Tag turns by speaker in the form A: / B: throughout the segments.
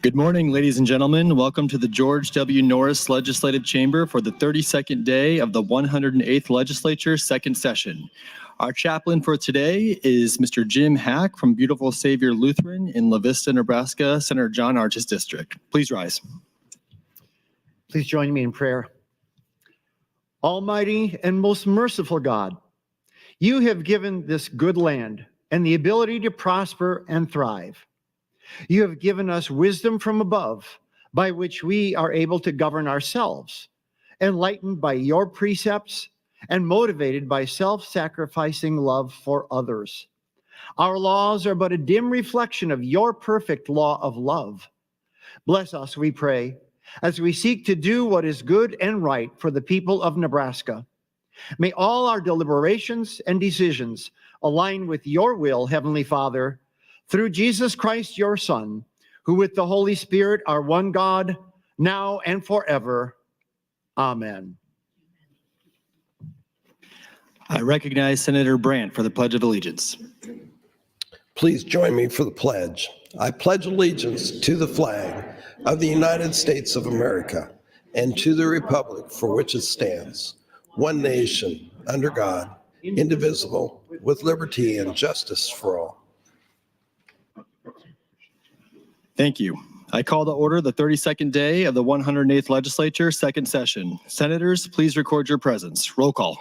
A: Good morning, ladies and gentlemen. Welcome to the George W. Norris Legislative Chamber for the 32nd day of the 108th Legislature, second session. Our chaplain for today is Mr. Jim Hack from Beautiful Savior Lutheran in La Vista, Nebraska, Senator John Arch's district. Please rise.
B: Please join me in prayer. Almighty and most merciful God, you have given this good land and the ability to prosper and thrive. You have given us wisdom from above by which we are able to govern ourselves, enlightened by your precepts and motivated by self-sacrificing love for others. Our laws are but a dim reflection of your perfect law of love. Bless us, we pray, as we seek to do what is good and right for the people of Nebraska. May all our deliberations and decisions align with your will, Heavenly Father, through Jesus Christ, your Son, who with the Holy Spirit are one God, now and forever. Amen.
A: I recognize Senator Brandt for the Pledge of Allegiance.
C: Please join me for the pledge. I pledge allegiance to the flag of the United States of America and to the republic for which it stands, one nation, under God, indivisible, with liberty and justice for all.
A: Thank you. I call to order the 32nd day of the 108th Legislature, second session. Senators, please record your presence. Roll call.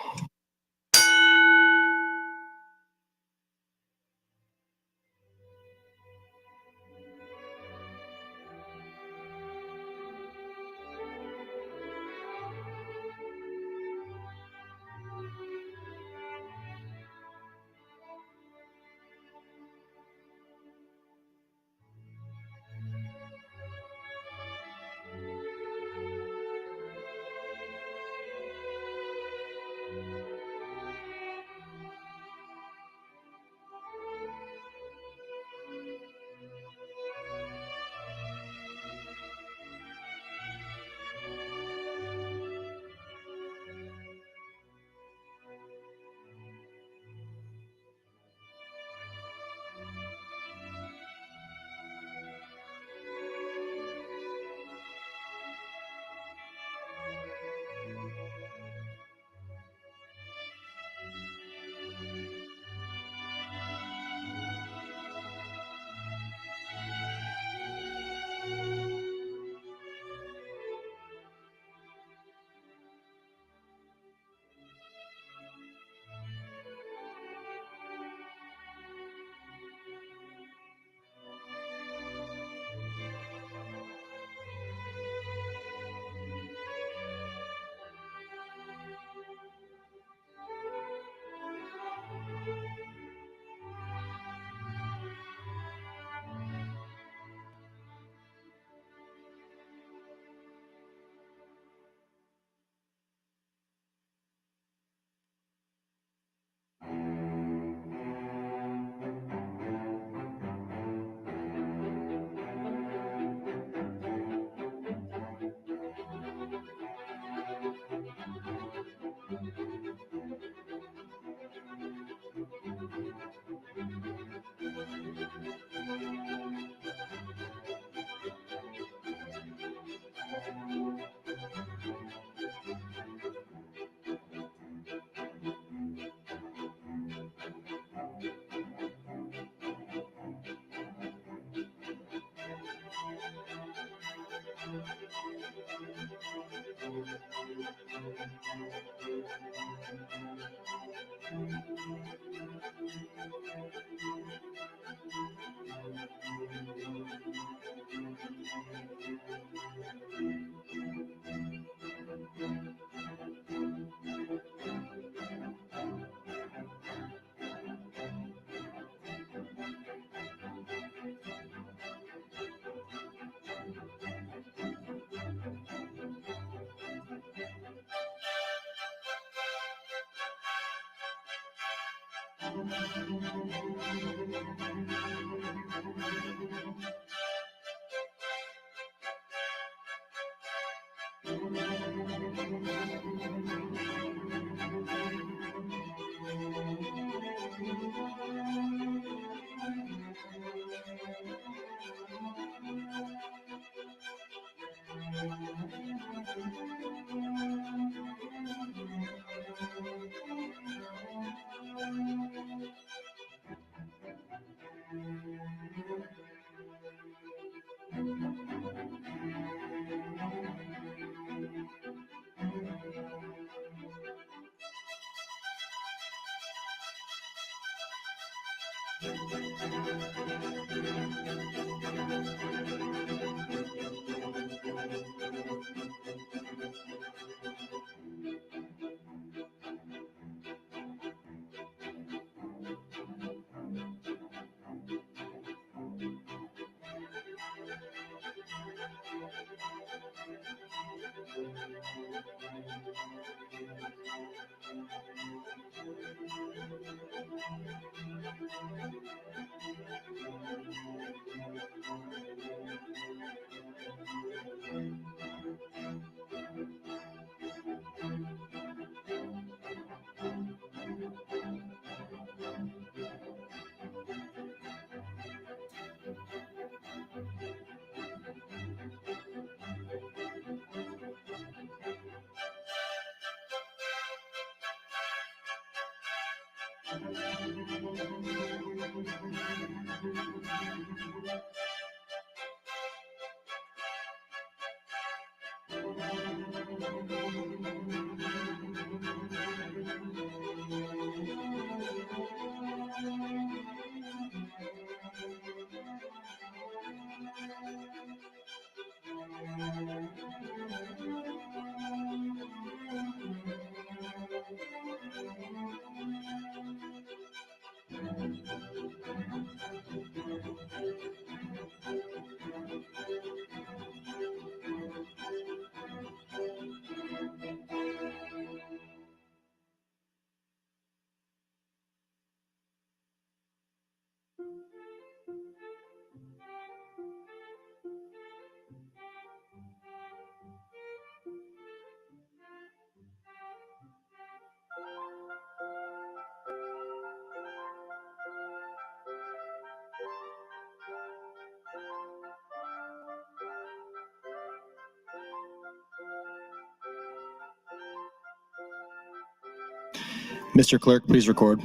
A: Mr. Clerk, please record.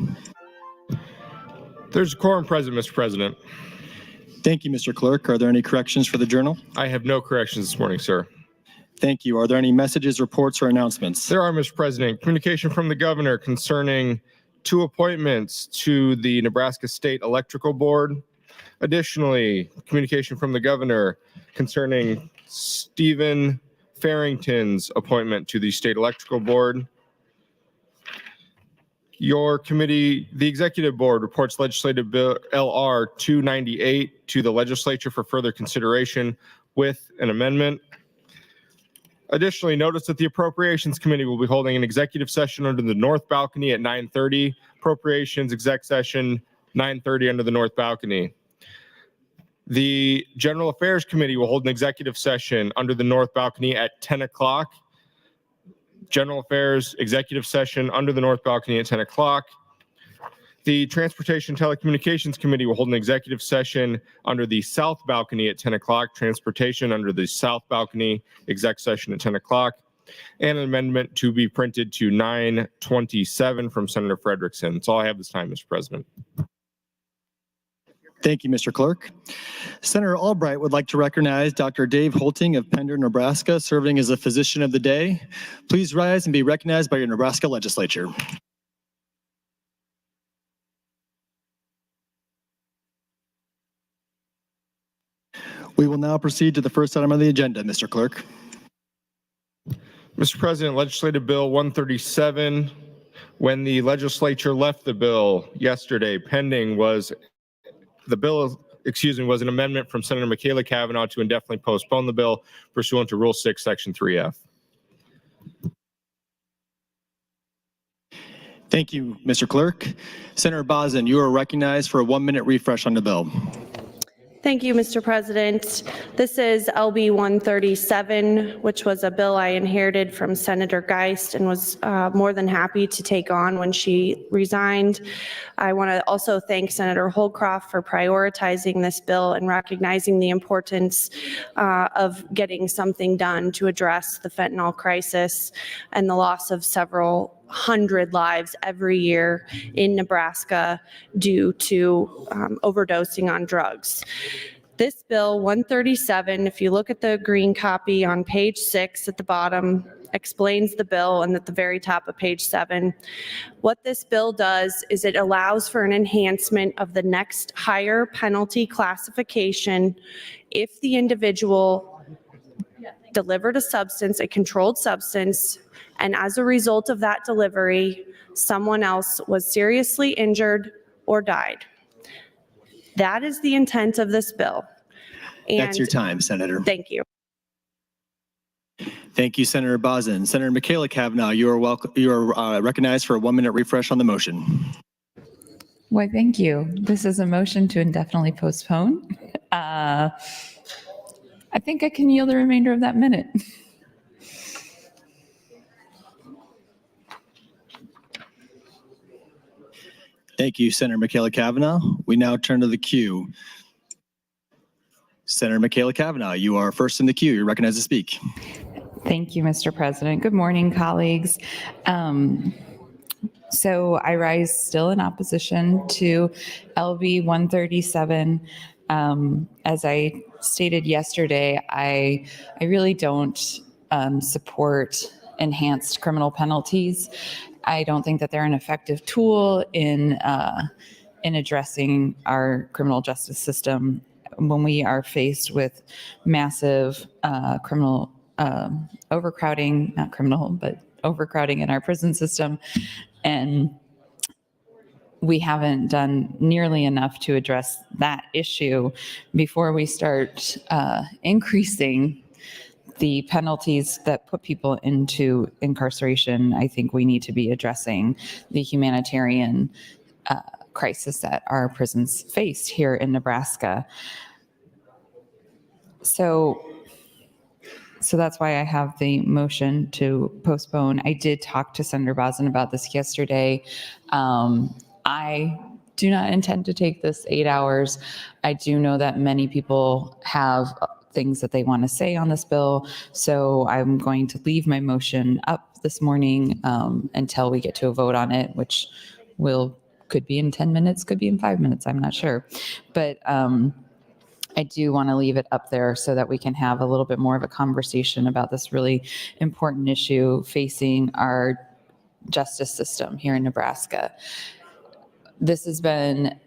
D: There's a quorum present, Mr. President.
A: Thank you, Mr. Clerk. Are there any corrections for the journal?
D: I have no corrections this morning, sir.
A: Thank you. Are there any messages, reports, or announcements?
D: There are, Mr. President. Communication from the governor concerning 2 appointments to the Nebraska State Electrical Board. Additionally, communication from the governor concerning Stephen Farrington's appointment to the State Electrical Board. Your committee, the Executive Board, reports Legislative Bill LR 298 to the legislature for further consideration with an amendment. Additionally, notice that the Appropriations Committee will be holding an executive session under the north balcony at 9:30. Appropriations exec session 9:30 under the north balcony. The General Affairs Committee will hold an executive session under the north balcony at 10 o'clock. General Affairs executive session under the north balcony at 10 o'clock. The Transportation Telecommunications Committee will hold an executive session under the south balcony at 10 o'clock. Transportation under the south balcony, exec session at 10 o'clock. And an amendment to be printed to 9:27 from Senator Frederickson. That's all I have this time, Mr. President.
A: Thank you, Mr. Clerk. Senator Albright would like to recognize Dr. Dave Holting of Pender, Nebraska, serving as a physician of the day. Please rise and be recognized by your Nebraska legislature. We will now proceed to the first item on the agenda, Mr. Clerk.
D: Mr. President, Legislative Bill 137, when the legislature left the bill yesterday, pending was was an amendment from Senator Michaela Cavanaugh to indefinitely postpone the bill pursuant to Rule 6, Section 3F.
A: Thank you, Mr. Clerk. Senator Bozen, you are recognized for a 1-minute refresh on the bill.
E: Thank you, Mr. President. This is LB 137, which was a bill I inherited from Senator Geist and was more than happy to take on when she resigned. I want to also thank Senator Holcroft for prioritizing this bill and recognizing the importance of getting something done to address the fentanyl crisis and the loss of several hundred lives every year in Nebraska due to overdosing on drugs. This bill 137, if you look at the green copy on page 6 at the bottom, explains the bill, and at the very top of page 7. What this bill does is it allows for an enhancement of the next higher penalty classification if the individual delivered a substance, a controlled substance, and as a result of that delivery, someone else was seriously injured or died. That is the intent of this bill.
A: That's your time, Senator.
E: Thank you.
A: Thank you, Senator Bozen. Senator Michaela Cavanaugh, you are welcome. You are recognized for a 1-minute refresh on the motion.
F: Why, thank you. This is a motion to indefinitely postpone. I think I can yield the remainder of that minute.
A: Thank you, Senator Michaela Cavanaugh. We now turn to the queue. Senator Michaela Cavanaugh, you are first in the queue. You're recognized to speak.
F: Thank you, Mr. President. Good morning, colleagues. So I rise still in opposition to LB 137. As I stated yesterday, I really don't support enhanced criminal penalties. I don't think that they're an effective tool in addressing our criminal justice system when we are faced with massive criminal overcrowding, not criminal, but overcrowding in our prison system. And we haven't done nearly enough to address that issue before we start increasing the penalties that put people into incarceration. I think we need to be addressing the humanitarian crisis that our prisons face here in Nebraska. So that's why I have the motion to postpone. I did talk to Senator Bozen about this yesterday. I do not intend to take this 8 hours. I do know that many people have things that they want to say on this bill, so I'm going to leave my motion up this morning until we get to a vote on it, which could be in 10 minutes, could be in 5 minutes, I'm not sure. But I do want to leave it up there so that we can have a little bit more of a conversation about this really important issue facing our justice system here in Nebraska. This has been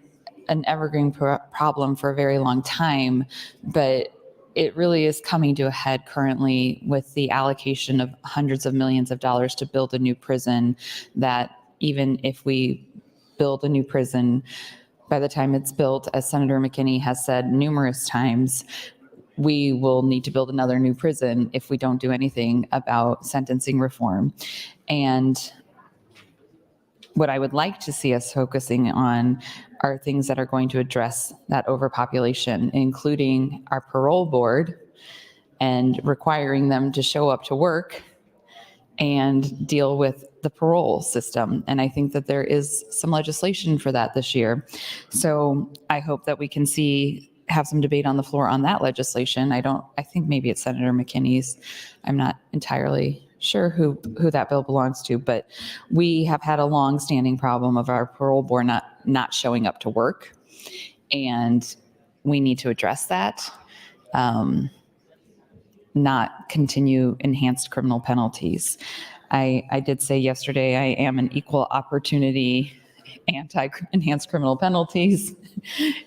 F: an evergreen problem for a very long time, but it really is coming to a head currently with the allocation of hundreds of millions of dollars to build a new prison, that even if we build a new prison, by the time it's built, as Senator McKinney has said numerous times, we will need to build another new prison if we don't do anything about sentencing reform. And what I would like to see us focusing on are things that are going to address that overpopulation, including our parole board and requiring them to show up to work and deal with the parole system. And I think that there is some legislation for that this year. So I hope that we can have some debate on the floor on that legislation. I think maybe it's Senator McKinney's. I'm not entirely sure who that bill belongs to, but we have had a long-standing problem of our parole board not showing up to work, and we need to address that. Not continue enhanced criminal penalties. I did say yesterday I am an equal opportunity anti-enhanced criminal penalties.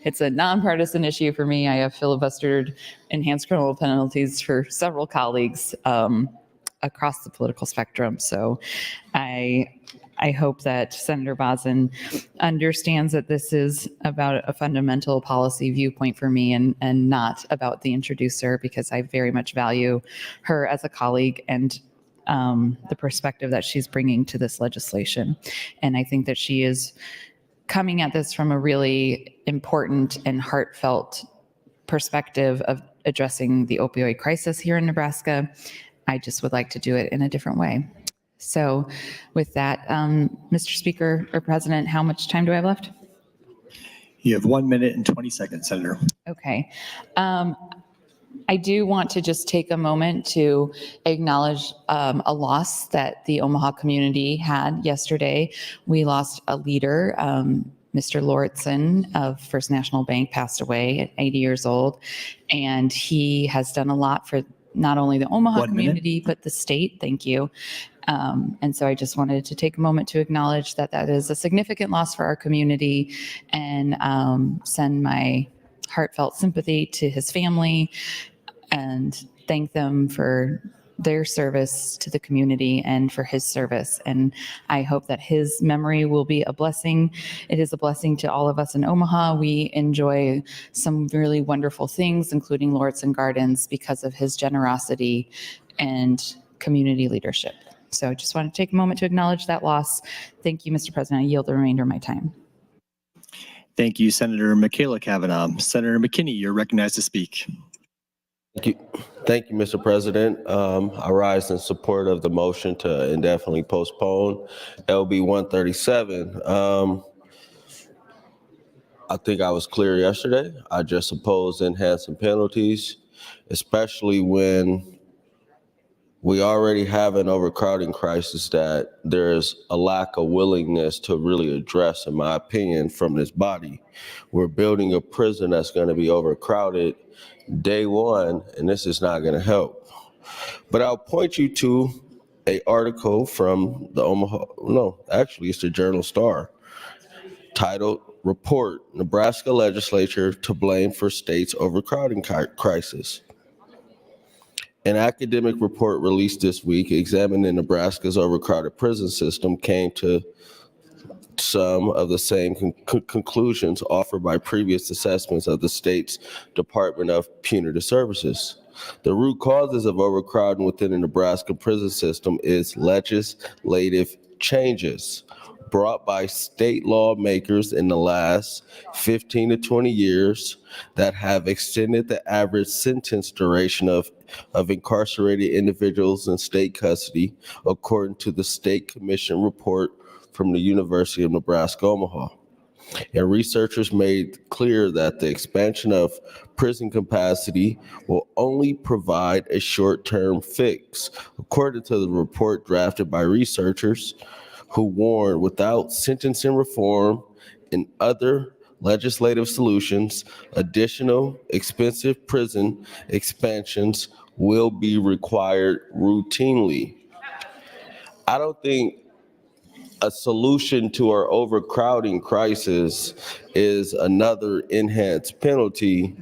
F: It's a nonpartisan issue for me. I have filibustered enhanced criminal penalties for several colleagues across the political spectrum. So I hope that Senator Bozen understands that this is about a fundamental policy viewpoint for me and not about the introducer, because I very much value her as a colleague and the perspective that she's bringing to this legislation. And I think that she is coming at this from a really important and heartfelt perspective of addressing the opioid crisis here in Nebraska. I just would like to do it in a different way. So with that, Mr. Speaker or President, how much time do I have left?
A: You have 1 minute and 20 seconds, Senator.
F: Okay. I do want to just take a moment to acknowledge a loss that the Omaha community had yesterday. We lost a leader. Mr. Lauritsen of First National Bank passed away at 80 years old, and he has done a lot for not only the Omaha
A: 1 minute.
F: community, but the state. Thank you. And so I just wanted to take a moment to acknowledge that that is a significant loss for our community, and send my heartfelt sympathy to his family and thank them for their service to the community and for his service. And I hope that his memory will be a blessing. It is a blessing to all of us in Omaha. We enjoy some really wonderful things, including Lords and Gardens, because of his generosity and community leadership. So I just want to take a moment to acknowledge that loss. Thank you, Mr. President. I yield the remainder of my time.
A: Thank you, Senator Michaela Kavanaugh. Senator McKinney, you're recognized to speak.
G: Thank you, Mr. President. I rise in support of the motion to indefinitely postpone LB 137. I think I was clear yesterday. I just oppose enhancing penalties, especially when we already have an overcrowding crisis that there's a lack of willingness to really address, in my opinion, from this body. We're building a prison that's going to be overcrowded day one, and this is not going to help. But I'll point you to an article from the it's the Journal Star, titled "Report: Nebraska Legislature to Blame for State's Overcrowding Crisis." An academic report released this week examining Nebraska's overcrowded prison system came to some of the same conclusions offered by previous assessments of the state's Department of Punitive Services. The root causes of overcrowding within the Nebraska prison system is legislative changes brought by state lawmakers in the last 15 to 20 years that have extended the average sentence duration of incarcerated individuals in state custody, according to the State Commission report from the University of Nebraska, Omaha. And researchers made clear that the expansion of prison capacity will only provide a short-term fix. According to the report drafted by researchers who warned without sentencing reform and other legislative solutions, additional expensive prison expansions will be required routinely. I don't think a solution to our overcrowding crisis is another enhanced penalty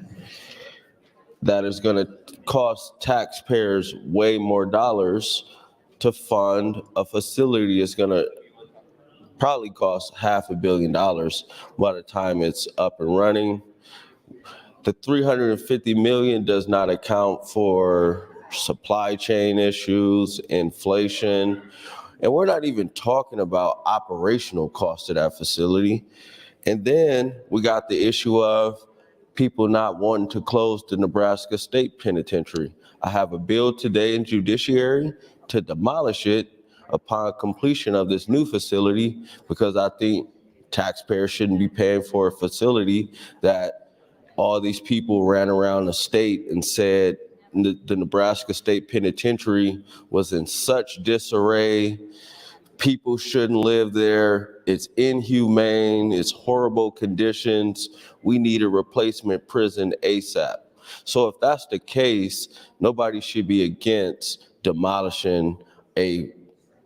G: that is going to cost taxpayers way more dollars to fund a facility that's going to probably cost $500 million by the time it's up and running. The $350 million does not account for supply chain issues, inflation, and we're not even talking about operational costs of that facility. And then we got the issue of people not wanting to close the Nebraska State Penitentiary. I have a bill today in Judiciary to demolish it upon completion of this new facility, because I think taxpayers shouldn't be paying for a facility that all these people ran around the state and said the Nebraska State Penitentiary was in such disarray. People shouldn't live there. It's inhumane. It's horrible conditions. We need a replacement prison ASAP. So if that's the case, nobody should be against demolishing a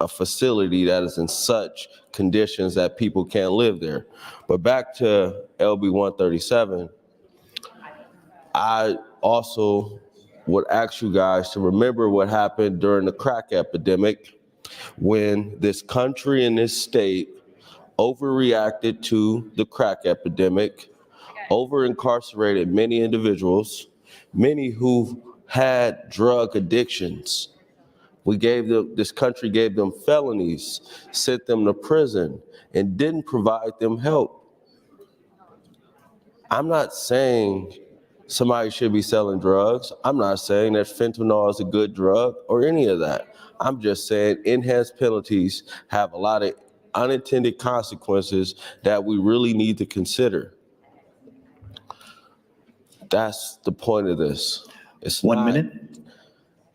G: facility that is in such conditions that people can't live there. But back to LB 137, I also would ask you guys to remember what happened during the crack epidemic, when this country and this state overreacted to the crack epidemic, over-incarcerated many individuals, many who had drug addictions. This country gave them felonies, sent them to prison, and didn't provide them help. I'm not saying somebody should be selling drugs. I'm not saying that fentanyl is a good drug or any of that. I'm just saying enhanced penalties have a lot of unintended consequences that we really need to consider. That's the point of this. It's
A: 1 minute.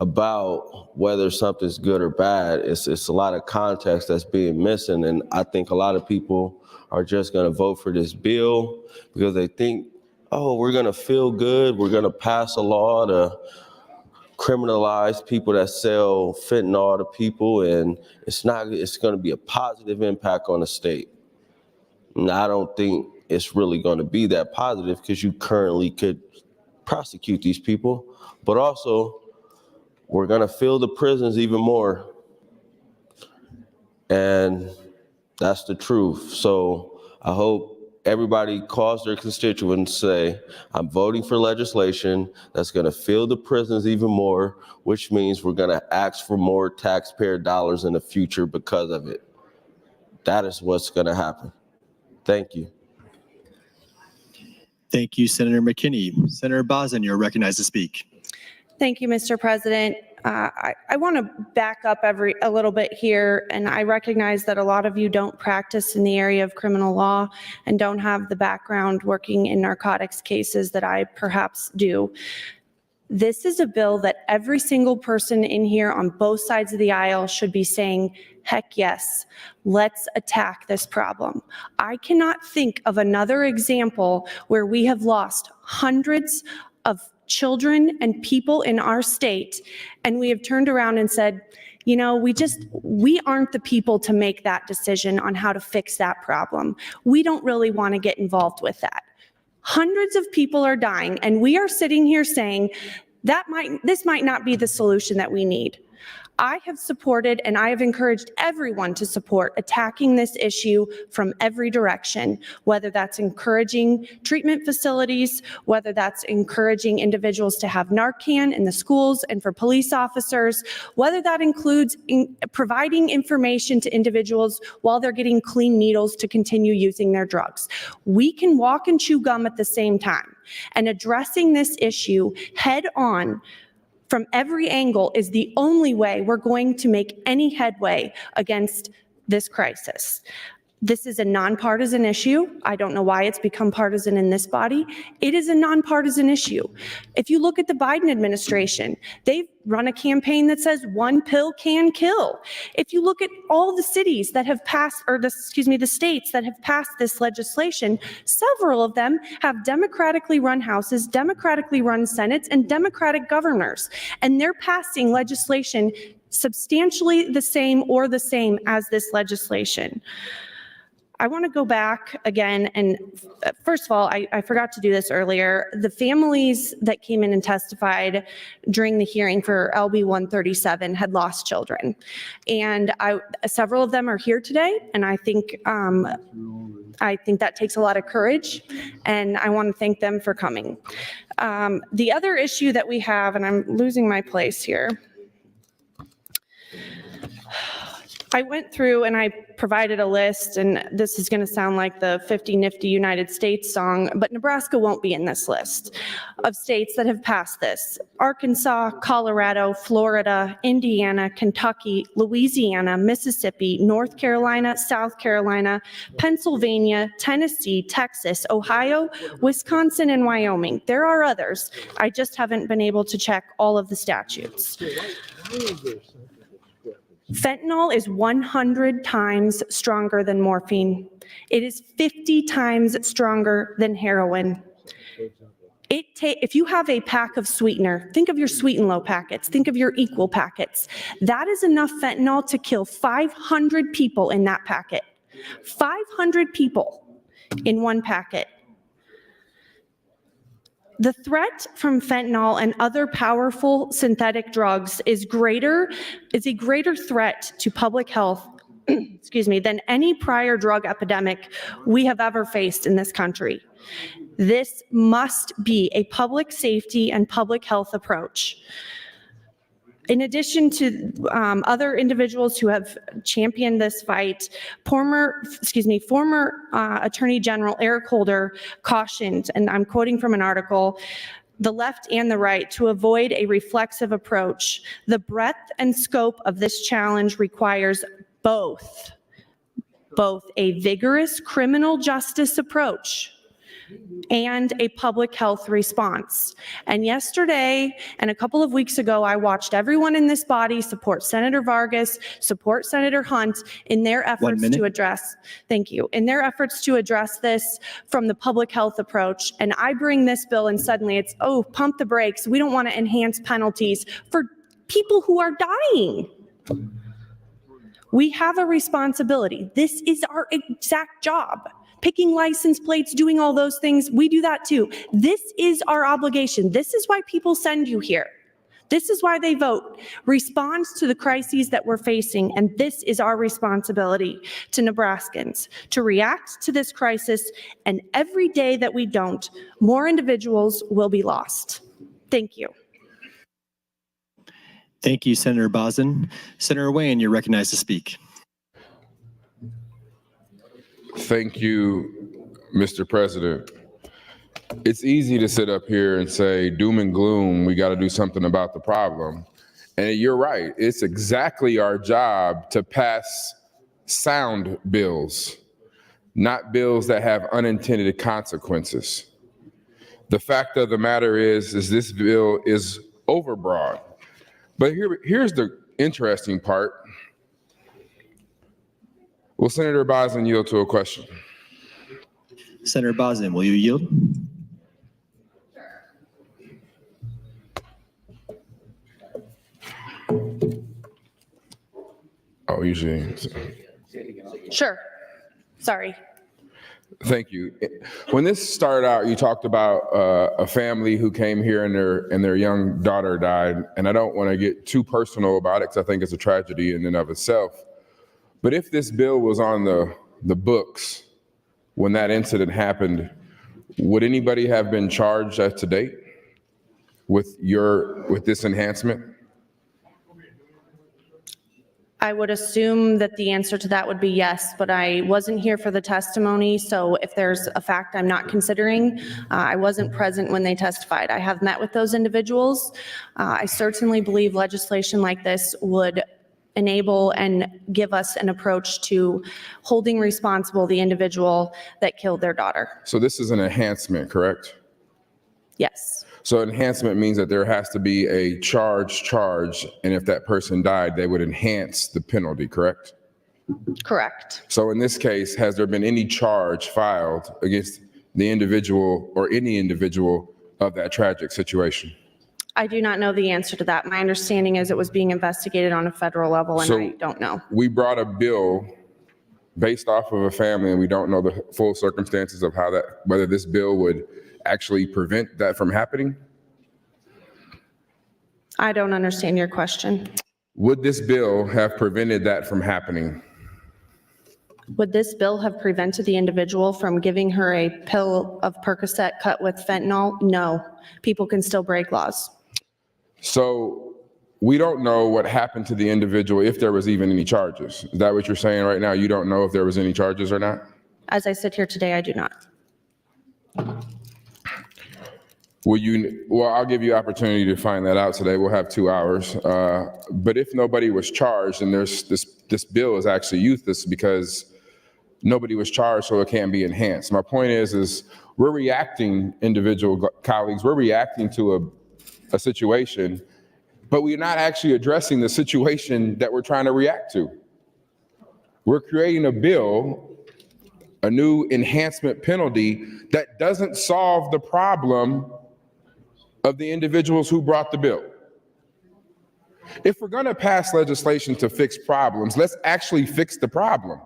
G: about whether something's good or bad. It's a lot of context that's being missing, and I think a lot of people are just going to vote for this bill because they think, oh, we're going to feel good. We're going to pass a law to criminalize people that sell fentanyl to people, and it's going to be a positive impact on the state. And I don't think it's really going to be that positive because you currently could prosecute these people, but also we're going to fill the prisons even more. And that's the truth. So I hope everybody calls their constituents and say, I'm voting for legislation that's going to fill the prisons even more, which means we're going to ask for more taxpayer dollars in the future because of it. That is what's going to happen. Thank you.
A: Thank you, Senator McKinney. Senator Bozen, you're recognized to speak.
E: Thank you, Mr. President. I want to back up a little bit here, and I recognize that a lot of you don't practice in the area of criminal law and don't have the background working in narcotics cases that I perhaps do. This is a bill that every single person in here on both sides of the aisle should be saying, heck yes, let's attack this problem. I cannot think of another example where we have lost hundreds of children and people in our state, and we have turned around and said, you know, we aren't the people to make that decision on how to fix that problem. We don't really want to get involved with that. Hundreds of people are dying, and we are sitting here saying this might not be the solution that we need. I have supported and I have encouraged everyone to support attacking this issue from every direction, whether that's encouraging treatment facilities, whether that's encouraging individuals to have Narcan in the schools and for police officers, whether that includes providing information to individuals while they're getting clean needles to continue using their drugs. We can walk and chew gum at the same time, and addressing this issue head on from every angle is the only way we're going to make any headway against this crisis. This is a nonpartisan issue. I don't know why it's become partisan in this body. It is a nonpartisan issue. If you look at the Biden administration, they've run a campaign that says one pill can kill. If you look at all the cities that have passed, the states that have passed this legislation, several of them have democratically run houses, democratically run senates, and democratic governors. And they're passing legislation substantially the same or the same as this legislation. I want to go back again, and first of all, I forgot to do this earlier. The families that came in and testified during the hearing for LB 137 had lost children, and several of them are here today, and I think that takes a lot of courage, and I want to thank them for coming. The other issue that we have, and I'm losing my place here, I went through and I provided a list, and this is going to sound like the 50 Nifty United States song, but Nebraska won't be in this list of states that have passed this. Arkansas, Colorado, Florida, Indiana, Kentucky, Louisiana, Mississippi, North Carolina, South Carolina, Pennsylvania, Tennessee, Texas, Ohio, Wisconsin, and Wyoming. There are others. I just haven't been able to check all of the statutes. Fentanyl is 100 times stronger than morphine. It is 50 times stronger than heroin. If you have a pack of sweetener, think of your Sweet and Low packets, think of your Equal packets. That is enough fentanyl to kill 500 people in that packet. 500 people in one packet. The threat from fentanyl and other powerful synthetic drugs is a greater threat to public health, than any prior drug epidemic we have ever faced in this country. This must be a public safety and public health approach. In addition to other individuals who have championed this fight, former Attorney General Eric Holder cautioned, and I'm quoting from an article, the left and the right to avoid a reflexive approach. The breadth and scope of this challenge requires both a vigorous criminal justice approach and a public health response. And yesterday and a couple of weeks ago, I watched everyone in this body support Senator Vargas, support Senator Hunt in their efforts to address, thank you, in their efforts to address this from the public health approach. And I bring this bill and suddenly it's, oh, pump the brakes. We don't want to enhance penalties for people who are dying. We have a responsibility. This is our exact job. Picking license plates, doing all those things, we do that too. This is our obligation. This is why people send you here. This is why they vote. Response to the crises that we're facing, and this is our responsibility to Nebraskans, to react to this crisis, and every day that we don't, more individuals will be lost. Thank you.
A: Thank you, Senator Bozen. Senator Wayne, you're recognized to speak.
H: Thank you, Mr. President. It's easy to sit up here and say doom and gloom, we got to do something about the problem. And you're right, it's exactly our job to pass sound bills, not bills that have unintended consequences. The fact of the matter is this bill is overbroad. But here's the interesting part. Will Senator Bozen yield to a question?
A: Senator Bozen, will you yield?
H: Oh, usually.
E: Sure. Sorry.
H: Thank you. When this started out, you talked about a family who came here and their young daughter died. And I don't want to get too personal about it because I think it's a tragedy in and of itself. But if this bill was on the books when that incident happened, would anybody have been charged as to date with this enhancement?
E: I would assume that the answer to that would be yes, but I wasn't here for the testimony, so if there's a fact I'm not considering, I wasn't present when they testified. I have met with those individuals. I certainly believe legislation like this would enable and give us an approach to holding responsible the individual that killed their daughter.
H: So this is an enhancement, correct?
E: Yes.
H: So enhancement means that there has to be a charge, and if that person died, they would enhance the penalty, correct?
E: Correct.
H: So in this case, has there been any charge filed against the individual or any individual of that tragic situation?
E: I do not know the answer to that. My understanding is it was being investigated on a federal level, and
H: So
E: I don't know.
H: We brought a bill based off of a family, and we don't know the full circumstances of how whether this bill would actually prevent that from happening?
E: I don't understand your question.
H: Would this bill have prevented that from happening?
E: Would this bill have prevented the individual from giving her a pill of Percocet cut with fentanyl? No. People can still break laws.
H: So we don't know what happened to the individual if there was even any charges. Is that what you're saying right now? You don't know if there was any charges or not?
E: As I sit here today, I do not.
H: Well, I'll give you opportunity to find that out today. We'll have 2 hours. But if nobody was charged, and this bill is actually useless because nobody was charged, so it can't be enhanced. My point is we're reacting, individual colleagues, we're reacting to a situation, but we're not actually addressing the situation that we're trying to react to. We're creating a bill, a new enhancement penalty that doesn't solve the problem of the individuals who brought the bill. If we're going to pass legislation to fix problems, let's actually fix the problem.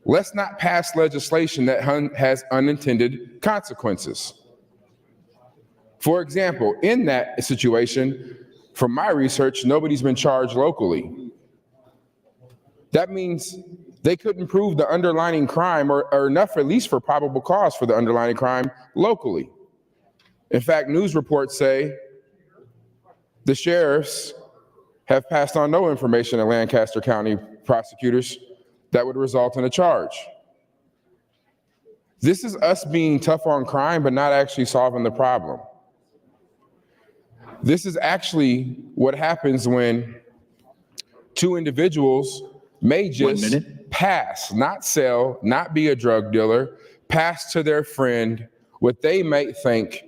H: Let's not pass legislation that has unintended consequences. For example, in that situation, from my research, nobody's been charged locally. That means they couldn't prove the underlying crime or enough, at least for probable cause for the underlying crime locally. In fact, news reports say the sheriffs have passed on no information to Lancaster County prosecutors that would result in a charge. This is us being tough on crime, but not actually solving the problem. This is actually what happens when two individuals may just pass, not sell, not be a drug dealer, pass to their friend what they might think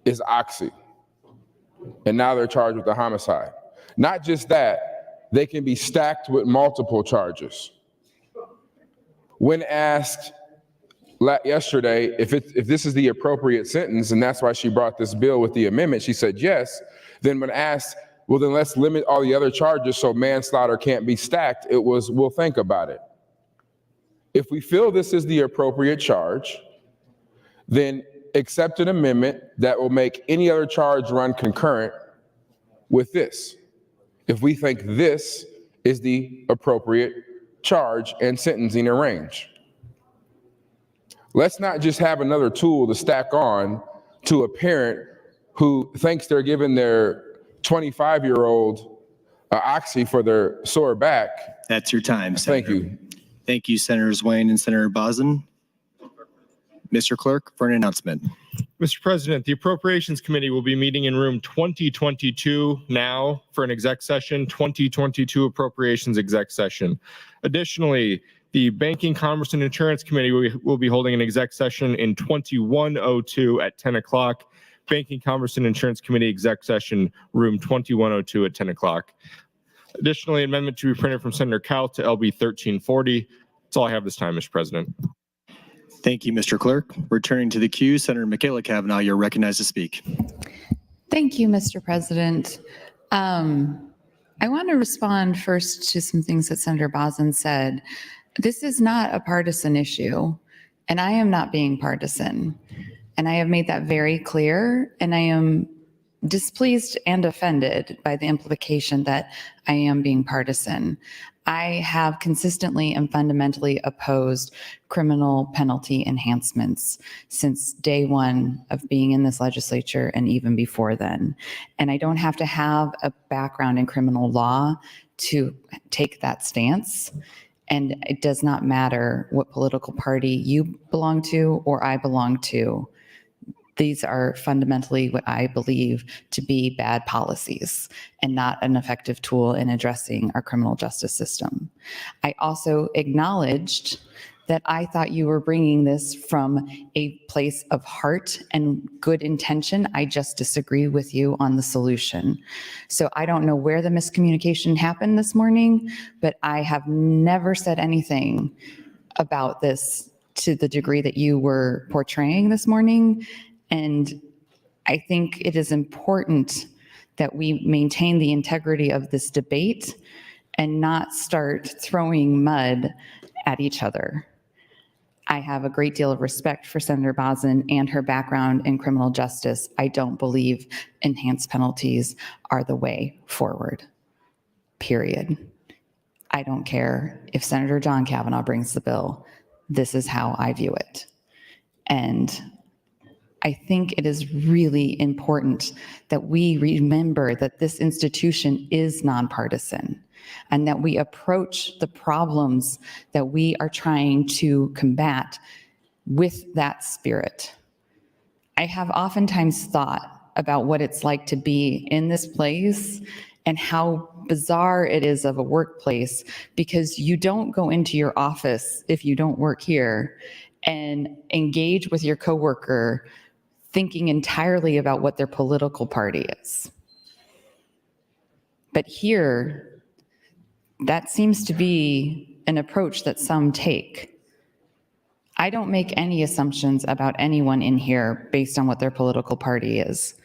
H: is oxy. And now they're charged with a homicide. Not just that, they can be stacked with multiple charges. When asked yesterday if this is the appropriate sentence, and that's why she brought this bill with the amendment, she said yes. Then when asked, well, then let's limit all the other charges so manslaughter can't be stacked, it was, we'll think about it. If we feel this is the appropriate charge, then accept an amendment that will make any other charge run concurrent with this. If we think this is the appropriate charge and sentencing range. Let's not just have another tool to stack on to a parent who thinks they're giving their 25-year-old oxy for their sore back.
A: That's your time,
H: Thank
A: Senator.
H: you.
A: Thank you, Senators Wayne and Senator Boson. Mr. Clerk, for an announcement.
D: Mr. President, the Appropriations Committee will be meeting in room 2022 now for an exec session, 2022 Appropriations exec session. Additionally, the Banking, Commerce, and Insurance Committee will be holding an exec session in 2102 at 10 o'clock. Banking, Commerce, and Insurance Committee exec session, room 2102 at 10 o'clock. Additionally, amendment to be printed from Senator Cowell to LB 1340. That's all I have this time, Mr. President.
A: Thank you, Mr. Clerk. Returning to the queue, Senator Michaela Cavanaugh, you're recognized to speak.
F: Thank you, Mr. President. I want to respond first to some things that Senator Boson said. This is not a partisan issue, and I am not being partisan. And I have made that very clear, and I am displeased and offended by the implication that I am being partisan. I have consistently and fundamentally opposed criminal penalty enhancements since day one of being in this legislature and even before then. And I don't have to have a background in criminal law to take that stance. And it does not matter what political party you belong to or I belong to. These are fundamentally what I believe to be bad policies and not an effective tool in addressing our criminal justice system. I also acknowledged that I thought you were bringing this from a place of heart and good intention. I just disagree with you on the solution. So I don't know where the miscommunication happened this morning, but I have never said anything about this to the degree that you were portraying this morning. And I think it is important that we maintain the integrity of this debate and not start throwing mud at each other. I have a great deal of respect for Senator Boson and her background in criminal justice. I don't believe enhanced penalties are the way forward, period. I don't care if Senator John Kavanaugh brings the bill. This is how I view it. And I think it is really important that we remember that this institution is nonpartisan and that we approach the problems that we are trying to combat with that spirit. I have oftentimes thought about what it's like to be in this place and how bizarre it is of a workplace, because you don't go into your office if you don't work here and engage with your coworker thinking entirely about what their political party is. But here, that seems to be an approach that some take. I don't make any assumptions about anyone in here based on what their political party is.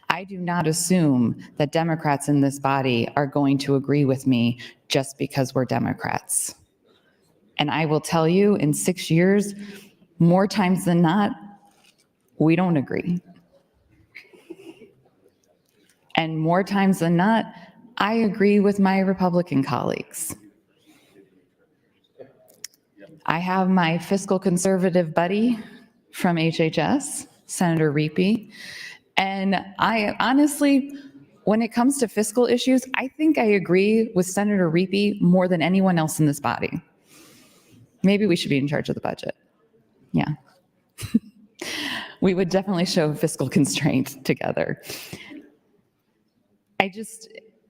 F: I do not assume that Democrats in this body are going to agree with me just because we're Democrats. And I will tell you, in 6 years, more times than not, we don't agree. And more times than not, I agree with my Republican colleagues. I have my fiscal conservative buddy from HHS, Senator Reapy, and I honestly, when it comes to fiscal issues, I think I agree with Senator Reapy more than anyone else in this body. Maybe we should be in charge of the budget. Yeah. We would definitely show fiscal constraint together.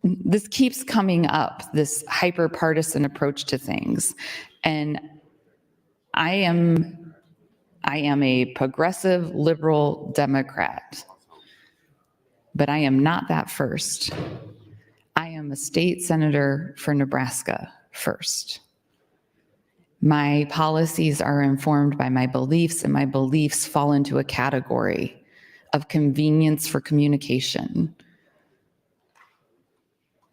F: This keeps coming up, this hyper-partisan approach to things. And I am a progressive liberal Democrat, but I am not that first. I am a state senator for Nebraska first. My policies are informed by my beliefs, and my beliefs fall into a category of convenience for communication.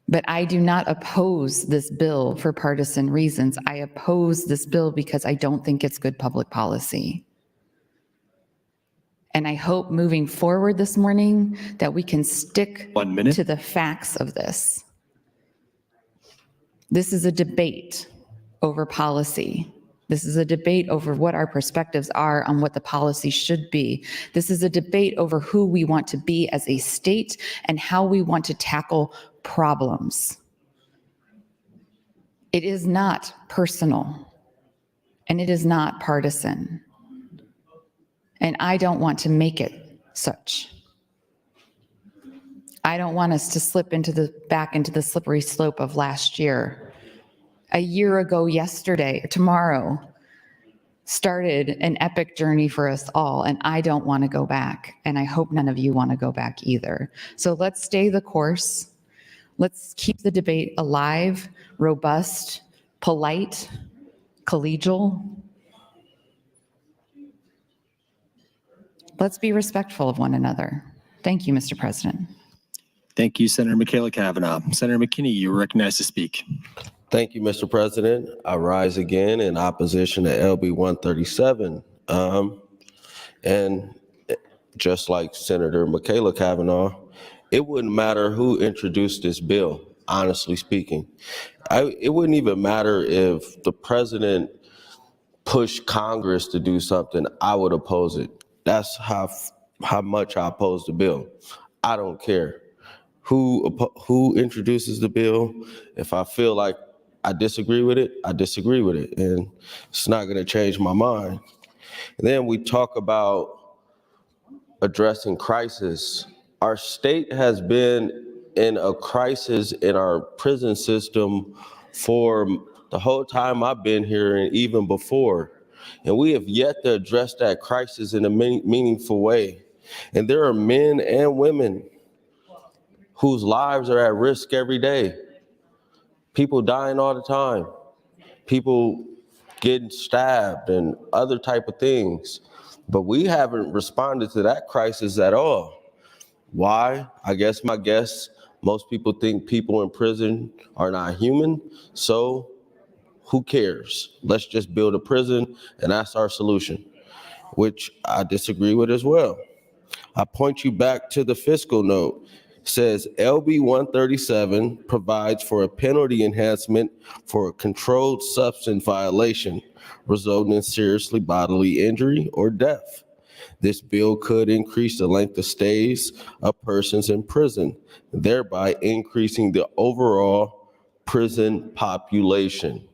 F: But I do not oppose this bill for partisan reasons. I oppose this bill because I don't think it's good public policy. And I hope moving forward this morning that we can stick
A: 1 minute.
F: to the facts of this. This is a debate over policy. This is a debate over what our perspectives are on what the policy should be. This is a debate over who we want to be as a state and how we want to tackle problems. It is not personal, and it is not partisan. And I don't want to make it such. I don't want us to slip back into the slippery slope of last year. A year ago yesterday, tomorrow, started an epic journey for us all, and I don't want to go back, and I hope none of you want to go back either. So let's stay the course. Let's keep the debate alive, robust, polite, collegial. Let's be respectful of one another. Thank you, Mr. President.
A: Thank you, Senator Michaela Cavanaugh. Senator McKinney, you are recognized to speak.
G: Thank you, Mr. President. I rise again in opposition to LB 137. And just like Senator Michaela Cavanaugh, it wouldn't matter who introduced this bill, honestly speaking. It wouldn't even matter if the president pushed Congress to do something, I would oppose it. That's how much I oppose the bill. I don't care who introduces the bill. If I feel like I disagree with it, I disagree with it, and it's not going to change my mind. And then we talk about addressing crisis. Our state has been in a crisis in our prison system for the whole time I've been here and even before. And we have yet to address that crisis in a meaningful way. And there are men and women whose lives are at risk every day. People dying all the time. People getting stabbed and other type of things. But we haven't responded to that crisis at all. Why? I guess my guess, most people think people in prison are not human. So who cares? Let's just build a prison and that's our solution, which I disagree with as well. I point you back to the fiscal note. It says LB 137 provides for a penalty enhancement for a controlled substance violation resulting in seriously bodily injury or death. This bill could increase the length of stays of persons in prison, thereby increasing the overall prison population.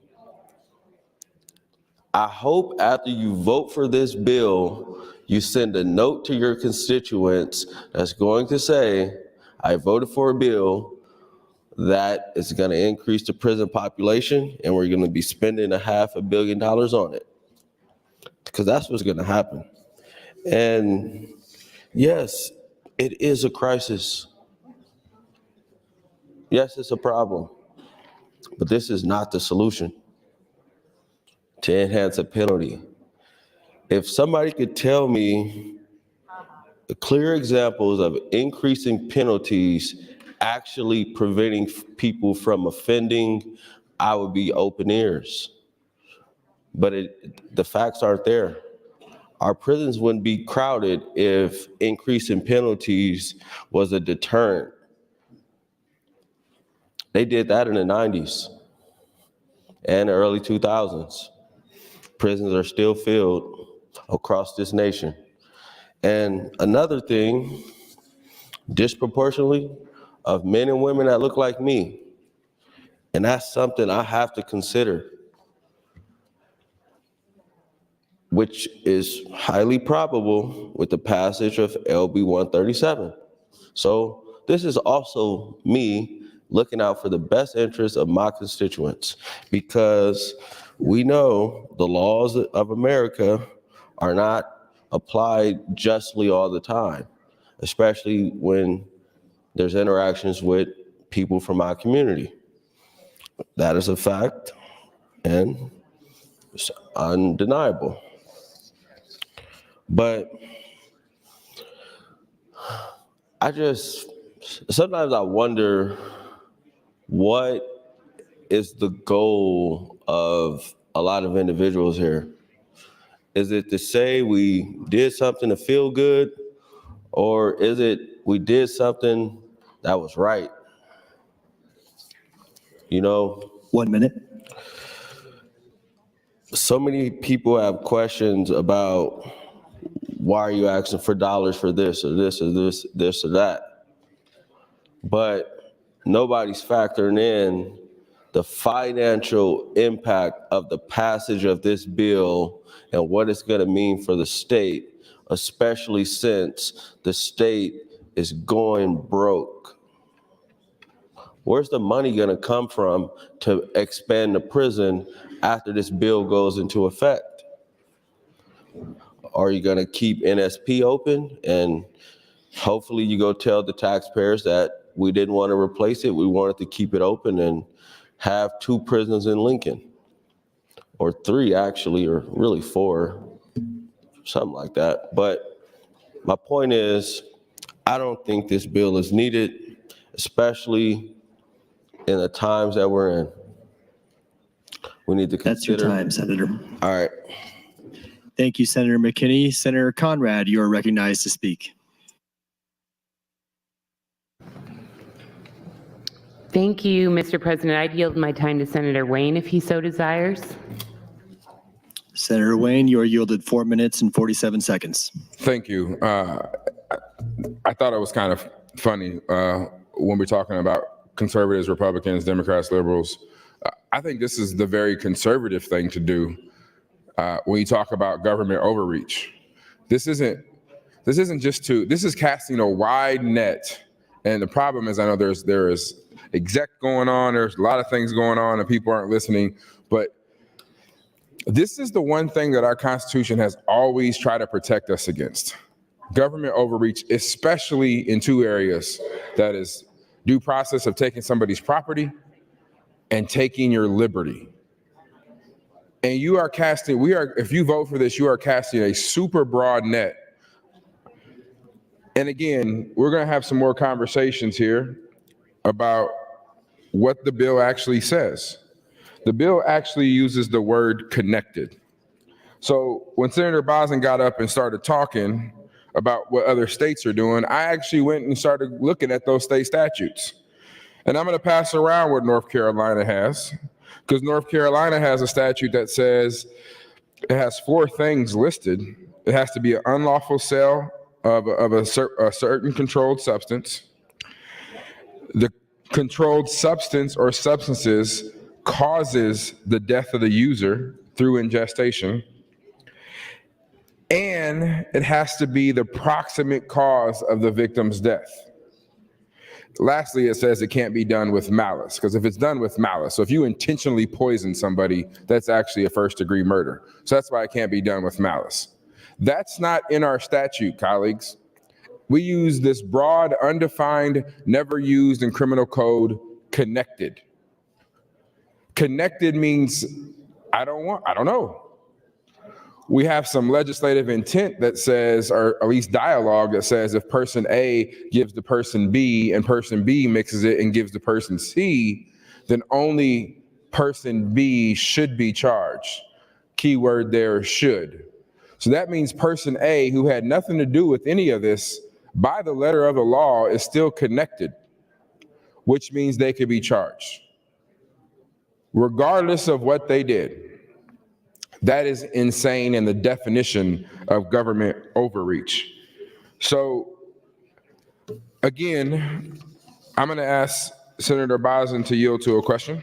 G: I hope after you vote for this bill, you send a note to your constituents that's going to say, I voted for a bill that is going to increase the prison population, and we're going to be spending $500 million on it. Because that's what's going to happen. And yes, it is a crisis. Yes, it's a problem. But this is not the solution to enhance a penalty. If somebody could tell me clear examples of increasing penalties actually preventing people from offending, I would be open ears. But the facts aren't there. Our prisons wouldn't be crowded if increasing penalties was a deterrent. They did that in the 90s and the early 2000s. Prisons are still filled across this nation. And another thing, disproportionately, of men and women that look like me. And that's something I have to consider, which is highly probable with the passage of LB 137. So this is also me looking out for the best interests of my constituents, because We know the laws of America are not applied justly all the time, especially when there's interactions with people from our community. That is a fact, and it's undeniable. But sometimes I wonder, what is the goal of a lot of individuals here? Is it to say we did something to feel good, or is it we did something that was right? You know,
A: 1 minute.
G: so many people have questions about, why are you asking for dollars for this or this or this or that? But nobody's factoring in the financial impact of the passage of this bill and what it's going to mean for the state, especially since the state is going broke. Where's the money going to come from to expand the prison after this bill goes into effect? Are you going to keep NSP open and hopefully you go tell the taxpayers that we didn't want to replace it, we wanted to keep it open and have 2 prisons in Lincoln, or 3 actually, or really 4, something like that. But my point is, I don't think this bill is needed, especially in the times that we're in. We need to consider.
A: That's your time, Senator.
G: All right.
A: Thank you, Senator McKinney. Senator Conrad, you are recognized to speak.
I: Thank you, Mr. President. I'd yield my time to Senator Wayne if he so desires.
A: Senator Wayne, you are yielded 4 minutes and 47 seconds.
H: Thank you. I thought it was kind of funny when we're talking about conservatives, Republicans, Democrats, liberals. I think this is the very conservative thing to do when you talk about government overreach. This isn't just this is casting a wide net. And the problem is, I know there is exec going on, there's a lot of things going on and people aren't listening, but this is the one thing that our Constitution has always tried to protect us against. Government overreach, especially in 2 areas, that is due process of taking somebody's property and taking your liberty. And if you vote for this, you are casting a super broad net. And again, we're going to have some more conversations here about what the bill actually says. The bill actually uses the word connected. So when Senator Bosin got up and started talking about what other states are doing, I actually went and started looking at those state statutes. And I'm going to pass around what North Carolina has, because North Carolina has a statute that says it has 4 things listed. It has to be an unlawful sale of a certain controlled substance. The controlled substance or substances causes the death of the user through ingestion. And it has to be the proximate cause of the victim's death. Lastly, it says it can't be done with malice, because if it's done with malice, so if you intentionally poison somebody, that's actually a first-degree murder. So that's why it can't be done with malice. That's not in our statute, colleagues. We use this broad, undefined, never used in criminal code, connected. Connected means I don't know. We have some legislative intent that says, or at least dialogue that says, if person A gives the person B and person B mixes it and gives the person C, then only person B should be charged. Keyword there, should. So that means person A, who had nothing to do with any of this, by the letter of the law is still connected, which means they could be charged, regardless of what they did. That is insane in the definition of government overreach. So again, I'm going to ask Senator Bosin to yield to a question.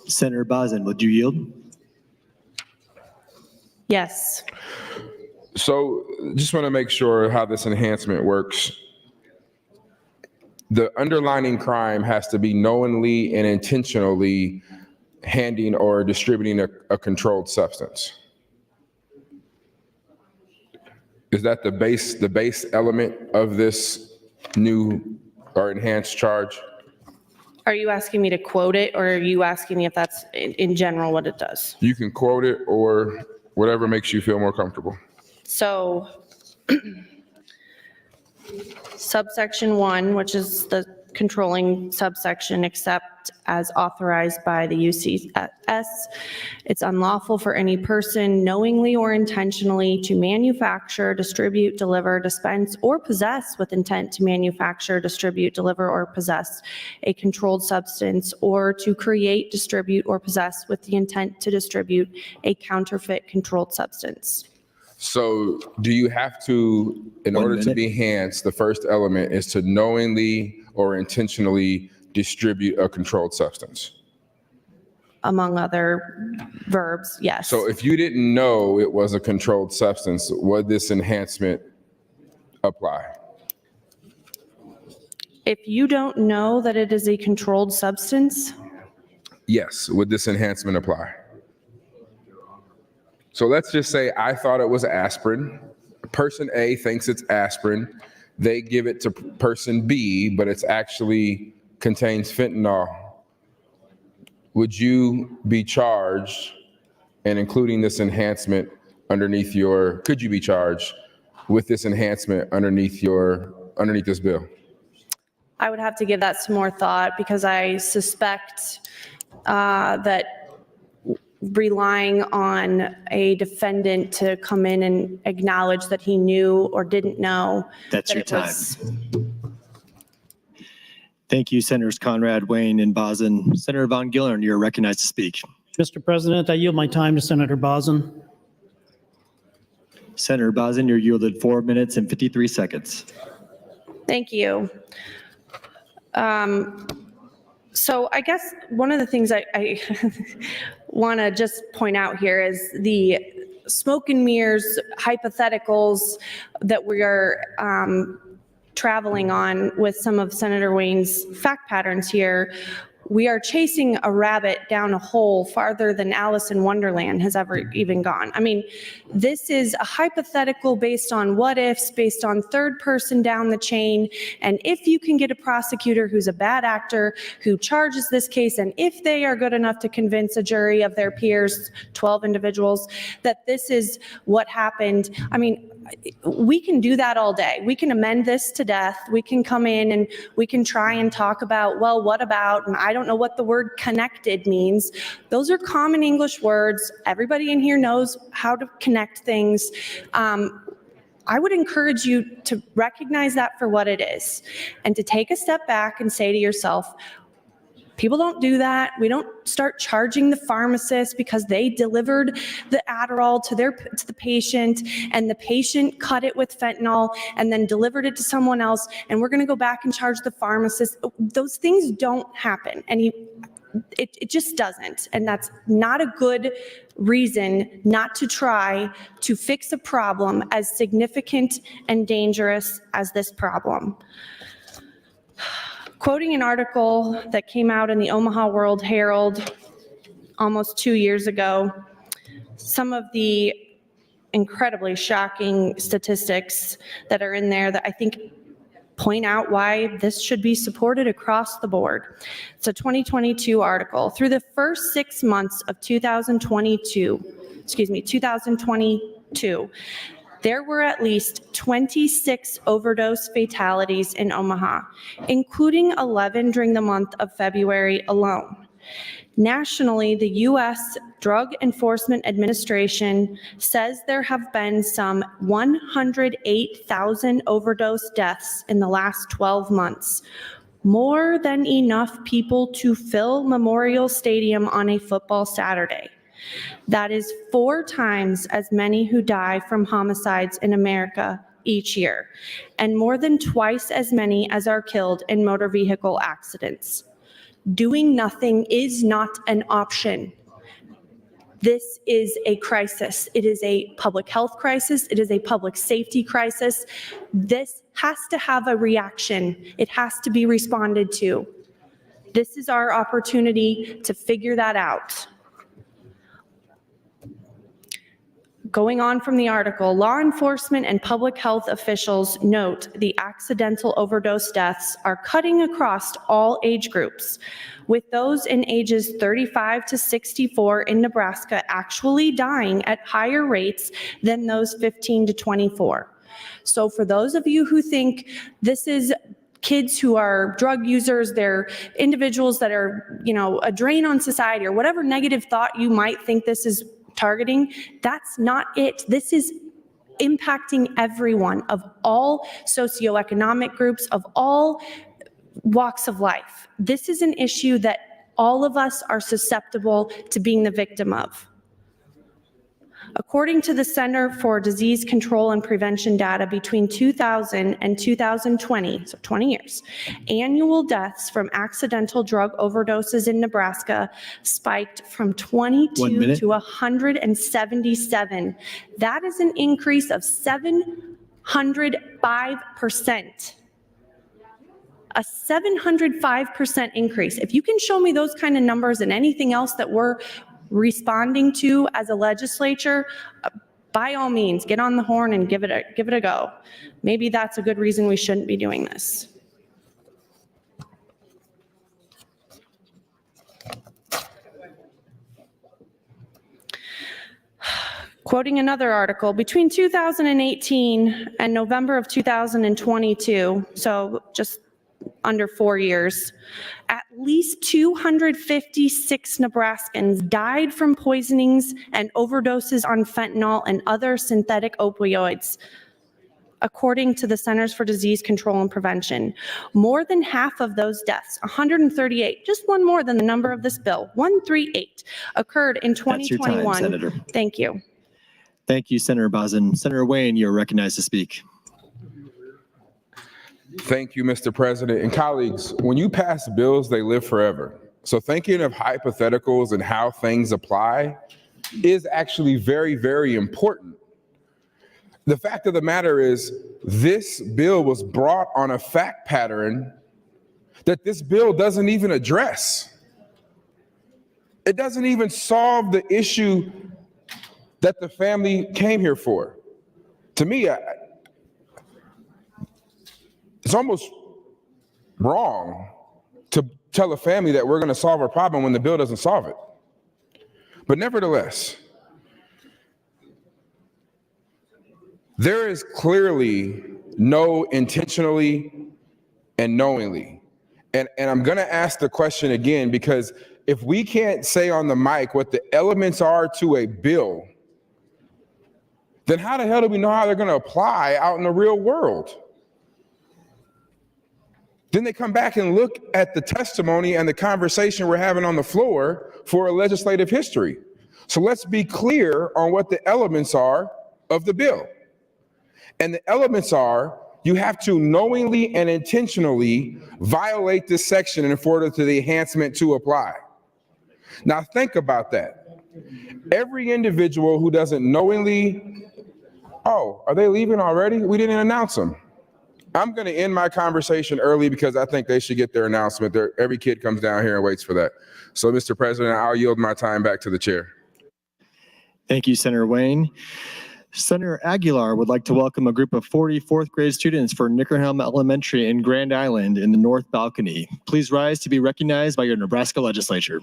A: Senator Bosin, would you yield?
E: Yes.
H: So just want to make sure how this enhancement works. The underlying crime has to be knowingly and intentionally handing or distributing a controlled substance. Is that the base element of this new or enhanced charge?
E: Are you asking me to quote it, or are you asking me if that's in general what it does?
H: You can quote it or whatever makes you feel more comfortable.
E: So subsection 1, which is the controlling subsection, except as authorized by the UCS, it's unlawful for any person knowingly or intentionally to manufacture, distribute, deliver, dispense, or possess with intent to manufacture, distribute, deliver, or possess a controlled substance, or to create, distribute, or possess with the intent to distribute a counterfeit controlled substance.
H: So do you have to, in order to be enhanced, the first element is to knowingly or intentionally distribute a controlled substance?
E: Among other verbs, yes.
H: So if you didn't know it was a controlled substance, would this enhancement apply?
E: If you don't know that it is a controlled substance,
H: Yes, would this enhancement apply? So let's just say I thought it was aspirin. Person A thinks it's aspirin. They give it to person B, but it's actually contains fentanyl. Would you be charged, and including this enhancement underneath your, could you be charged with this enhancement underneath this bill?
E: I would have to give that some more thought, because I suspect that relying on a defendant to come in and acknowledge that he knew or didn't know.
A: That's
E: that
A: your
E: it
A: time.
E: was-
A: Thank you, Senators Conrad, Wayne, and Boson. Senator Von Gillern, you're recognized to speak.
J: Mr. President, I yield my time to Senator Boson.
A: Senator Boson, you're yielded 4 minutes and 53 seconds.
E: Thank you. So I guess one of the things I want to just point out here is the smoke and mirrors hypotheticals that we are traveling on with some of Senator Wayne's fact patterns here. We are chasing a rabbit down a hole farther than Alice in Wonderland has ever even gone. I mean, this is a hypothetical based on what ifs, based on third person down the chain. And if you can get a prosecutor who's a bad actor, who charges this case, and if they are good enough to convince a jury of their peers, 12 individuals, that this is what happened, I mean, we can do that all day. We can amend this to death. We can come in and we can try and talk about, well, what about, and I don't know what the word connected means. Those are common English words. Everybody in here knows how to connect things. I would encourage you to recognize that for what it is and to take a step back and say to yourself, people don't do that. We don't start charging the pharmacist because they delivered the Adderall to the patient, and the patient cut it with fentanyl and then delivered it to someone else, and we're going to go back and charge the pharmacist. Those things don't happen, and it just doesn't. And that's not a good reason not to try to fix a problem as significant and dangerous as this problem. Quoting an article that came out in the Omaha World Herald almost 2 years ago, some of the incredibly shocking statistics that are in there that I think point out why this should be supported across the board. It's a 2022 article. Through the first 6 months of 2022, there were at least 26 overdose fatalities in Omaha, including 11 during the month of February alone. Nationally, the U.S. Drug Enforcement Administration says there have been some 108,000 overdose deaths in the last 12 months, more than enough people to fill Memorial Stadium on a football Saturday. That is 4 times as many who die from homicides in America each year, and more than twice as many as are killed in motor vehicle accidents. Doing nothing is not an option. This is a crisis. It is a public health crisis. It is a public safety crisis. This has to have a reaction. It has to be responded to. This is our opportunity to figure that out. Going on from the article, law enforcement and public health officials note the accidental overdose deaths are cutting across all age groups, with those in ages 35 to 64 in Nebraska actually dying at higher rates than those 15 to 24. So for those of you who think this is kids who are drug users, they're individuals that are, a drain on society, or whatever negative thought you might think this is targeting, that's not it. This is impacting everyone of all socioeconomic groups, of all walks of life. This is an issue that all of us are susceptible to being the victim of. According to the Center for Disease Control and Prevention data, between 2000 and 2020, so 20 years, annual deaths from accidental drug overdoses in Nebraska spiked from 22 to 177. That is an increase of 705%. A 705% increase. If you can show me those kind of numbers and anything else that we're responding to as a legislature, by all means, get on the horn and give it a go. Maybe that's a good reason we shouldn't be doing this. Quoting another article, between 2018 and November of 2022, so just under 4 years, at least 256 Nebraskans died from poisonings and overdoses on fentanyl and other synthetic opioids, according to the Centers for Disease Control and Prevention. More than half of those deaths, 138, just one more than the number of this bill, 138, occurred in 2021.
A: That's your time, Senator.
E: Thank you.
A: Thank you, Senator Bozen. Senator Wayne, you're recognized to speak.
H: Thank you, Mr. President. And colleagues, when you pass bills, they live forever. So thinking of hypotheticals and how things apply is actually very, very important. The fact of the matter is, this bill was brought on a fact pattern that this bill doesn't even address. It doesn't even solve the issue that the family came here for. To me, it's almost wrong to tell a family that we're going to solve a problem when the bill doesn't solve it. But nevertheless, there is clearly no intentionally and knowingly. And I'm going to ask the question again, because if we can't say on the mic what the elements are to a bill, then how the hell do we know how they're going to apply out in the real world? Then they come back and look at the testimony and the conversation we're having on the floor for a legislative history. So let's be clear on what the elements are of the bill. And the elements are, you have to knowingly and intentionally violate this section in order for the enhancement to apply. Now think about that. Every individual who doesn't knowingly, oh, are they leaving already? We didn't announce them. I'm going to end my conversation early because I think they should get their announcement. Every kid comes down here and waits for that. So, Mr. President, I'll yield my time back to the chair.
A: Thank you, Senator Wayne. Senator Aguilar would like to welcome a group of 40 fourth grade students for Nickerhelm Elementary in Grand Island in the North Balcony. Please rise to be recognized by your Nebraska Legislature.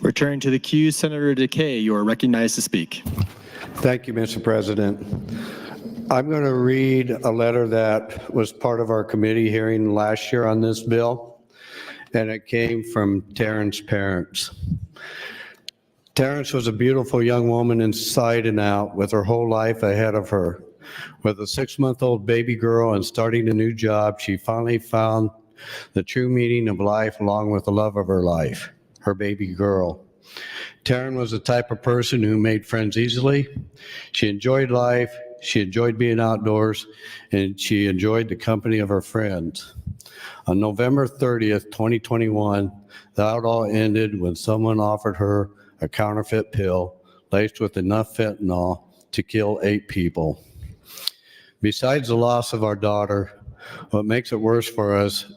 A: Returning to the queue, Senator Decay, you are recognized to speak.
K: Thank you, Mr. President. I'm going to read a letter that was part of our committee hearing last year on this bill, and it came from Taryn's parents. Terrence was a beautiful young woman inside and out with her whole life ahead of her. With a 6-month-old baby girl and starting a new job, she finally found the true meaning of life along with the love of her life, her baby girl. Taryn was the type of person who made friends easily. She enjoyed life, she enjoyed being outdoors, and she enjoyed the company of her friends. On November 30th, 2021, that all ended when someone offered her a counterfeit pill laced with enough fentanyl to kill 8 people. Besides the loss of our daughter, what makes it worse for us,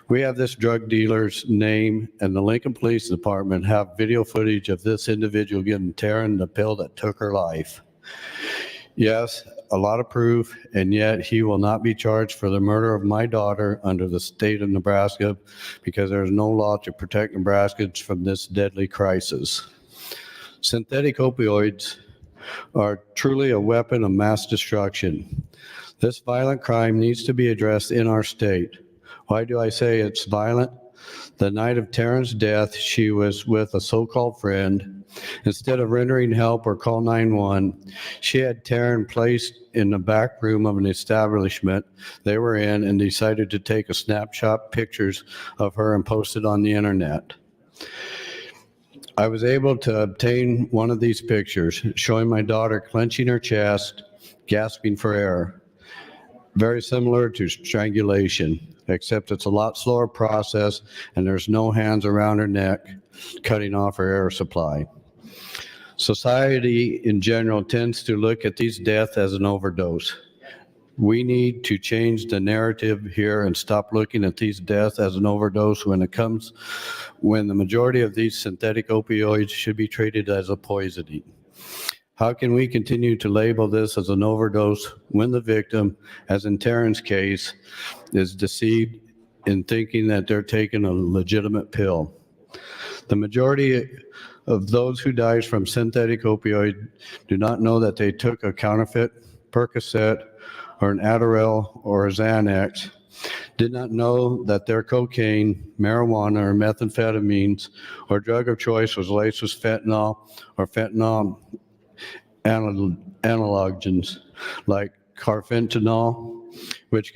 K: we have this drug dealer's name, and the Lincoln Police Department have video footage of this individual giving Taryn the pill that took her life. Yes, a lot of proof, and yet he will not be charged for the murder of my daughter under the state of Nebraska because there is no law to protect Nebraskans from this deadly crisis. Synthetic opioids are truly a weapon of mass destruction. This violent crime needs to be addressed in our state. Why do I say it's violent? The night of Taryn's death, she was with a so-called friend. Instead of rendering help or call 911, she had Taryn placed in the back room of an establishment they were in and decided to take a snapshot pictures of her and post it on the internet. I was able to obtain one of these pictures showing my daughter clenching her chest, gasping for air. Very similar to strangulation, except it's a lot slower process and there's no hands around her neck cutting off her air supply. Society in general tends to look at these deaths as an overdose. We need to change the narrative here and stop looking at these deaths as an overdose when the majority of these synthetic opioids should be treated as a poisoning. How can we continue to label this as an overdose when the victim, as in Taryn's case, is deceived in thinking that they're taking a legitimate pill? The majority of those who dies from synthetic opioid do not know that they took a counterfeit Percocet or an Adderall or a Xanax, did not know that their cocaine, marijuana, or methamphetamines or drug of choice was laced with fentanyl or fentanyl analogens like carfentanil, which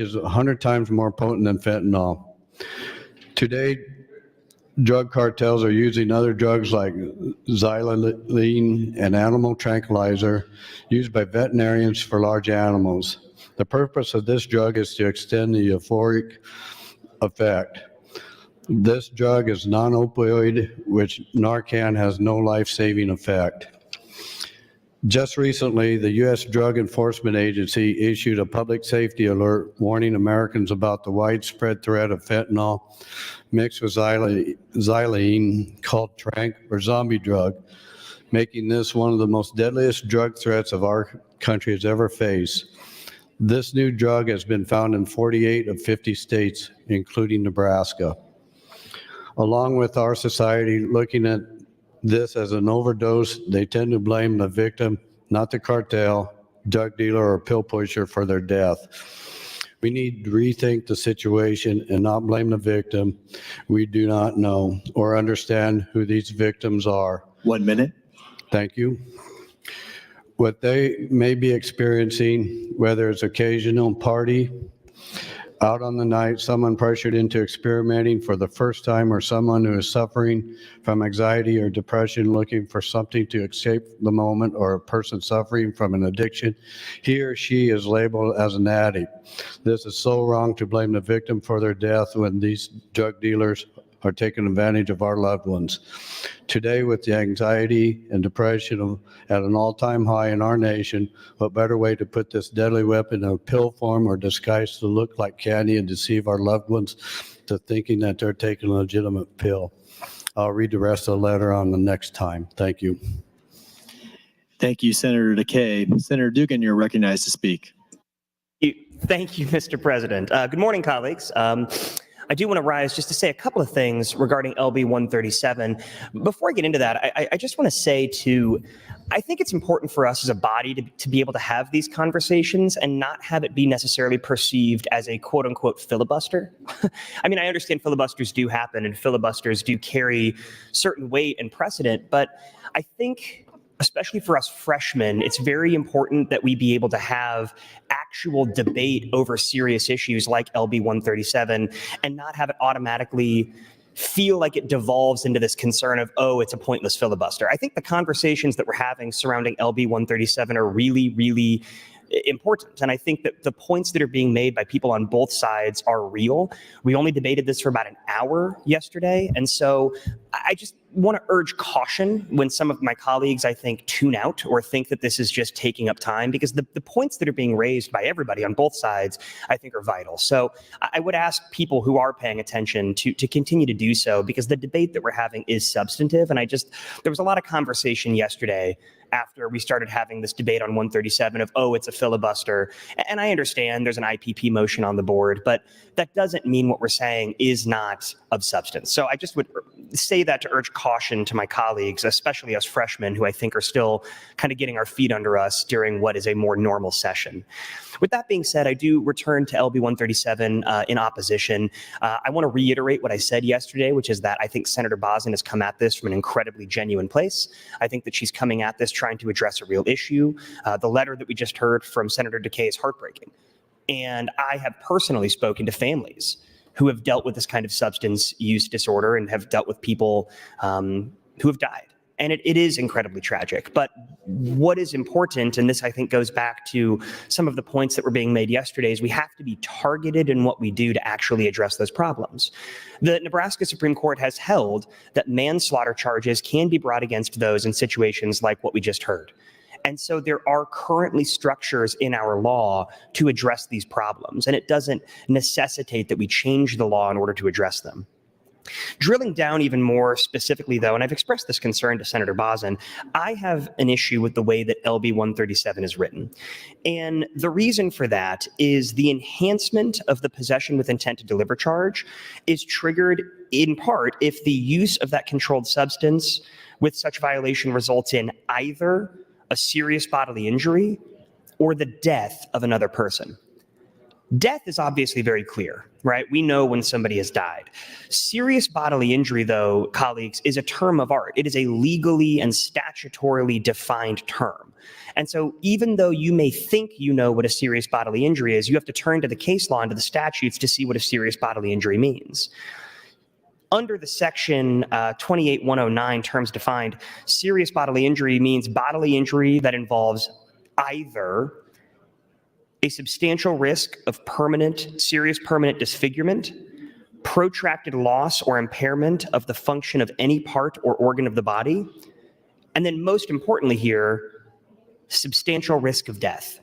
K: is 100 times more potent than fentanyl. Today, drug cartels are using other drugs like xylazine, an animal tranquilizer used by veterinarians for large animals. The purpose of this drug is to extend the euphoric effect. This drug is non-opioid, which Narcan has no life-saving effect. Just recently, the U.S. Drug Enforcement Agency issued a public safety alert warning Americans about the widespread threat of fentanyl mixed with xylazine, called tranq or zombie drug, making this one of the most deadliest drug threats of our country has ever faced. This new drug has been found in 48 of 50 states, including Nebraska. Along with our society looking at this as an overdose, they tend to blame the victim, not the cartel, drug dealer, or pill pusher for their death. We need to rethink the situation and not blame the victim. We do not know or understand who these victims are.
A: 1 minute.
K: Thank you. What they may be experiencing, whether it's occasional party, out on the night, someone pressured into experimenting for the first time, or someone who is suffering from anxiety or depression looking for something to escape the moment, or a person suffering from an addiction, he or she is labeled as an addict. This is so wrong to blame the victim for their death when these drug dealers are taking advantage of our loved ones. Today, with the anxiety and depression at an all-time high in our nation, what better way to put this deadly weapon in a pill form or disguise to look like candy and deceive our loved ones to thinking that they're taking a legitimate pill? I'll read the rest of the letter on the next time. Thank you.
A: Thank you, Senator DeKay. Senator Dugan, you're recognized to speak.
L: Thank you, Mr. President. Good morning, colleagues. I do want to rise just to say a couple of things regarding LB 137. Before I get into that, I just want to say I think it's important for us as a body to be able to have these conversations and not have it be necessarily perceived as a quote unquote filibuster. I mean, I understand filibusters do happen and filibusters do carry certain weight and precedent, but I think especially for us freshmen, it's very important that we be able to have actual debate over serious issues like LB 137 and not have it automatically feel like it devolves into this concern of, oh, it's a pointless filibuster. I think the conversations that we're having surrounding LB 137 are really, really important. And I think that the points that are being made by people on both sides are real. We only debated this for about an hour yesterday. And so I just want to urge caution when some of my colleagues, I think, tune out or think that this is just taking up time, because the points that are being raised by everybody on both sides, I think, are vital. So I would ask people who are paying attention to continue to do so, because the debate that we're having is substantive. And there was a lot of conversation yesterday after we started having this debate on 137 of, oh, it's a filibuster. And I understand there's an IPP motion on the board, but that doesn't mean what we're saying is not of substance. So I just would say that to urge caution to my colleagues, especially us freshmen who I think are still kind of getting our feet under us during what is a more normal session. With that being said, I do return to LB 137 in opposition. I want to reiterate what I said yesterday, which is that I think Senator Bosin has come at this from an incredibly genuine place. I think that she's coming at this trying to address a real issue. The letter that we just heard from Senator Decay is heartbreaking. And I have personally spoken to families who have dealt with this kind of substance use disorder and have dealt with people who have died. And it is incredibly tragic. But what is important, and this I think goes back to some of the points that were being made yesterday, is we have to be targeted in what we do to actually address those problems. The Nebraska Supreme Court has held that manslaughter charges can be brought against those in situations like what we just heard. And so there are currently structures in our law to address these problems, and it doesn't necessitate that we change the law in order to address them. Drilling down even more specifically, though, and I've expressed this concern to Senator Bosin, I have an issue with the way that LB 137 is written. And the reason for that is the enhancement of the possession with intent to deliver charge is triggered in part if the use of that controlled substance with such violation results in either a serious bodily injury or the death of another person. Death is obviously very clear, right? We know when somebody has died. Serious bodily injury, though, colleagues, is a term of art. It is a legally and statutorily defined term. And so even though you may think you know what a serious bodily injury is, you have to turn to the case law and to the statutes to see what a serious bodily injury means. Under the section 28109 terms defined, serious bodily injury means bodily injury that involves either a substantial risk of serious permanent disfigurement, protracted loss or impairment of the function of any part or organ of the body, and then most importantly here, substantial risk of death.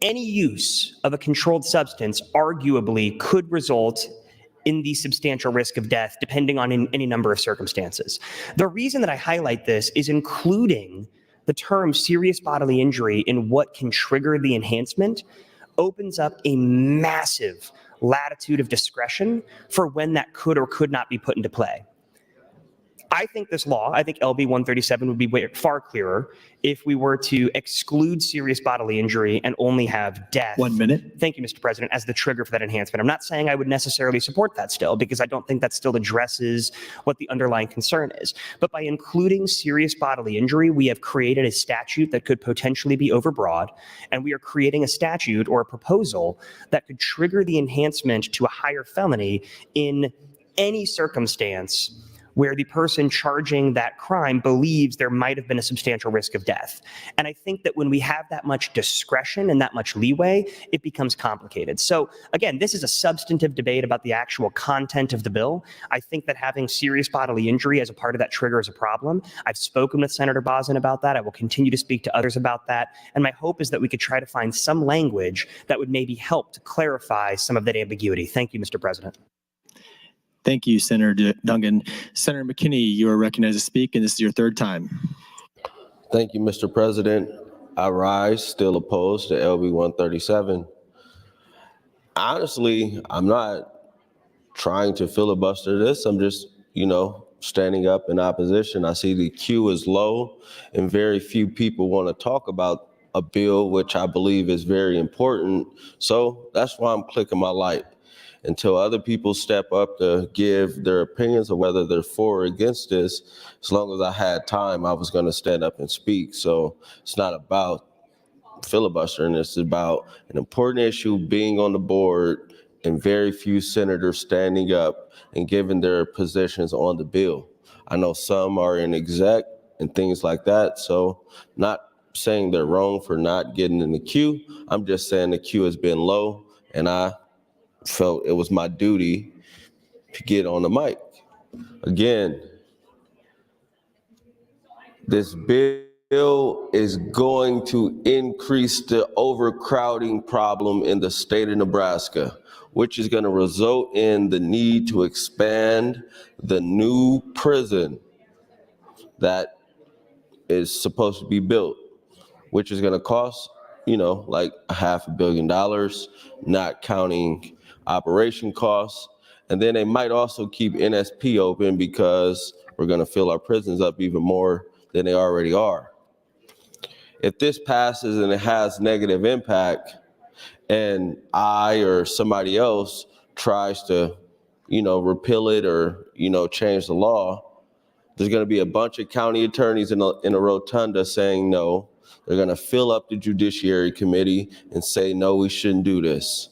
L: Any use of a controlled substance arguably could result in the substantial risk of death, depending on any number of circumstances. The reason that I highlight this is including the term serious bodily injury in what can trigger the enhancement opens up a massive latitude of discretion for when that could or could not be put into play. I think this law, I think LB 137 would be far clearer if we were to exclude serious bodily injury and only have death.
A: 1 minute.
L: Thank you, Mr. President, as the trigger for that enhancement. I'm not saying I would necessarily support that still, because I don't think that still addresses what the underlying concern is. But by including serious bodily injury, we have created a statute that could potentially be overbroad, and we are creating a statute or a proposal that could trigger the enhancement to a higher felony in any circumstance where the person charging that crime believes there might have been a substantial risk of death. And I think that when we have that much discretion and that much leeway, it becomes complicated. So again, this is a substantive debate about the actual content of the bill. I think that having serious bodily injury as a part of that trigger is a problem. I've spoken with Senator Bosin about that. I will continue to speak to others about that. And my hope is that we could try to find some language that would maybe help to clarify some of that ambiguity. Thank you, Mr. President.
A: Thank you, Senator Dungan. Senator McKinney, you are recognized to speak, and this is your third time.
G: Thank you, Mr. President. I rise, still opposed to LB 137. Honestly, I'm not trying to filibuster this. I'm just, standing up in opposition. I see the queue is low, and very few people want to talk about a bill which I believe is very important. So that's why I'm clicking my light. Until other people step up to give their opinions of whether they're for or against this, as long as I had time, I was going to stand up and speak. So it's not about filibustering. It's about an important issue being on the board and very few senators standing up and giving their positions on the bill. I know some are in exec and things like that, so not saying they're wrong for not getting in the queue. I'm just saying the queue has been low, and I felt it was my duty to get on the mic. Again, this bill is going to increase the overcrowding problem in the state of Nebraska, which is going to result in the need to expand the new prison that is supposed to be built, which is going to cost, like $500 million, not counting operation costs. And then they might also keep NSP open because we're going to fill our prisons up even more than they already are. If this passes and it has negative impact, and I or somebody else tries to, repeal it or, change the law, there's going to be a bunch of county attorneys in a rotunda saying no. They're going to fill up the Judiciary Committee and say, no, we shouldn't do this.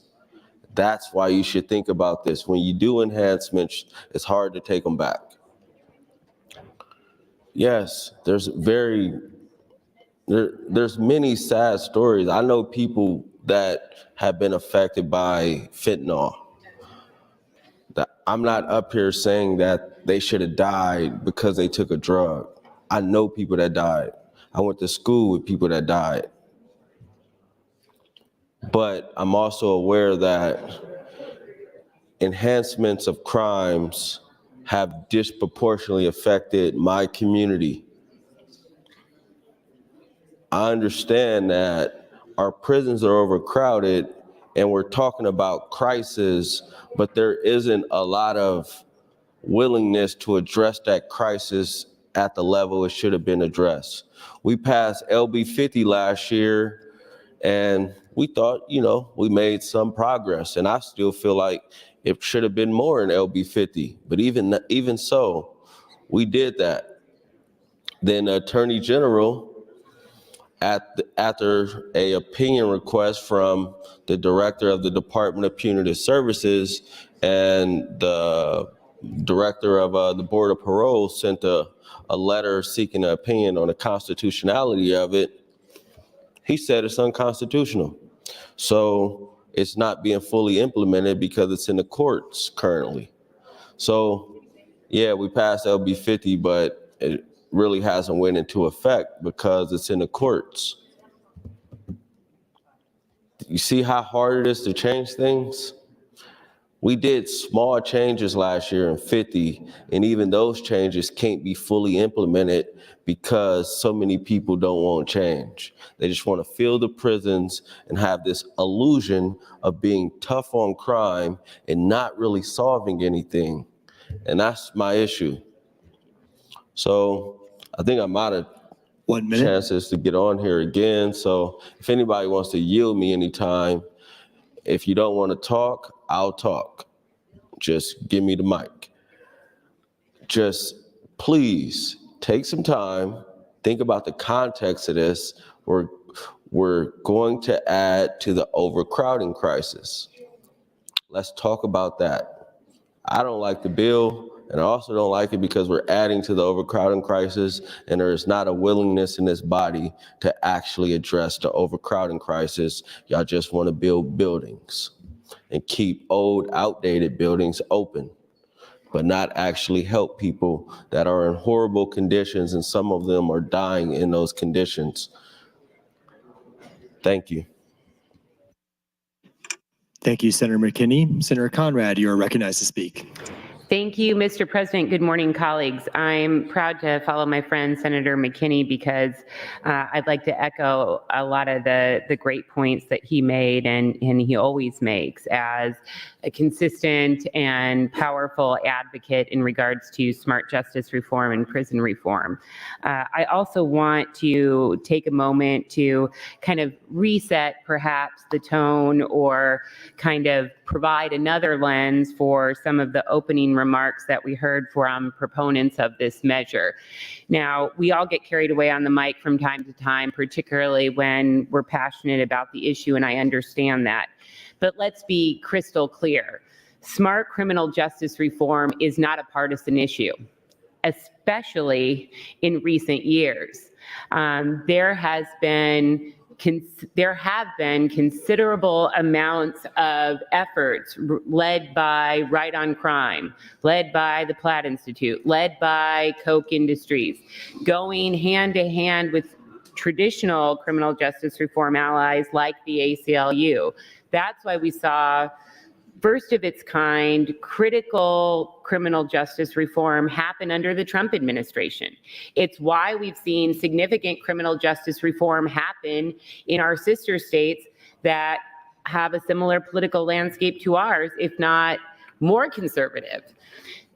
G: That's why you should think about this. When you do enhancements, it's hard to take them back. Yes, there's many sad stories. I know people that have been affected by fentanyl. I'm not up here saying that they should have died because they took a drug. I know people that died. I went to school with people that died. But I'm also aware that enhancements of crimes have disproportionately affected my community. I understand that our prisons are overcrowded and we're talking about crisis, but there isn't a lot of willingness to address that crisis at the level it should have been addressed. We passed LB 50 last year and we thought, we made some progress, and I still feel like it should have been more in LB 50, but even so, we did that. Then the Attorney General, after a opinion request from the director of the Department of Punitive Services and the director of the Board of Parole, sent a letter seeking an opinion on the constitutionality of it. He said it's unconstitutional. So it's not being fully implemented because it's in the courts currently. So yeah, we passed LB 50, but it really hasn't went into effect because it's in the courts. You see how hard it is to change things? We did small changes last year in 50, and even those changes can't be fully implemented because so many people don't want change. They just want to fill the prisons and have this illusion of being tough on crime and not really solving anything. And that's my issue. So I think I'm out of
A: 1 minute.
G: chances to get on here again. So if anybody wants to yield me anytime, if you don't want to talk, I'll talk. Just give me the mic. Just please take some time, think about the context of this. We're going to add to the overcrowding crisis. Let's talk about that. I don't like the bill, and I also don't like it because we're adding to the overcrowding crisis, and there is not a willingness in this body to actually address the overcrowding crisis. Y'all just want to build buildings and keep old, outdated buildings open, but not actually help people that are in horrible conditions, and some of them are dying in those conditions. Thank you.
A: Thank you, Senator McKinney. Senator Conrad, you are recognized to speak.
I: Thank you, Mr. President. Good morning, colleagues. I'm proud to follow my friend, Senator McKinney, because I'd like to echo a lot of the great points that he made and he always makes as a consistent and powerful advocate in regards to smart justice reform and prison reform. I also want to take a moment to kind of reset perhaps the tone or kind of provide another lens for some of the opening remarks that we heard from proponents of this measure. Now, we all get carried away on the mic from time to time, particularly when we're passionate about the issue, and I understand that. But let's be crystal clear. Smart criminal justice reform is not a partisan issue, especially in recent years. There have been considerable amounts of efforts led by Right on Crime, led by the Platt Institute, led by Koch Industries, going hand to hand with traditional criminal justice reform allies like the ACLU. That's why we saw first of its kind critical criminal justice reform happen under the Trump administration. It's why we've seen significant criminal justice reform happen in our sister states that have a similar political landscape to ours, if not more conservative.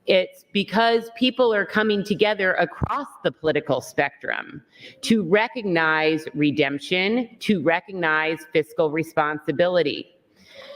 I: It's because people are coming together across the political spectrum to recognize redemption, to recognize fiscal responsibility.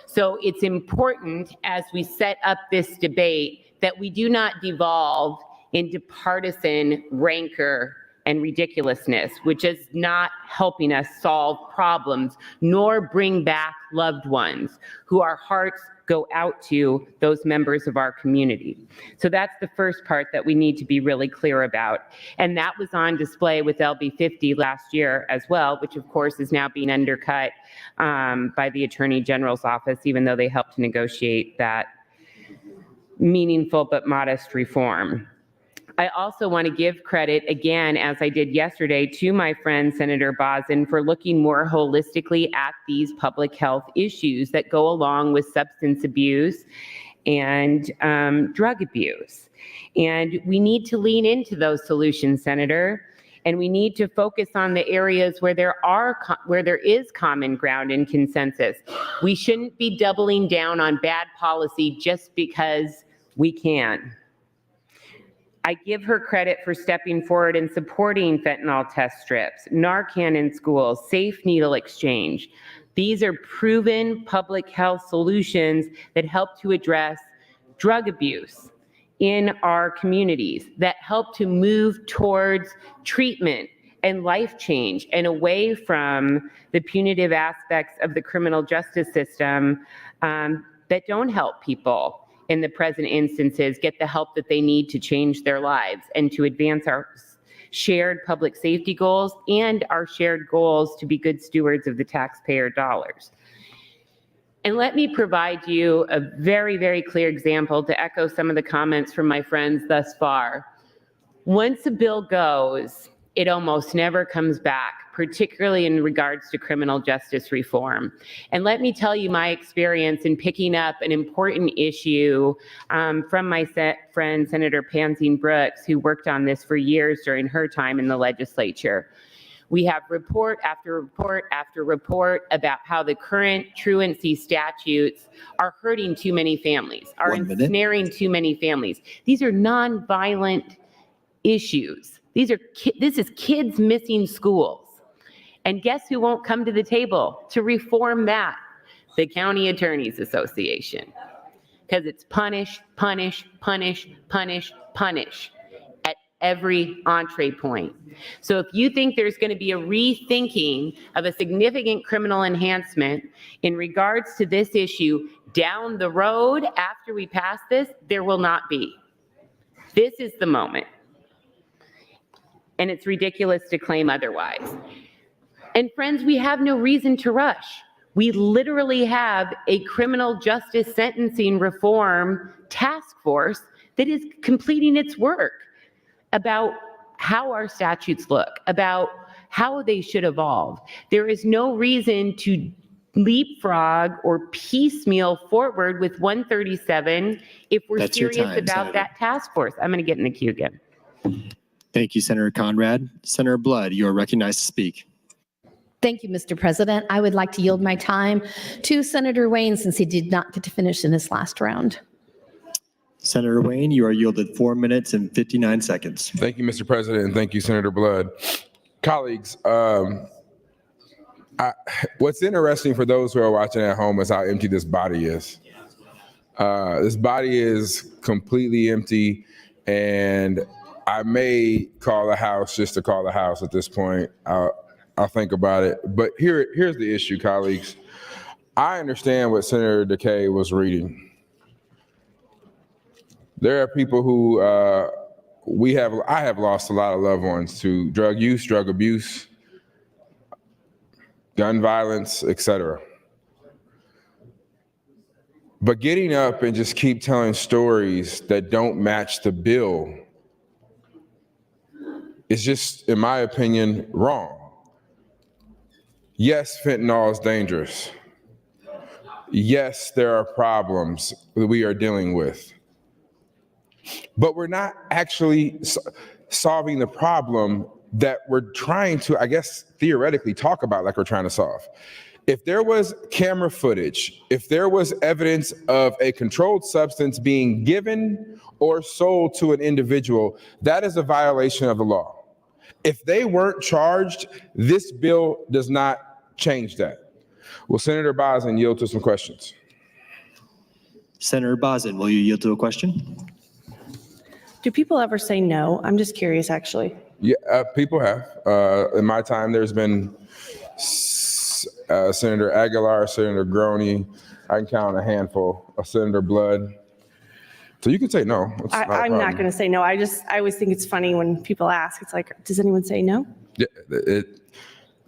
I: So it's important as we set up this debate that we do not devolve into partisan rancor and ridiculousness, which is not helping us solve problems nor bring back loved ones who our hearts go out to, those members of our community. So that's the first part that we need to be really clear about. And that was on display with LB 50 last year as well, which of course is now being undercut by the Attorney General's office, even though they helped to negotiate that meaningful but modest reform. I also want to give credit, again, as I did yesterday, to my friend Senator Bozen for looking more holistically at these public health issues that go along with substance abuse and drug abuse. And we need to lean into those solutions, Senator, and we need to focus on the areas where there is common ground and consensus. We shouldn't be doubling down on bad policy just because we can. I give her credit for stepping forward and supporting fentanyl test strips, Narcan in schools, safe needle exchange. These are proven public health solutions that help to address drug abuse in our communities, that help to move towards treatment and life change and away from the punitive aspects of the criminal justice system that don't help people in the present instances get the help that they need to change their lives and to advance our shared public safety goals and our shared goals to be good stewards of the taxpayer dollars. And let me provide you a very, very clear example to echo some of the comments from my friends thus far. Once a bill goes, it almost never comes back, particularly in regards to criminal justice reform. And let me tell you my experience in picking up an important issue from my friend, Senator Pansy Brooks, who worked on this for years during her time in the legislature. We have report after report after report about how the current truancy statutes are hurting too many families, are ensnaring too many families. These are nonviolent issues. This is kids missing schools. And guess who won't come to the table to reform that? The County Attorneys Association. Because it's punish, punish, punish, punish, punish at every entree point. So if you think there's going to be a rethinking of a significant criminal enhancement in regards to this issue down the road after we pass this, there will not be. This is the moment. And it's ridiculous to claim otherwise. And friends, we have no reason to rush. We literally have a criminal justice sentencing reform task force that is completing its work about how our statutes look, about how they should evolve. There is no reason to leapfrog or piecemeal forward with 137 if we're serious about
A: Senator.
I: that task force. I'm going to get in the queue again.
A: Thank you, Senator Conrad. Senator Blood, you are recognized to speak.
M: Thank you, Mr. President. I would like to yield my time to Senator Wayne since he did not get to finish in his last round.
A: Senator Wayne, you are yielded 4 minutes and 59 seconds.
H: Thank you, Mr. President, and thank you, Senator Blood. Colleagues, what's interesting for those who are watching at home is how empty this body is. This body is completely empty, and I may call a house just to call a house at this point. I'll think about it. But here's the issue, colleagues. I understand what Senator DeKay was reading. There are people I have lost a lot of loved ones to drug use, drug abuse, gun violence, etc. But getting up and just keep telling stories that don't match the bill is just, in my opinion, wrong. Yes, fentanyl is dangerous. Yes, there are problems that we are dealing with. But we're not actually solving the problem that we're trying to, I guess, theoretically talk about like we're trying to solve. If there was camera footage, if there was evidence of a controlled substance being given or sold to an individual, that is a violation of the law. If they weren't charged, this bill does not change that. Will Senator Bosin yield to some questions?
A: Senator Bosin, will you yield to a question?
E: Do people ever say no? I'm just curious, actually.
H: Yeah, people have. In my time, there's been Senator Aguilar, Senator Groney. I can count a handful. Senator Blood. So you can say no.
E: I'm not going to say no. I always think it's funny when people ask. It's like, does anyone say no?
H: Yeah,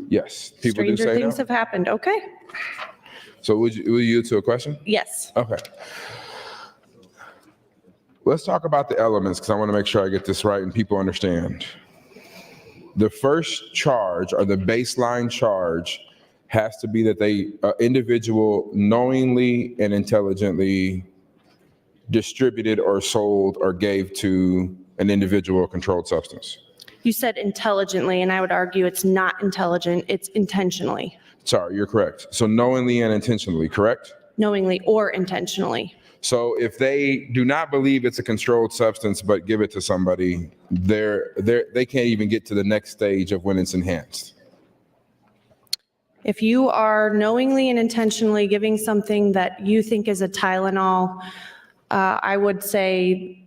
H: yes, people do say no.
E: Stranger things have happened. Okay.
H: So will you yield to a question?
E: Yes.
H: Okay. Let's talk about the elements because I want to make sure I get this right and people understand. The first charge or the baseline charge has to be that the individual knowingly and intelligently distributed or sold or gave to an individual a controlled substance.
E: You said intelligently, and I would argue it's not intelligent, it's intentionally.
H: Sorry, you're correct. So knowingly and intentionally, correct?
E: Knowingly or intentionally.
H: So if they do not believe it's a controlled substance but give it to somebody, they can't even get to the next stage of when it's enhanced.
E: If you are knowingly and intentionally giving something that you think is a Tylenol, I would say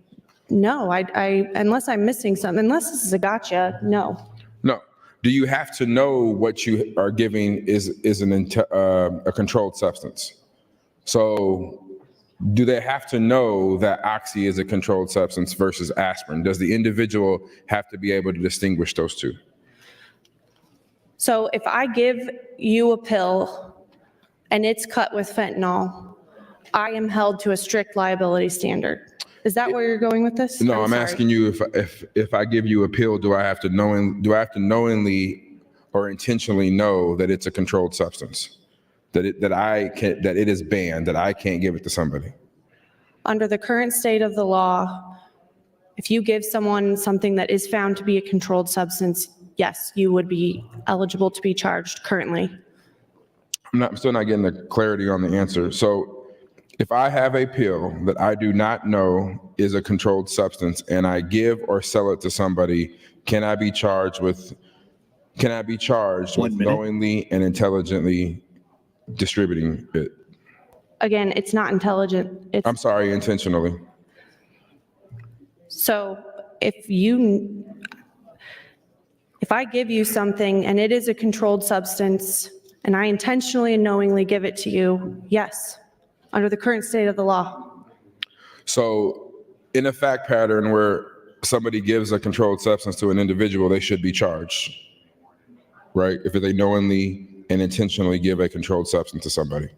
E: no. Unless I'm missing something, unless this is a gotcha, no.
H: No. Do you have to know what you are giving is a controlled substance? So do they have to know that oxy is a controlled substance versus aspirin? Does the individual have to be able to distinguish those two?
E: So if I give you a pill and it's cut with fentanyl, I am held to a strict liability standard. Is that where you're going with this?
H: No, I'm asking you if I give you a pill, do I have to knowingly or intentionally know that it's a controlled substance? That it is banned, that I can't give it to somebody?
E: Under the current state of the law, if you give someone something that is found to be a controlled substance, yes, you would be eligible to be charged currently.
H: I'm still not getting the clarity on the answer. So if I have a pill that I do not know is a controlled substance and I give or sell it to somebody, can I be charged with knowingly and intelligently distributing it?
E: Again, it's not intelligent.
H: I'm sorry, intentionally.
E: So if I give you something and it is a controlled substance and I intentionally and knowingly give it to you, yes, under the current state of the law.
H: So in a fact pattern where somebody gives a controlled substance to an individual, they should be charged, right? If they knowingly and intentionally give a controlled substance to somebody,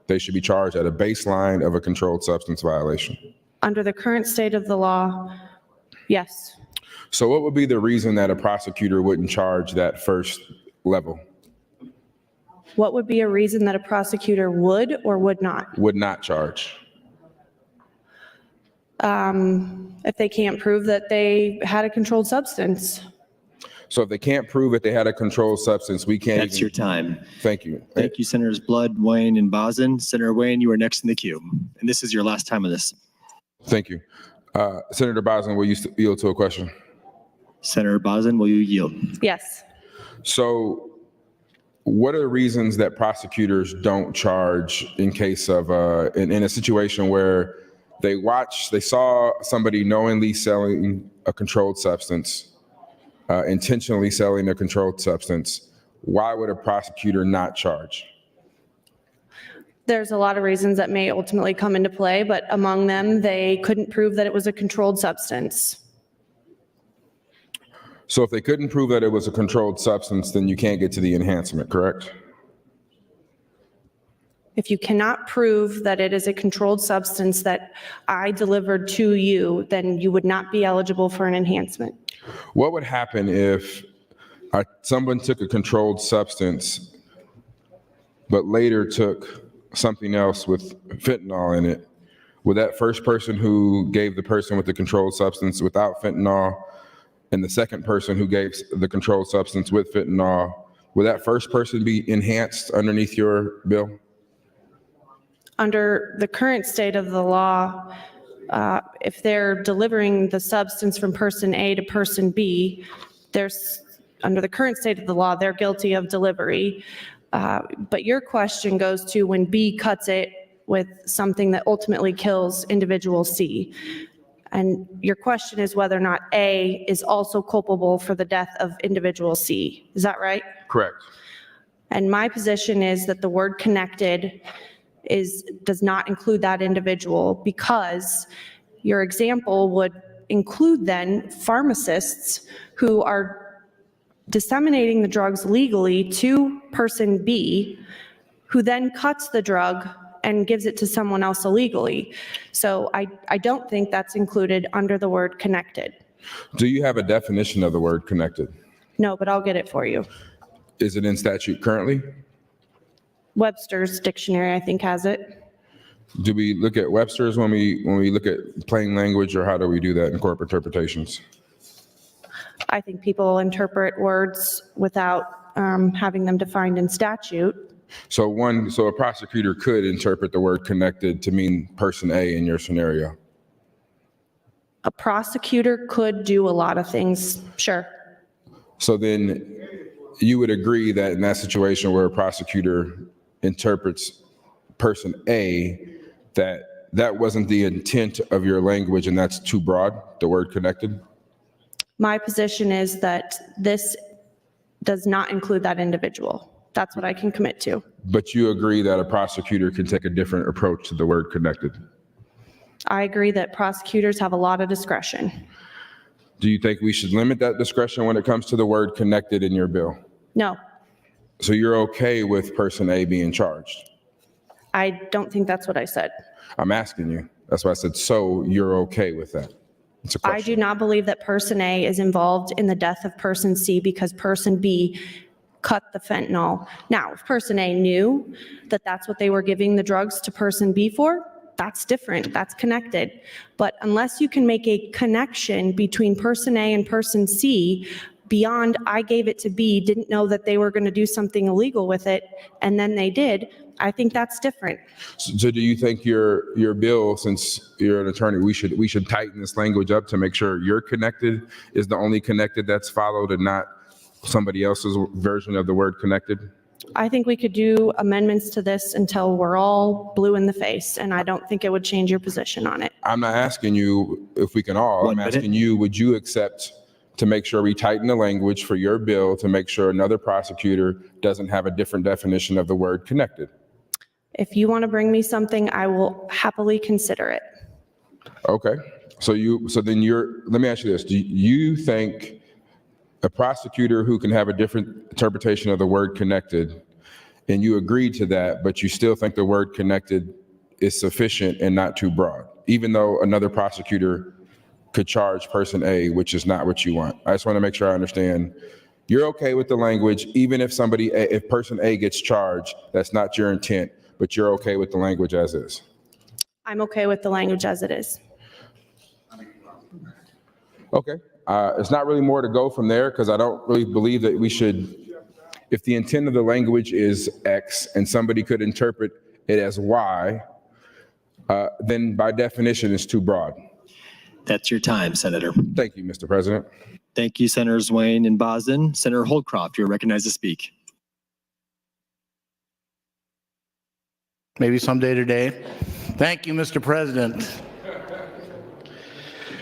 H: they should be charged at a baseline of a controlled substance violation.
E: Under the current state of the law, yes.
H: So what would be the reason that a prosecutor wouldn't charge that first level?
E: What would be a reason that a prosecutor would or would not?
H: Would not charge.
E: If they can't prove that they had a controlled substance.
H: So if they can't prove that they had a controlled substance, we can't.
A: That's your time.
H: Thank you.
A: Thank you, Senators Blood, Wayne, and Bosin. Senator Wayne, you are next in the queue. And this is your last time on this.
H: Thank you. Senator Bosin, will you yield to a question?
A: Senator Bosin, will you yield?
E: Yes.
H: So what are the reasons that prosecutors don't charge in case of, in a situation where they saw somebody knowingly selling a controlled substance, intentionally selling a controlled substance? Why would a prosecutor not charge?
E: There's a lot of reasons that may ultimately come into play, but among them, they couldn't prove that it was a controlled substance.
H: So if they couldn't prove that it was a controlled substance, then you can't get to the enhancement, correct?
E: If you cannot prove that it is a controlled substance that I delivered to you, then you would not be eligible for an enhancement.
H: What would happen if someone took a controlled substance, but later took something else with fentanyl in it? Would that first person who gave the person with the controlled substance without fentanyl and the second person who gave the controlled substance with fentanyl, would that first person be enhanced underneath your bill?
E: Under the current state of the law, if they're delivering the substance from person A to person B, under the current state of the law, they're guilty of delivery. But your question goes to when B cuts it with something that ultimately kills individual C. And your question is whether or not A is also culpable for the death of individual C. Is that right?
H: Correct.
E: And my position is that the word connected does not include that individual, because your example would include then pharmacists who are disseminating the drugs legally to person B, who then cuts the drug and gives it to someone else illegally. So I don't think that's included under the word connected.
H: Do you have a definition of the word connected?
E: No, but I'll get it for you.
H: Is it in statute currently?
E: Webster's dictionary, I think, has it.
H: Do we look at Webster's when we look at plain language, or how do we do that in corporate interpretations?
E: I think people interpret words without having them defined in statute.
H: So a prosecutor could interpret the word connected to mean person A in your scenario.
E: A prosecutor could do a lot of things, sure.
H: So then you would agree that in that situation where a prosecutor interprets person A, that wasn't the intent of your language and that's too broad, the word connected?
E: My position is that this does not include that individual. That's what I can commit to.
H: But you agree that a prosecutor can take a different approach to the word connected?
E: I agree that prosecutors have a lot of discretion.
H: Do you think we should limit that discretion when it comes to the word connected in your bill?
E: No,
H: So you're okay with person A being charged?
E: I don't think that's what I said.
H: I'm asking you. That's why I said, so you're okay with that? It's a question.
E: I do not believe that person A is involved in the death of person C because person B cut the fentanyl. Now, if person A knew that that's what they were giving the drugs to person B for, that's different, that's connected. But unless you can make a connection between person A and person C beyond I gave it to B, didn't know that they were going to do something illegal with it, and then they did, I think that's different.
H: So do you think your bill, since you're an attorney, we should tighten this language up to make sure you're connected is the only connected that's followed and not somebody else's version of the word connected?
E: I think we could do amendments to this until we're all blue in the face, and I don't think it would change your position on it.
H: I'm not asking you if we can all. I'm asking you, would you accept to make sure we tighten the language for your bill to make sure another prosecutor doesn't have a different definition of the word connected?
E: If you want to bring me something, I will happily consider it.
H: Okay. So then let me ask you this. Do you think a prosecutor who can have a different interpretation of the word connected, and you agreed to that, but you still think the word connected is sufficient and not too broad, even though another prosecutor could charge person A, which is not what you want? I just want to make sure I understand. You're okay with the language, even if if person A gets charged, that's not your intent, but you're okay with the language as is?
E: I'm okay with the language as it is.
H: Okay. It's not really more to go from there, because I don't really believe that we should, if the intent of the language is X and somebody could interpret it as Y, then by definition it's too broad.
A: That's your time, Senator.
H: Thank you, Mr. President.
A: Thank you, Senators Wayne and Bosden. Senator Holdcroft, you're recognized to speak.
N: Maybe someday today. Thank you, Mr. President.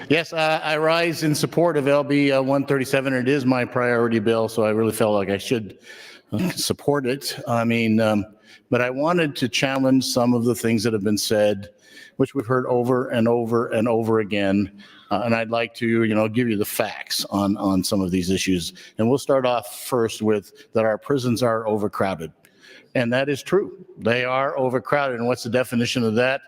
N: Yes, I rise in support of LB 137. It is my priority bill, so I really felt like I should support it. But I wanted to challenge some of the things that have been said, which we've heard over and over and over again And I'd like to, give you the facts on some of these issues. And we'll start off first with that our prisons are overcrowded. And that is true. They are overcrowded. And what's the definition of that?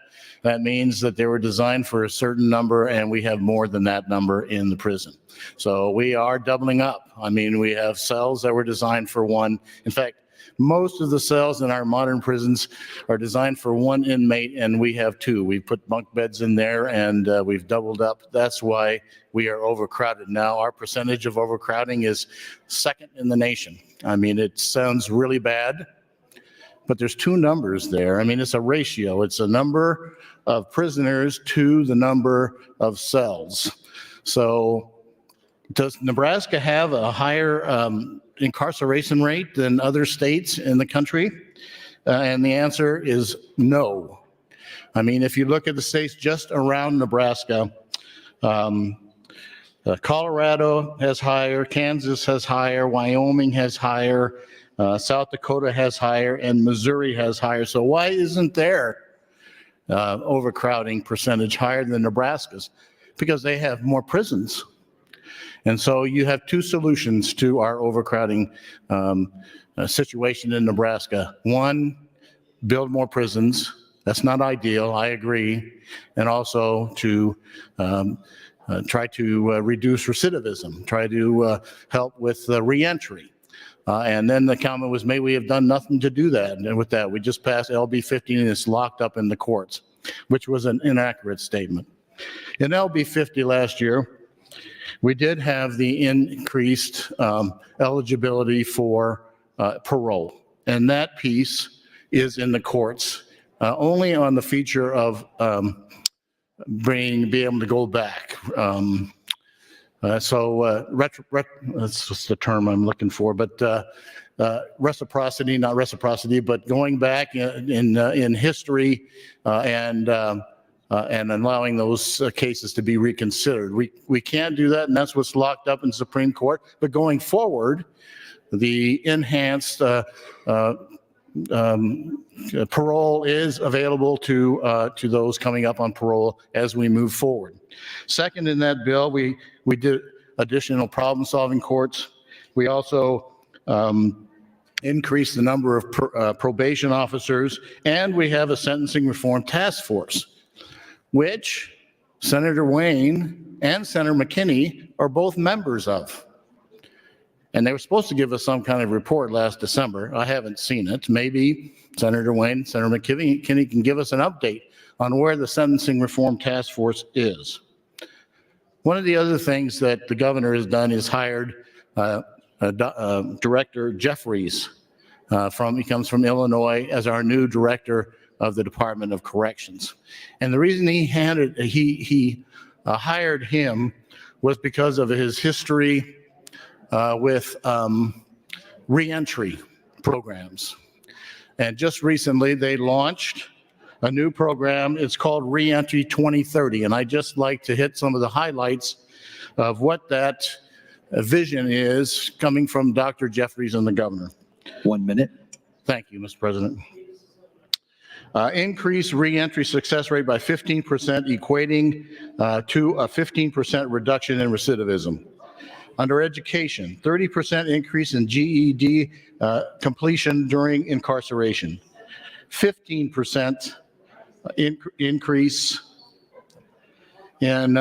N: That means that they were designed for a certain number and we have more than that number in the prison. So we are doubling up. I mean, we have cells that were designed for one. In fact, most of the cells in our modern prisons are designed for one inmate, and we have two. We put bunk beds in there, and we've doubled up. That's why we are overcrowded now. Our percentage of overcrowding is second in the nation. I mean, it sounds really bad, but there's two numbers there. I mean, it's a ratio. It's a number of prisoners to the number of cells. So does Nebraska have a higher incarceration rate than other states in the country? And the answer is no. I mean, if you look at the states just around Nebraska, Colorado has higher, Kansas has higher, Wyoming has higher, South Dakota has higher, and Missouri has higher. So why isn't their overcrowding percentage higher than Nebraska's? Because they have more prisons. And so you have two solutions to our overcrowding situation in Nebraska. One, build more prisons. That's not ideal, I agree. And also to try to reduce recidivism, try to help with reentry. And then the comment was made, we have done nothing to do that. And with that, we just passed LB 50 and it's locked up in the courts, which was an inaccurate statement. In LB 50 last year, we did have the increased eligibility for parole. And that piece is in the courts, only on the feature of be able to go back. That's just the term I'm looking for, but reciprocity, not reciprocity, but going back in history and allowing those cases to be reconsidered. We can't do that, and that's what's locked up in Supreme Court. But going forward, the enhanced parole is available to those coming up on parole as we move forward. Second, in that bill, we did additional problem-solving courts. We also increased the number of probation officers, and we have a sentencing reform task force, which Senator Wayne and Senator McKinney are both members of. And they were supposed to give us some kind of report last December. I haven't seen it. Maybe Senator Wayne, Senator McKinney can give us an update on where the sentencing reform task force is. One of the other things that the governor has done is hired Director Jeffries he comes from Illinois, as our new director of the Department of Corrections. And the reason he hired him was because of his history with reentry programs. And just recently they launched a new program. It's called Reentry 2030. And I'd just like to hit some of the highlights of what that vision is coming from Dr. Jeffries and the governor.
A: 1 minute.
N: Thank you, Mr. President. Increase reentry success rate by 15%, equating to a 15% reduction in recidivism. Under education, 30% increase in GED completion during incarceration. 15% increase in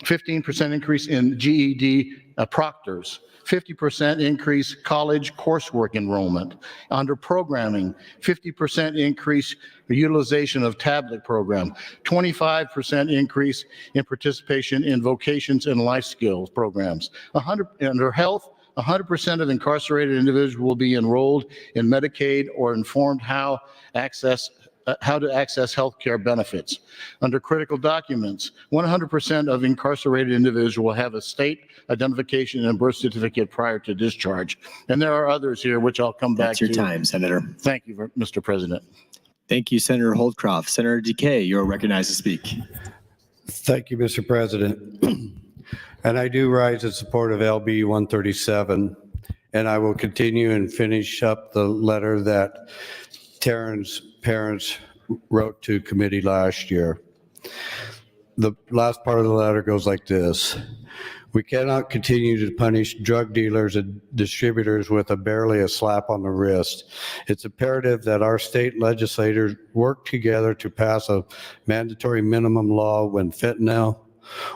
N: 15% increase in GED proctors. 50% increase college coursework enrollment. Under programming, 50% increase utilization of tablet program. 25% increase in participation in vocations and life skills programs. Under health, 100% of incarcerated individuals will be enrolled in Medicaid or informed how to access health care benefits. Under critical documents, 100% of incarcerated individuals will have a state identification and birth certificate prior to discharge. And there are others here, which I'll come back to.
A: That's your time, Senator.
N: Thank you, Mr. President.
A: Thank you, Senator Holdcroft. Senator DeKay, you're recognized to speak.
K: Thank you, Mr. President. And I do rise in support of LB 137, and I will continue and finish up the letter that Taryn's parents wrote to committee last year. the last part of the letter goes like this. We cannot continue to punish drug dealers and distributors with barely a slap on the wrist. It's imperative that our state legislators work together to pass a mandatory minimum law when fentanyl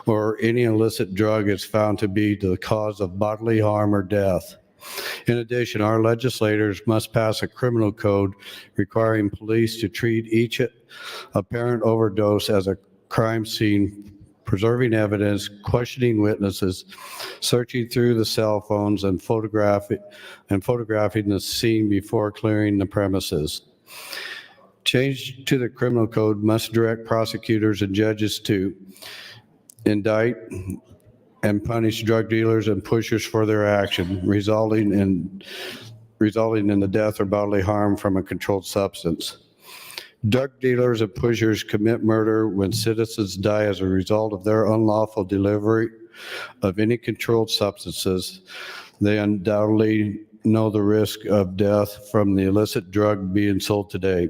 K: or any illicit drug is found to be the cause of bodily harm or death. In addition, our legislators must pass a criminal code requiring police to treat each apparent overdose as a crime scene, preserving evidence, questioning witnesses, searching through the cell phones, and photographing the scene before clearing the premises. Change to the criminal code must direct prosecutors and judges to indict and punish drug dealers and pushers for their action, resulting in the death or bodily harm from a controlled substance. Drug dealers and pushers commit murder when citizens die as a result of their unlawful delivery of any controlled substances. They undoubtedly know the risk of death from the illicit drug being sold today.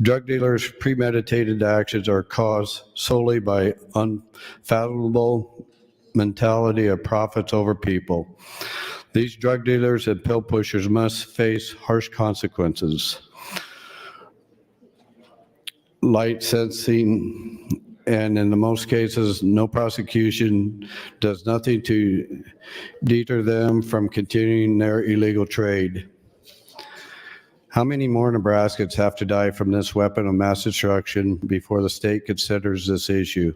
K: Drug dealers' premeditated actions are caused solely by unfathomable mentality of profits over people. These drug dealers and pill pushers must face harsh consequences. Light sentencing, and in the most cases, no prosecution does nothing to deter them from continuing their illegal trade. How many more Nebraskans have to die from this weapon of mass destruction before the state considers this issue?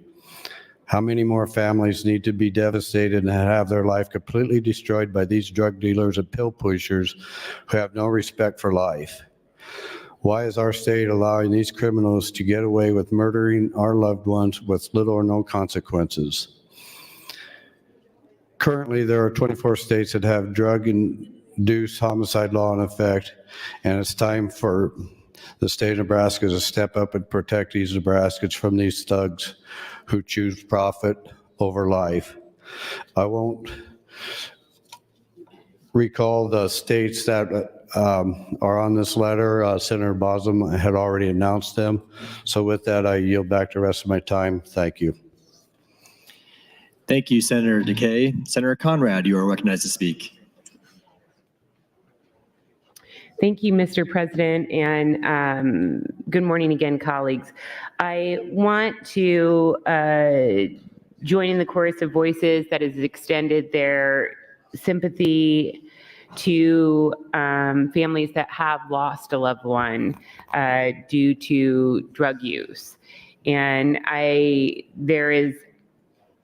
K: How many more families need to be devastated and have their life completely destroyed by these drug dealers and pill pushers who have no respect for life? Why is our state allowing these criminals to get away with murdering our loved ones with little or no consequences? Currently, there are 24 states that have drug-induced homicide law in effect, and it's time for the state of Nebraska to step up and protect these Nebraskans from these thugs who choose profit over life. I won't recall the states that are on this letter. Senator Bosum had already announced them. So with that, I yield back the rest of my time. Thank you.
A: Thank you, Senator DeKay. Senator Conrad, you are recognized to speak.
I: Thank you, Mr. President, and good morning again, colleagues. I want to join in the chorus of voices that has extended their sympathy to families that have lost a loved one due to drug use. And there is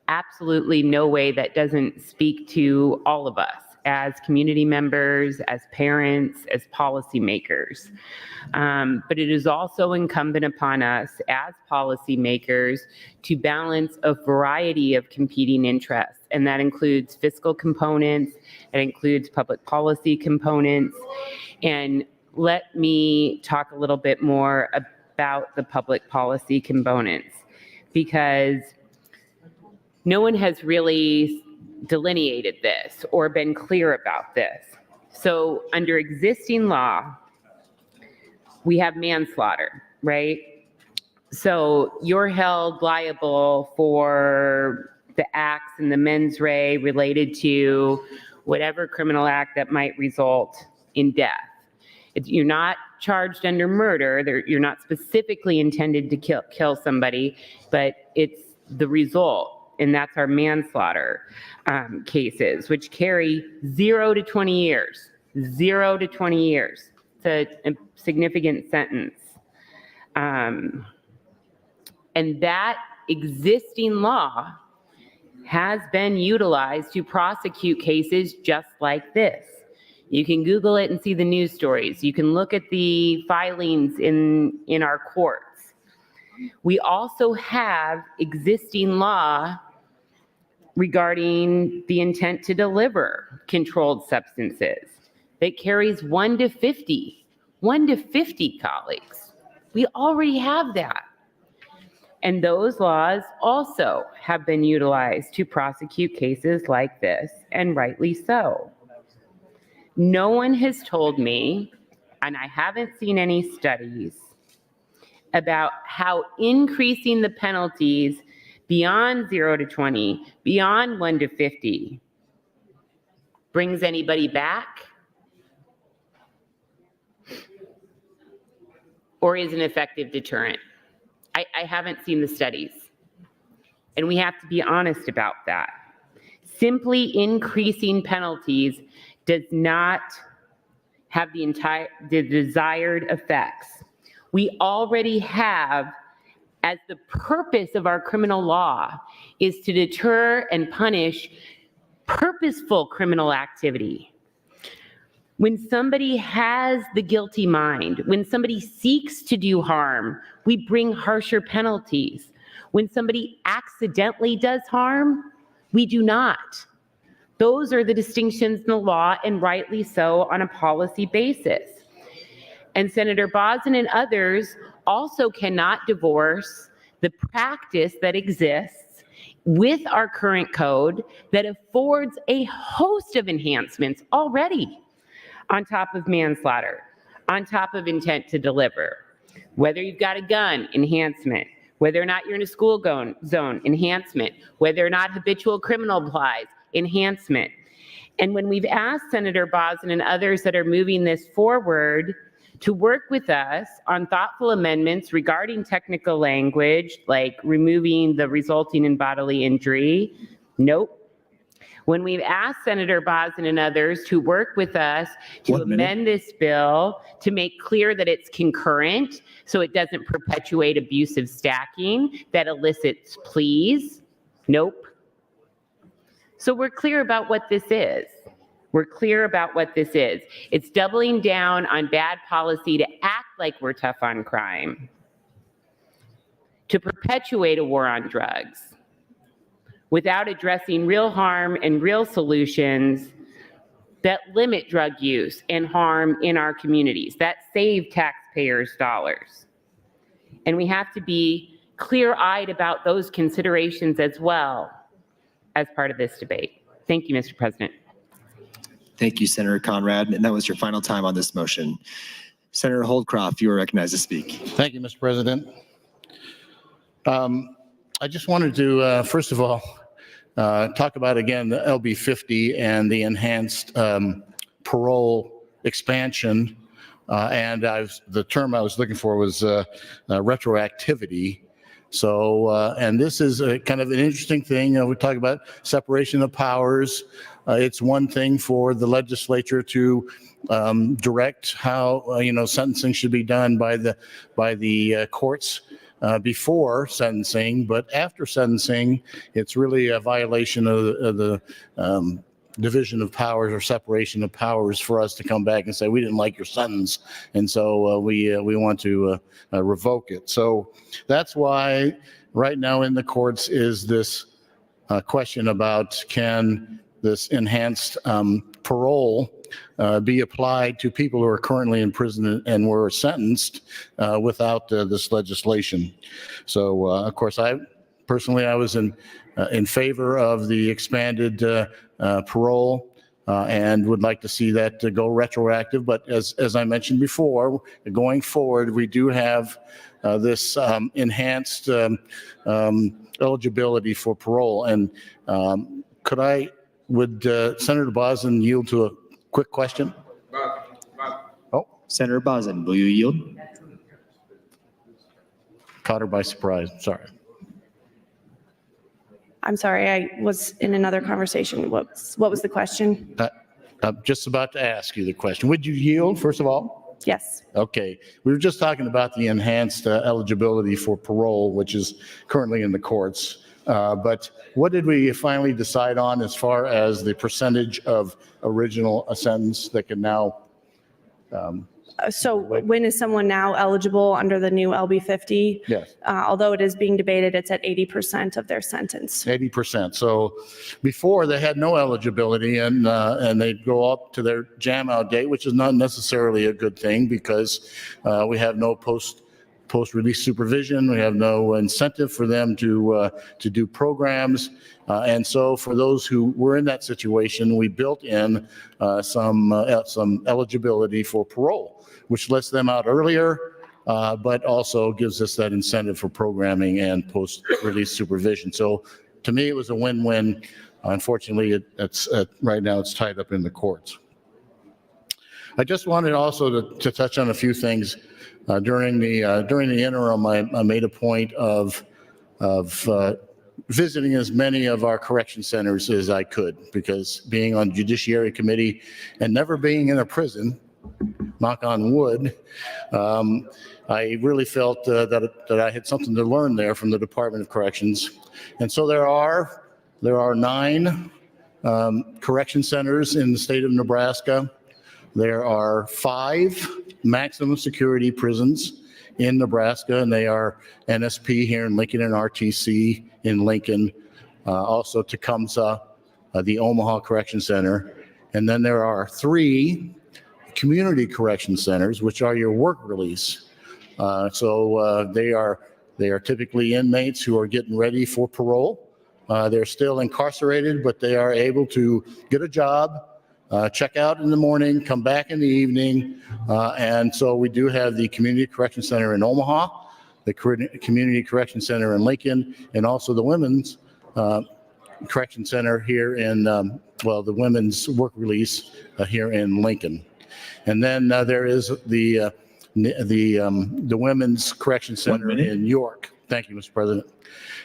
I: absolutely no way that doesn't speak to all of us as community members, as parents, as policymakers. But it is also incumbent upon us as policymakers to balance a variety of competing interests. And that includes fiscal components, it includes public policy components. And let me talk a little bit more about the public policy components, because no one has really delineated this or been clear about this. So under existing law, we have manslaughter, right? So you're held liable for the acts and the mens rea related to whatever criminal act that might result in death. You're not charged under murder. You're not specifically intended to kill somebody, but it's the result. And that's our manslaughter cases, which carry 0 to 20 years. 0 to 20 years. It's a significant sentence. And that existing law has been utilized to prosecute cases just like this. You can Google it and see the news stories. You can look at the filings in our courts. We also have existing law regarding the intent to deliver controlled substances that carries 1 to 50. 1 to 50, colleagues. We already have that. And those laws also have been utilized to prosecute cases like this, and rightly so. No one has told me, and I haven't seen any studies, about how increasing the penalties beyond 0 to 20, beyond 1 to 50, brings anybody back or is an effective deterrent. I haven't seen the studies, and we have to be honest about that. Simply increasing penalties does not have the desired effects. We already have, as the purpose of our criminal law is to deter and punish purposeful criminal activity. When somebody has the guilty mind, when somebody seeks to do harm, we bring harsher penalties. When somebody accidentally does harm, we do not. Those are the distinctions in the law, and rightly so on a policy basis. And Senator Bosin and others also cannot divorce the practice that exists with our current code that affords a host of enhancements already on top of manslaughter, on top of intent to deliver. Whether you've got a gun, enhancement. Whether or not you're in a school zone, enhancement. Whether or not habitual criminal applies, enhancement. And when we've asked Senator Bosin and others that are moving this forward to work with us on thoughtful amendments regarding technical language, like removing the resulting in bodily injury, nope. When we've asked Senator Bosin and others to work with us to amend this bill to make clear that it's concurrent, so it doesn't perpetuate abusive stacking that elicits pleas, nope. So we're clear about what this is. We're clear about what this is. It's doubling down on bad policy to act like we're tough on crime, to perpetuate a war on drugs, without addressing real harm and real solutions that limit drug use and harm in our communities, that save taxpayers' dollars. And we have to be clear-eyed about those considerations as well as part of this debate. Thank you, Mr. President.
A: Thank you, Senator Conrad. And that was your final time on this motion. Senator Holdcroft, you are recognized to speak.
N: Thank you, Mr. President. I just wanted to, first of all, talk about again the LB 50 and the enhanced parole expansion. And the term I was looking for was retroactivity. So, and this is a kind of an interesting thing. We talk about separation of powers. It's one thing for the legislature to direct how sentencing should be done by the courts before sentencing, but after sentencing, it's really a violation of the division of powers or separation of powers for us to come back and say we didn't like your sentence, and so we want to revoke it. So that's why right now in the courts is this question about can this enhanced parole be applied to people who are currently in prison and were sentenced without this legislation. So, of course, I was in favor of the expanded parole and would like to see that go retroactive. But as I mentioned before, going forward, we do have this enhanced eligibility for parole. And would Senator Bosin yield to a quick question? Oh,
A: Senator Bosin, will you yield?
N: Caught her by surprise. Sorry.
E: I'm sorry, I was in another conversation. What was the question?
N: I'm just about to ask you the question. Would you yield, first of all?
E: Yes.
N: Okay. We were just talking about the enhanced eligibility for parole, which is currently in the courts. But what did we finally decide on as far as the percentage of original sentence that can now?
E: So when is someone now eligible under the new LB 50?
N: Yes.
E: Although it is being debated, it's at 80% of their sentence.
N: 80%. So before they had no eligibility and they'd go up to their jam out date, which is not necessarily a good thing because we have no post-release supervision. We have no incentive for them to do programs. And so for those who were in that situation, we built in some eligibility for parole, which lets them out earlier but also gives us that incentive for programming and post-release supervision. So to me, it was a win-win. Unfortunately, it's right now it's tied up in the courts. I just wanted also to touch on a few things. During the interim, I made a point of visiting as many of our correction centers as I could, because being on Judiciary Committee and never being in a prison, knock on wood, I really felt that I had something to learn there from the Department of Corrections. And so there are 9 correction centers in the state of Nebraska. There are 5 maximum security prisons in Nebraska, and they are NSP here in Lincoln and RTC in Lincoln, also Tecumseh, the Omaha Correction Center. And then there are 3 community correction centers, which are your work release. So they are typically inmates who are getting ready for parole. They're still incarcerated, but they are able to get a job, check out in the morning, come back in the evening. And so we do have the Community Correction Center in Omaha, the Community Correction Center in Lincoln, and also the Women's Correction Center here in, the Women's Work Release here in Lincoln. And then there is the Women's Correction Center in York. Thank you, Mr. President.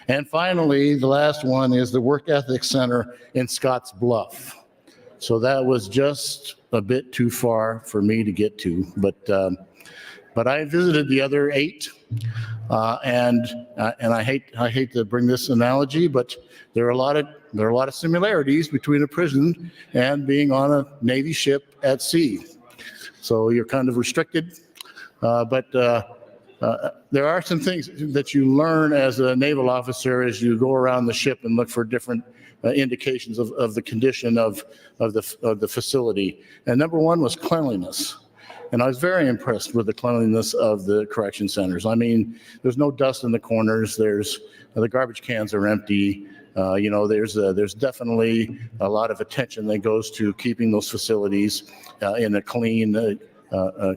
N: And finally, the last one is the Work Ethics Center in Scotts Bluff. So that was just a bit too far for me to get to, but I visited the other 8, and I hate to bring this analogy, but there are a lot of similarities between a prison and being on a Navy ship at sea. So you're kind of restricted, but there are some things that you learn as a naval officer as you go around the ship and look for different indications of the condition of the facility. And number 1 was cleanliness. And I was very impressed with the cleanliness of the correction centers. I mean, there's no dust in the corners. The garbage cans are empty. There's definitely a lot of attention that goes to keeping those facilities in a clean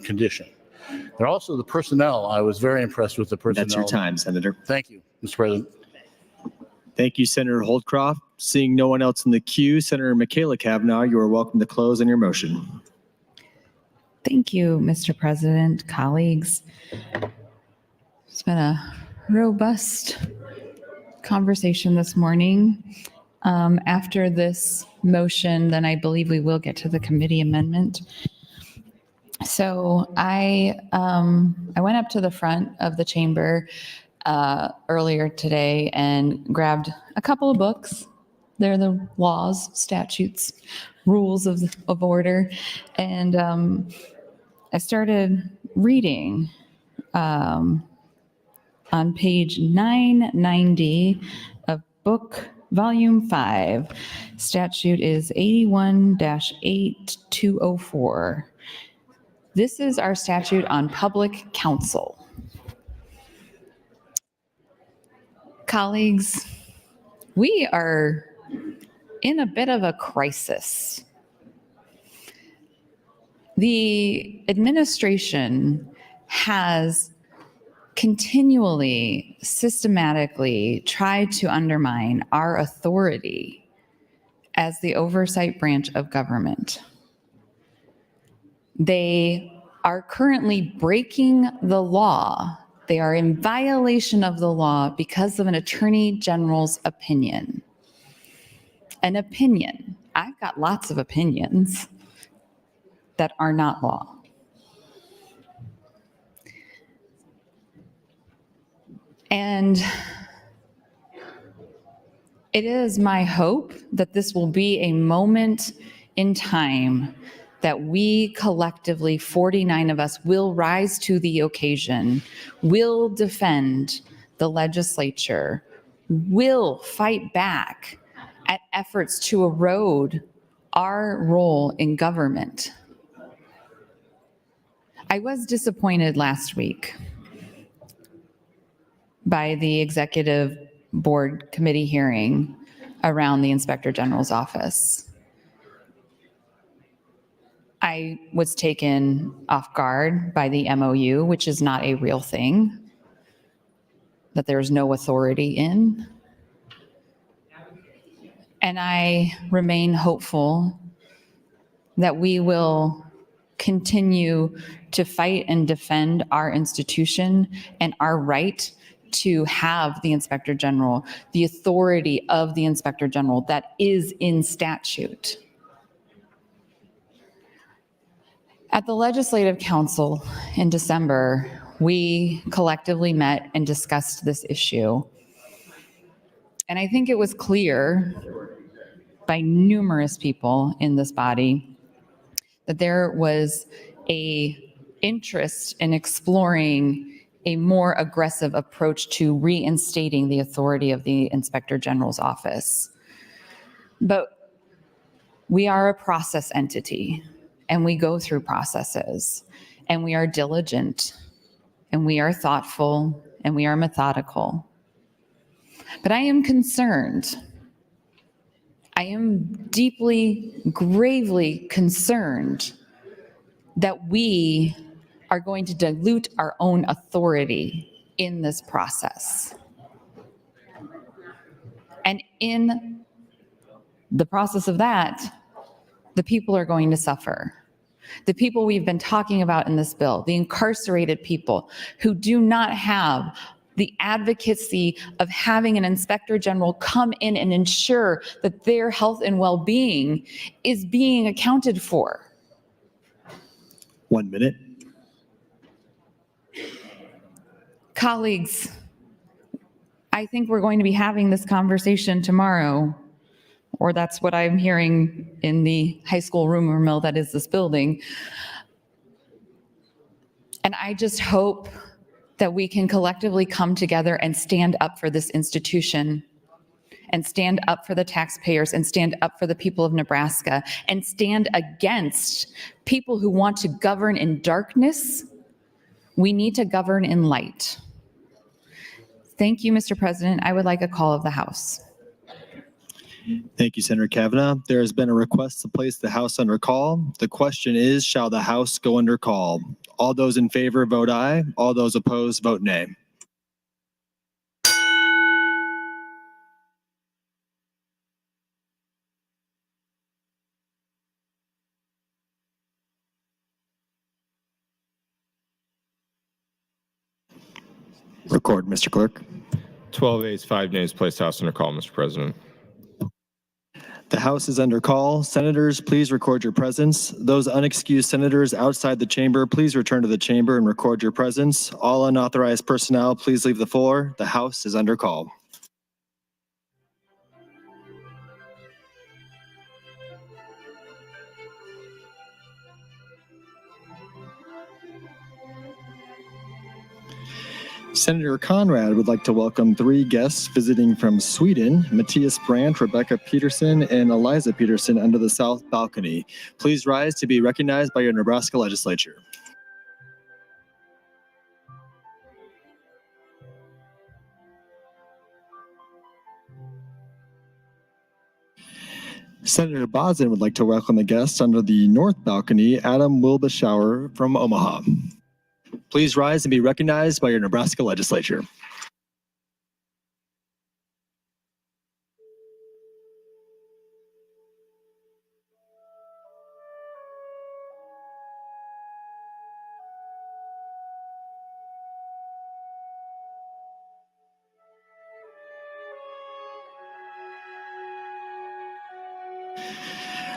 N: condition. There are also the personnel. I was very impressed with the personnel.
A: That's your time, Senator.
N: Thank you, Mr. President.
A: Thank you, Senator Holdcroft. Seeing no one else in the queue, Senator Michaela Kavanaugh, you are welcome to close on your motion.
F: Thank you, Mr. President, colleagues. It's been a robust conversation this morning. After this motion, then I believe we will get to the committee amendment. So I went up to the front of the chamber earlier today and grabbed a couple of books. They're the laws, statutes, rules of order. And I started reading on page 990 of book volume 5. Statute is 81-8204. This is our statute on public counsel. Colleagues, we are in a bit of a crisis. The administration has continually, systematically tried to undermine our authority as the oversight branch of government. They are currently breaking the law. They are in violation of the law because of an attorney general's opinion. An opinion. I've got lots of opinions that are not law. And it is my hope that this will be a moment in time that we collectively, 49 of us, will rise to the occasion, will defend the legislature, will fight back at efforts to erode our role in government. I was disappointed last week by the executive board committee hearing around the Inspector General's office. I was taken off guard by the MOU, which is not a real thing, that there's no authority in. And I remain hopeful that we will continue to fight and defend our institution and our right to have the Inspector General, the authority of the Inspector General that is in statute. At the Legislative Council in December, we collectively met and discussed this issue. And I think it was clear by numerous people in this body that there was an interest in exploring a more aggressive approach to reinstating the authority of the Inspector General's office. But we are a process entity, and we go through processes, and we are diligent, and we are thoughtful, and we are methodical. But I am concerned. I am deeply, gravely concerned that we are going to dilute our own authority in this process. And in the process of that, the people are going to suffer. The people we've been talking about in this bill, the incarcerated people who do not have the advocacy of having an Inspector General come in and ensure that their health and well-being is being accounted for.
A: 1 minute.
F: Colleagues, I think we're going to be having this conversation tomorrow, or that's what I'm hearing in the high school rumor mill that is this building. And I just hope that we can collectively come together and stand up for this institution, and stand up for the taxpayers, and stand up for the people of Nebraska, and stand against people who want to govern in darkness. We need to govern in light. Thank you, Mr. President. I would like a call of the House.
A: Thank you, Senator Kavanaugh. There has been a request to place the House under call. The question is, shall the House go under call? All those in favor vote aye. All those opposed vote nay. Record, Mr. Clerk.
D: 12 ayes, 5 nays, placed House under call, Mr. President.
A: The House is under call. Senators, please record your presence. Those unexcused senators outside the chamber, please return to the chamber and record your presence. All unauthorized personnel, please leave the floor. The House is under call. Senator Conrad would like to welcome 3 guests visiting from Sweden, Matthias Brandt, Rebecca Peterson, and Eliza Peterson under the south balcony. Please rise to be recognized by your Nebraska Legislature. Senator Bosin would like to welcome a guest under the north balcony, Adam Wilbashauer from Omaha. Please rise and be recognized by your Nebraska Legislature.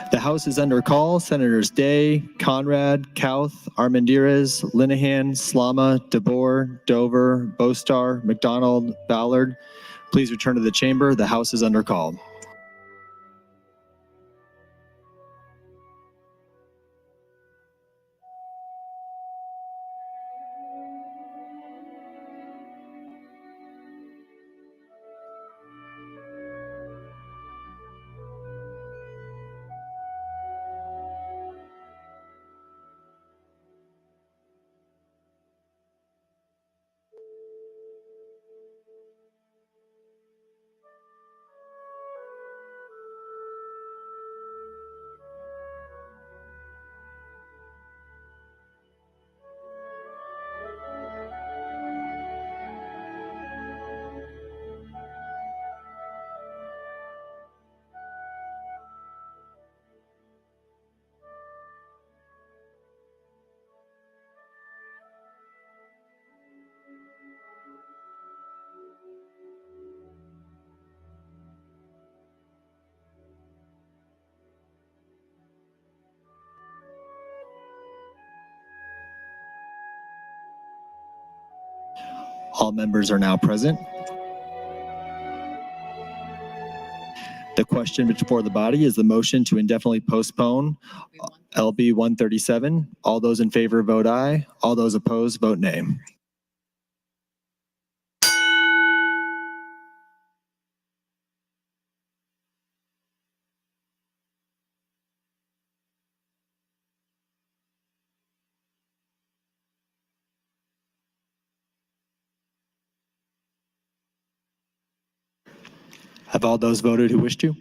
A: The House is under call. Senators Day, Conrad, Kauth, Armendariz, Linehan, Slama, DeBoer, Dover, Bostar, McDonald, Ballard. Please return to the chamber. The House is under call. All members are now present. The question before the body is the motion to indefinitely postpone LB 137. All those in favor vote aye. All those opposed vote nay. Have all those voted who wish to?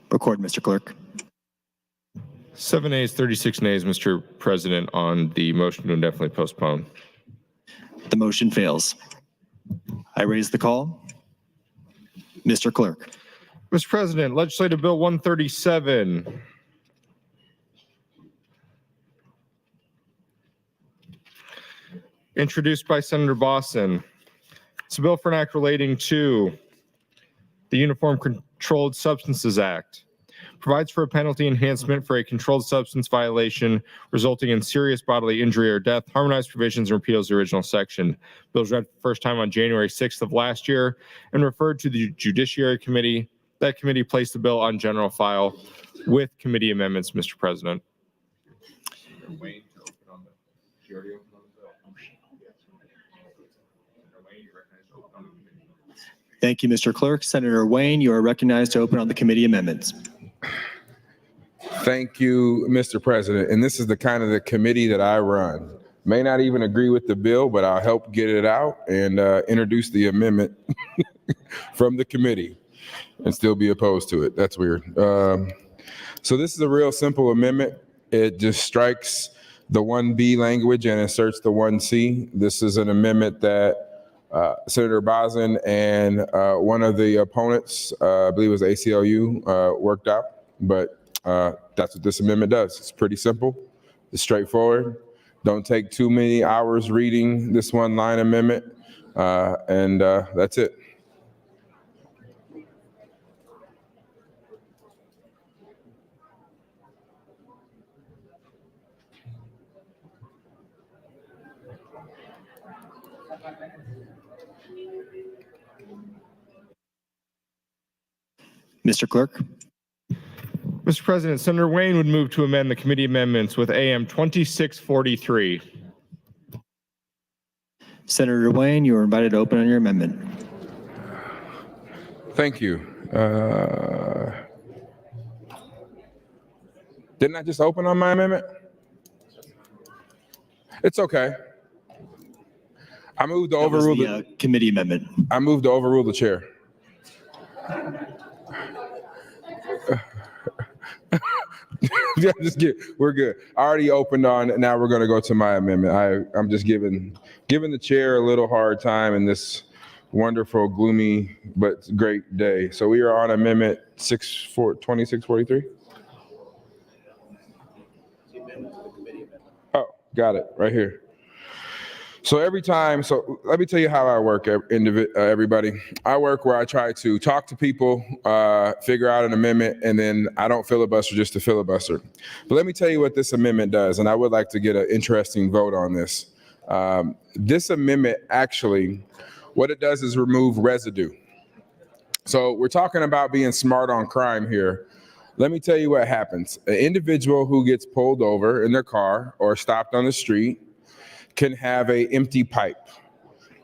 A: Record, Mr. Clerk.
D: 7 ayes, 36 nays, Mr. President, on the motion to indefinitely postpone.
A: The motion fails. I raise the call. Mr. Clerk.
D: Mr. President, Legislative Bill 137. Introduced by Senator Bosson. It's a bill for an act relating to the Uniform Controlled Substances Act. Provides for a penalty enhancement for a controlled substance violation resulting in serious bodily injury or death. Harmonized provisions and repeals the original section. Bill was read for the first time on January 6th of last year and referred to the Judiciary Committee. That committee placed the bill on general file with committee amendments, Mr. President.
A: Thank you, Mr. Clerk. Senator Wayne, you are recognized to open on the committee amendments.
H: Thank you, Mr. President. And this is the kind of the committee that I run. May not even agree with the bill, but I'll help get it out and introduce the amendment from the committee and still be opposed to it. That's weird. So this is a real simple amendment. It just strikes the 1B language and inserts the 1C. This is an amendment that Senator Bosson and one of the opponents, I believe it was ACLU, worked out. But that's what this amendment does. It's pretty simple. It's straightforward. Don't take too many hours reading this one line amendment. And that's it.
A: Mr. Clerk.
D: Mr. President, Senator Wayne would move to amend the committee amendments with AM 2643.
A: Senator Wayne, you are invited to open on your amendment.
H: Thank you. Didn't I just open on my amendment? It's okay. I moved to overrule
A: the committee amendment.
H: I moved to overrule the chair. Yeah, we're good. I already opened on. Now we're going to go to my amendment. I'm just giving the chair a little hard time in this wonderful, gloomy but great day. So we are on amendment 2643. Oh, got it right here. So every time, so let me tell you how I work, everybody. I work where I try to talk to people, figure out an amendment, and then I don't filibuster just to filibuster. But let me tell you what this amendment does, and I would like to get an interesting vote on this. This amendment actually, what it does is remove residue. So we're talking about being smart on crime here. Let me tell you what happens. An individual who gets pulled over in their car or stopped on the street can have an empty pipe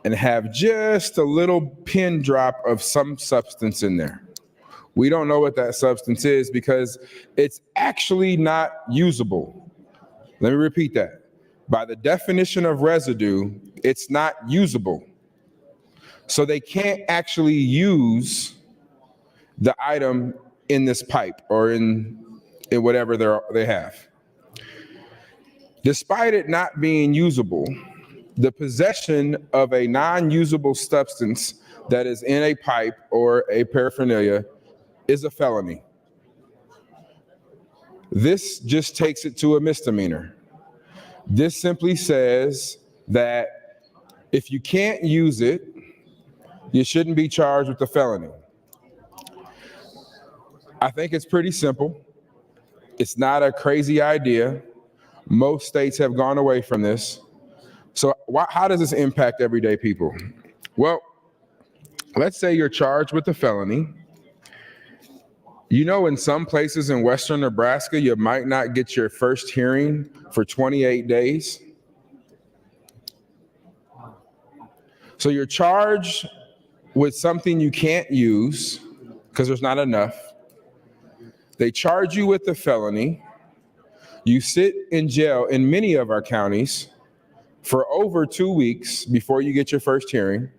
H: and have just a little pin drop of some substance in there. We don't know what that substance is because it's actually not usable. Let me repeat that. By the definition of residue, it's not usable. So they can't actually use the item in this pipe or in whatever they have. Despite it not being usable, the possession of a non-usable substance that is in a pipe or a paraphernalia is a felony. This just takes it to a misdemeanor. This simply says that if you can't use it, you shouldn't be charged with a felony. I think it's pretty simple. It's not a crazy idea. Most states have gone away from this, So how does this impact everyday people? Well, let's say you're charged with a felony. You know, in some places in Western Nebraska, you might not get your first hearing for 28 days. So you're charged with something you can't use because there's not enough. They charge you with the felony. You sit in jail in many of our counties for over 2 weeks before you get your first hearing.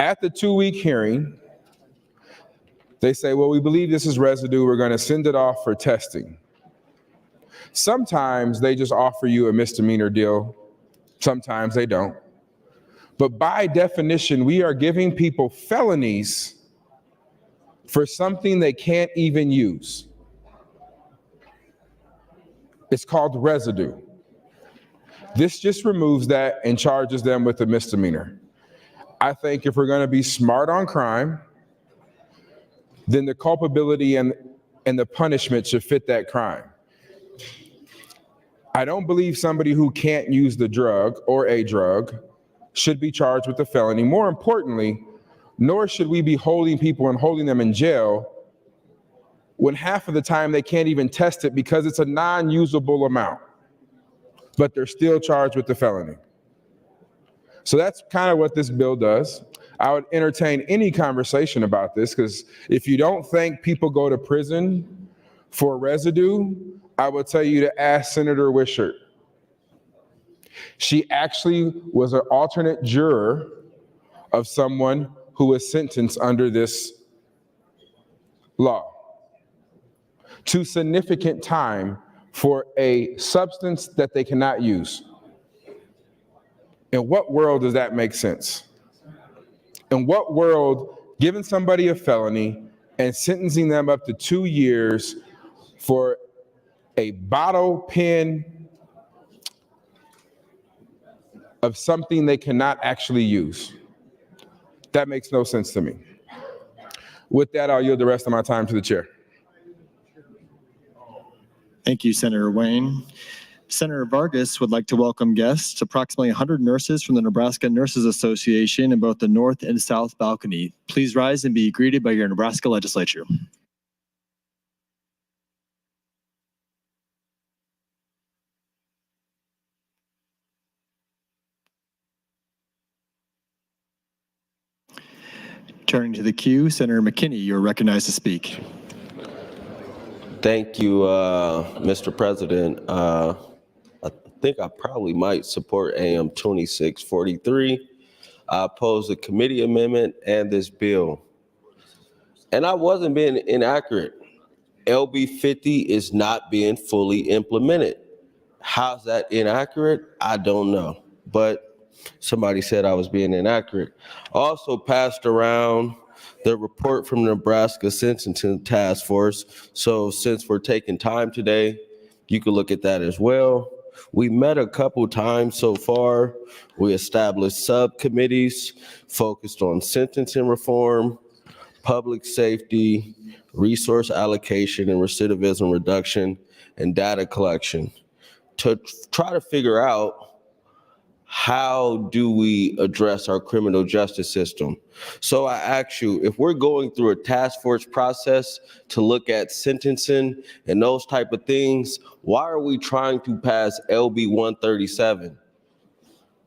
H: At the 2-week hearing, they say, well, we believe this is residue. We're going to send it off for testing. Sometimes they just offer you a misdemeanor deal. Sometimes they don't. But by definition, we are giving people felonies for something they can't even use. It's called residue. This just removes that and charges them with a misdemeanor. I think if we're going to be smart on crime, then the culpability and the punishment should fit that crime. I don't believe somebody who can't use the drug or a drug should be charged with a felony. More importantly, nor should we be holding people and holding them in jail when half of the time they can't even test it because it's a non-usable amount, but they're still charged with the felony. So that's kind of what this bill does. I would entertain any conversation about this because if you don't think people go to prison for residue, I would tell you to ask Senator Wishart. She actually was an alternate juror of someone who was sentenced under this law to significant time for a substance that they cannot use. In what world does that make sense? In what world, giving somebody a felony and sentencing them up to 2 years for a bottle pen of something they cannot actually use? That makes no sense to me. With that, I'll yield the rest of my time to the chair.
A: Thank you, Senator Wayne. Senator Vargas would like to welcome guests, approximately 100 nurses from the Nebraska Nurses Association in both the north and south balcony. Please rise and be greeted by your Nebraska Legislature. Turning to the queue, Senator McKinney, you're recognized to speak.
G: Thank you, Mr. President. I think I probably might support AM 2643. I oppose the committee amendment and this bill. And I wasn't being inaccurate. LB 50 is not being fully implemented. How's that inaccurate? I don't know. But somebody said I was being inaccurate. Also passed around the report from the Nebraska Sentencing Task Force. So since we're taking time today, you can look at that as well. We met a couple times so far. We established subcommittees focused on sentencing reform, public safety, resource allocation and recidivism reduction, and data collection to try to figure out how do we address our criminal justice system. So I ask you, if we're going through a task force process to look at sentencing and those type of things, why are we trying to pass LB 137?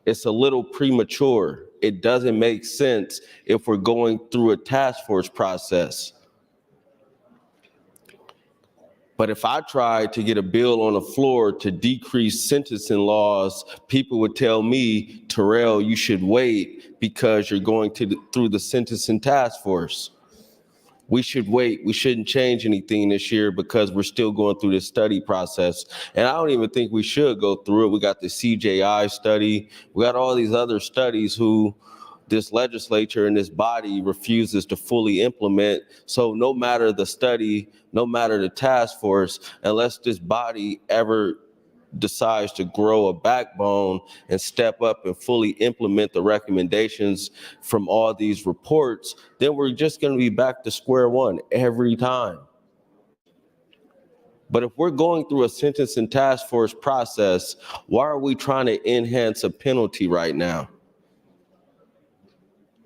G: It's a little premature. It doesn't make sense if we're going through a task force process. But if I tried to get a bill on the floor to decrease sentencing laws, people would tell me, Terrell, you should wait because you're going through the sentencing task force. We should wait. We shouldn't change anything this year because we're still going through this study process. And I don't even think we should go through it. We got the CJI study. We got all these other studies who this legislature and this body refuses to fully implement. So no matter the study, no matter the task force, unless this body ever decides to grow a backbone and step up and fully implement the recommendations from all these reports, then we're just going to be back to square one every time. But if we're going through a sentencing task force process, why are we trying to enhance a penalty right now?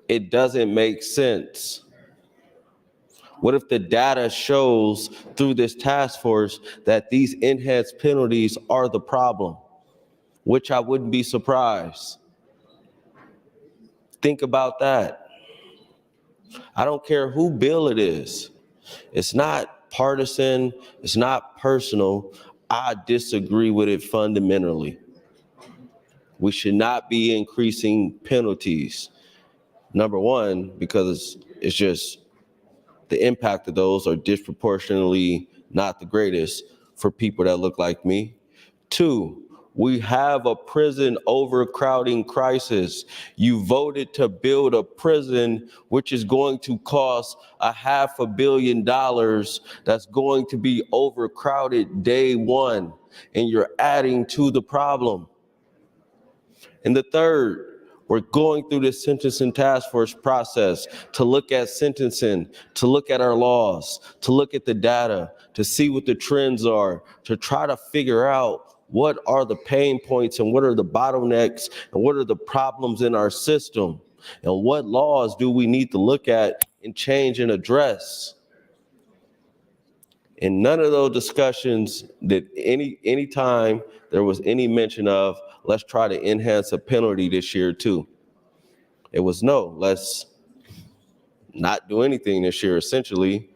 G: It doesn't make sense. What if the data shows through this task force that these enhanced penalties are the problem? Which I wouldn't be surprised. Think about that. I don't care who bill it is. It's not partisan, it's not personal. I disagree with it fundamentally. We should not be increasing penalties. Number one, because it's just the impact of those are disproportionately not the greatest for people that look like me. Two, we have a prison overcrowding crisis. You voted to build a prison which is going to cost $500 million that's going to be overcrowded day one, and you're adding to the problem. And the third, we're going through this sentencing task force process to look at sentencing, to look at our laws, to look at the data, to see what the trends are, to try to figure out what are the pain points and what are the bottlenecks and what are the problems in our system and what laws do we need to look at and change and address. In none of those discussions did any time there was any mention of, let's try to enhance a penalty this year too. It was no, let's not do anything this year, essentially,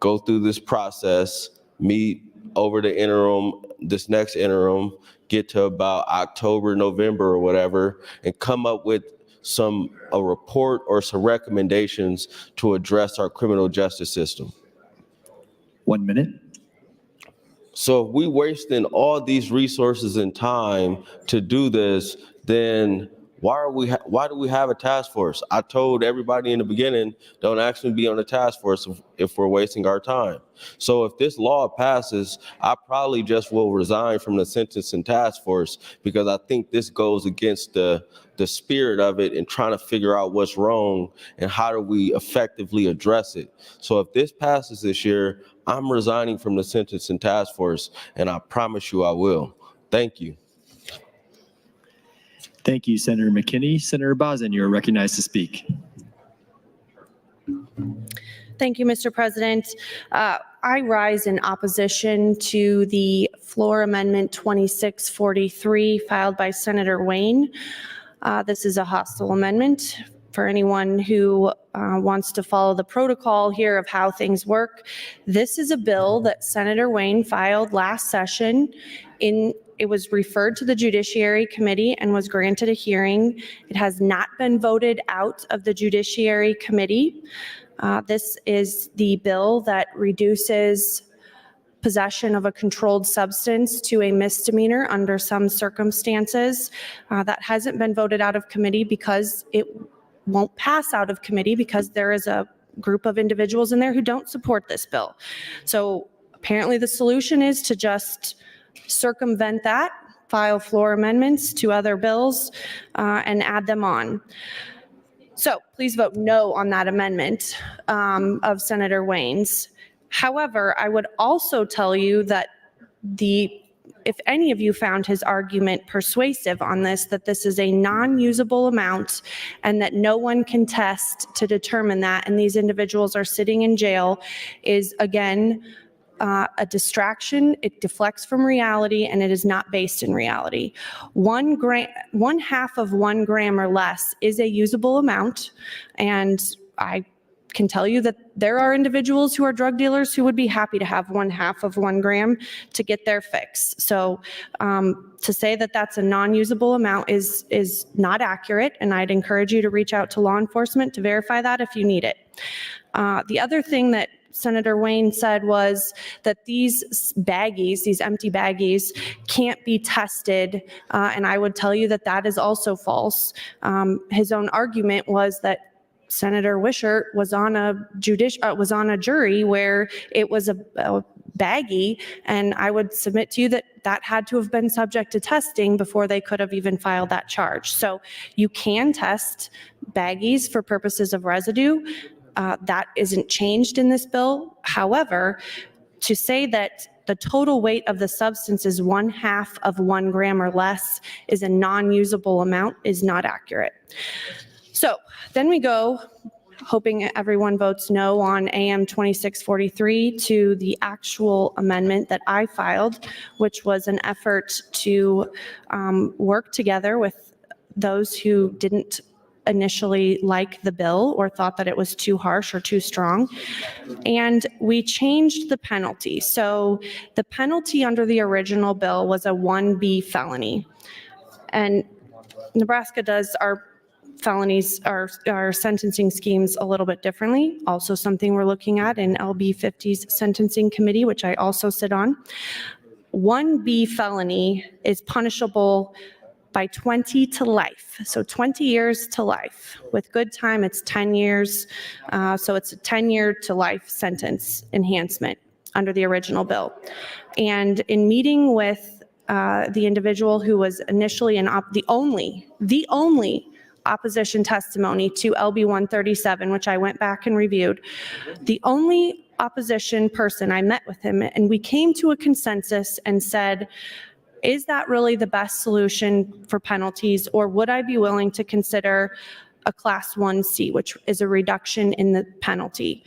G: go through this process, meet over the interim, this next interim, get to about October, November or whatever, and come up with a report or some recommendations to address our criminal justice system.
A: 1 minute.
G: So if we wasting all these resources and time to do this, then why do we have a task force? I told everybody in the beginning, don't actually be on the task force if we're wasting our time. So if this law passes, I probably just will resign from the sentencing task force because I think this goes against the spirit of it and trying to figure out what's wrong and how do we effectively address it. So if this passes this year, I'm resigning from the sentencing task force, and I promise you I will. Thank you.
A: Thank you, Senator McKinney. Senator Bozen, you are recognized to speak.
E: Thank you, Mr. President. I rise in opposition to the floor amendment 2643 filed by Senator Wayne. This is a hostile amendment. For anyone who wants to follow the protocol here of how things work, this is a bill that Senator Wayne filed last session. It was referred to the Judiciary Committee and was granted a hearing. It has not been voted out of the Judiciary Committee. This is the bill that reduces possession of a controlled substance to a misdemeanor under some circumstances. That hasn't been voted out of committee because it won't pass out of committee because there is a group of individuals in there who don't support this bill. So apparently the solution is to just circumvent that, file floor amendments to other bills, and add them on. So please vote no on that amendment of Senator Wayne's. However, I would also tell you that if any of you found his argument persuasive on this, that this is a non-usable amount and that no one can test to determine that, and these individuals are sitting in jail, is again a distraction. It deflects from reality and it is not based in reality. 1/2 of 1 gram or less is a usable amount, and I can tell you that there are individuals who are drug dealers who would be happy to have 1/2 of 1 gram to get their fix. So to say that that's a non-usable amount is not accurate, and I'd encourage you to reach out to law enforcement to verify that if you need it. The other thing that Senator Wayne said was that these baggies, these empty baggies, can't be tested, and I would tell you that that is also false. His own argument was that Senator Wishart was on a jury where it was a baggie, and I would submit to you that that had to have been subject to testing before they could have even filed that charge. So you can test baggies for purposes of residue. That isn't changed in this bill. However, to say that the total weight of the substance is 1/2 of 1 gram or less is a non-usable amount is not accurate. So then we go, hoping everyone votes no on AM 2643, to the actual amendment that I filed, which was an effort to work together with those who didn't initially like the bill or thought that it was too harsh or too strong. And we changed the penalty. So the penalty under the original bill was a 1B felony. And Nebraska does our felonies, our sentencing schemes a little bit differently. Also something we're looking at in LB 50's sentencing committee, which I also sit on. 1B felony is punishable by 20 to life. So 20 years to life. With good time, it's 10 years. So it's a 10-year to life sentence enhancement under the original bill. And in meeting with the individual who was initially the only opposition testimony to LB 137, which I went back and reviewed, the only opposition person, I met with him and we came to a consensus and said, is that really the best solution for penalties, or would I be willing to consider a Class 1C, which is a reduction in the penalty?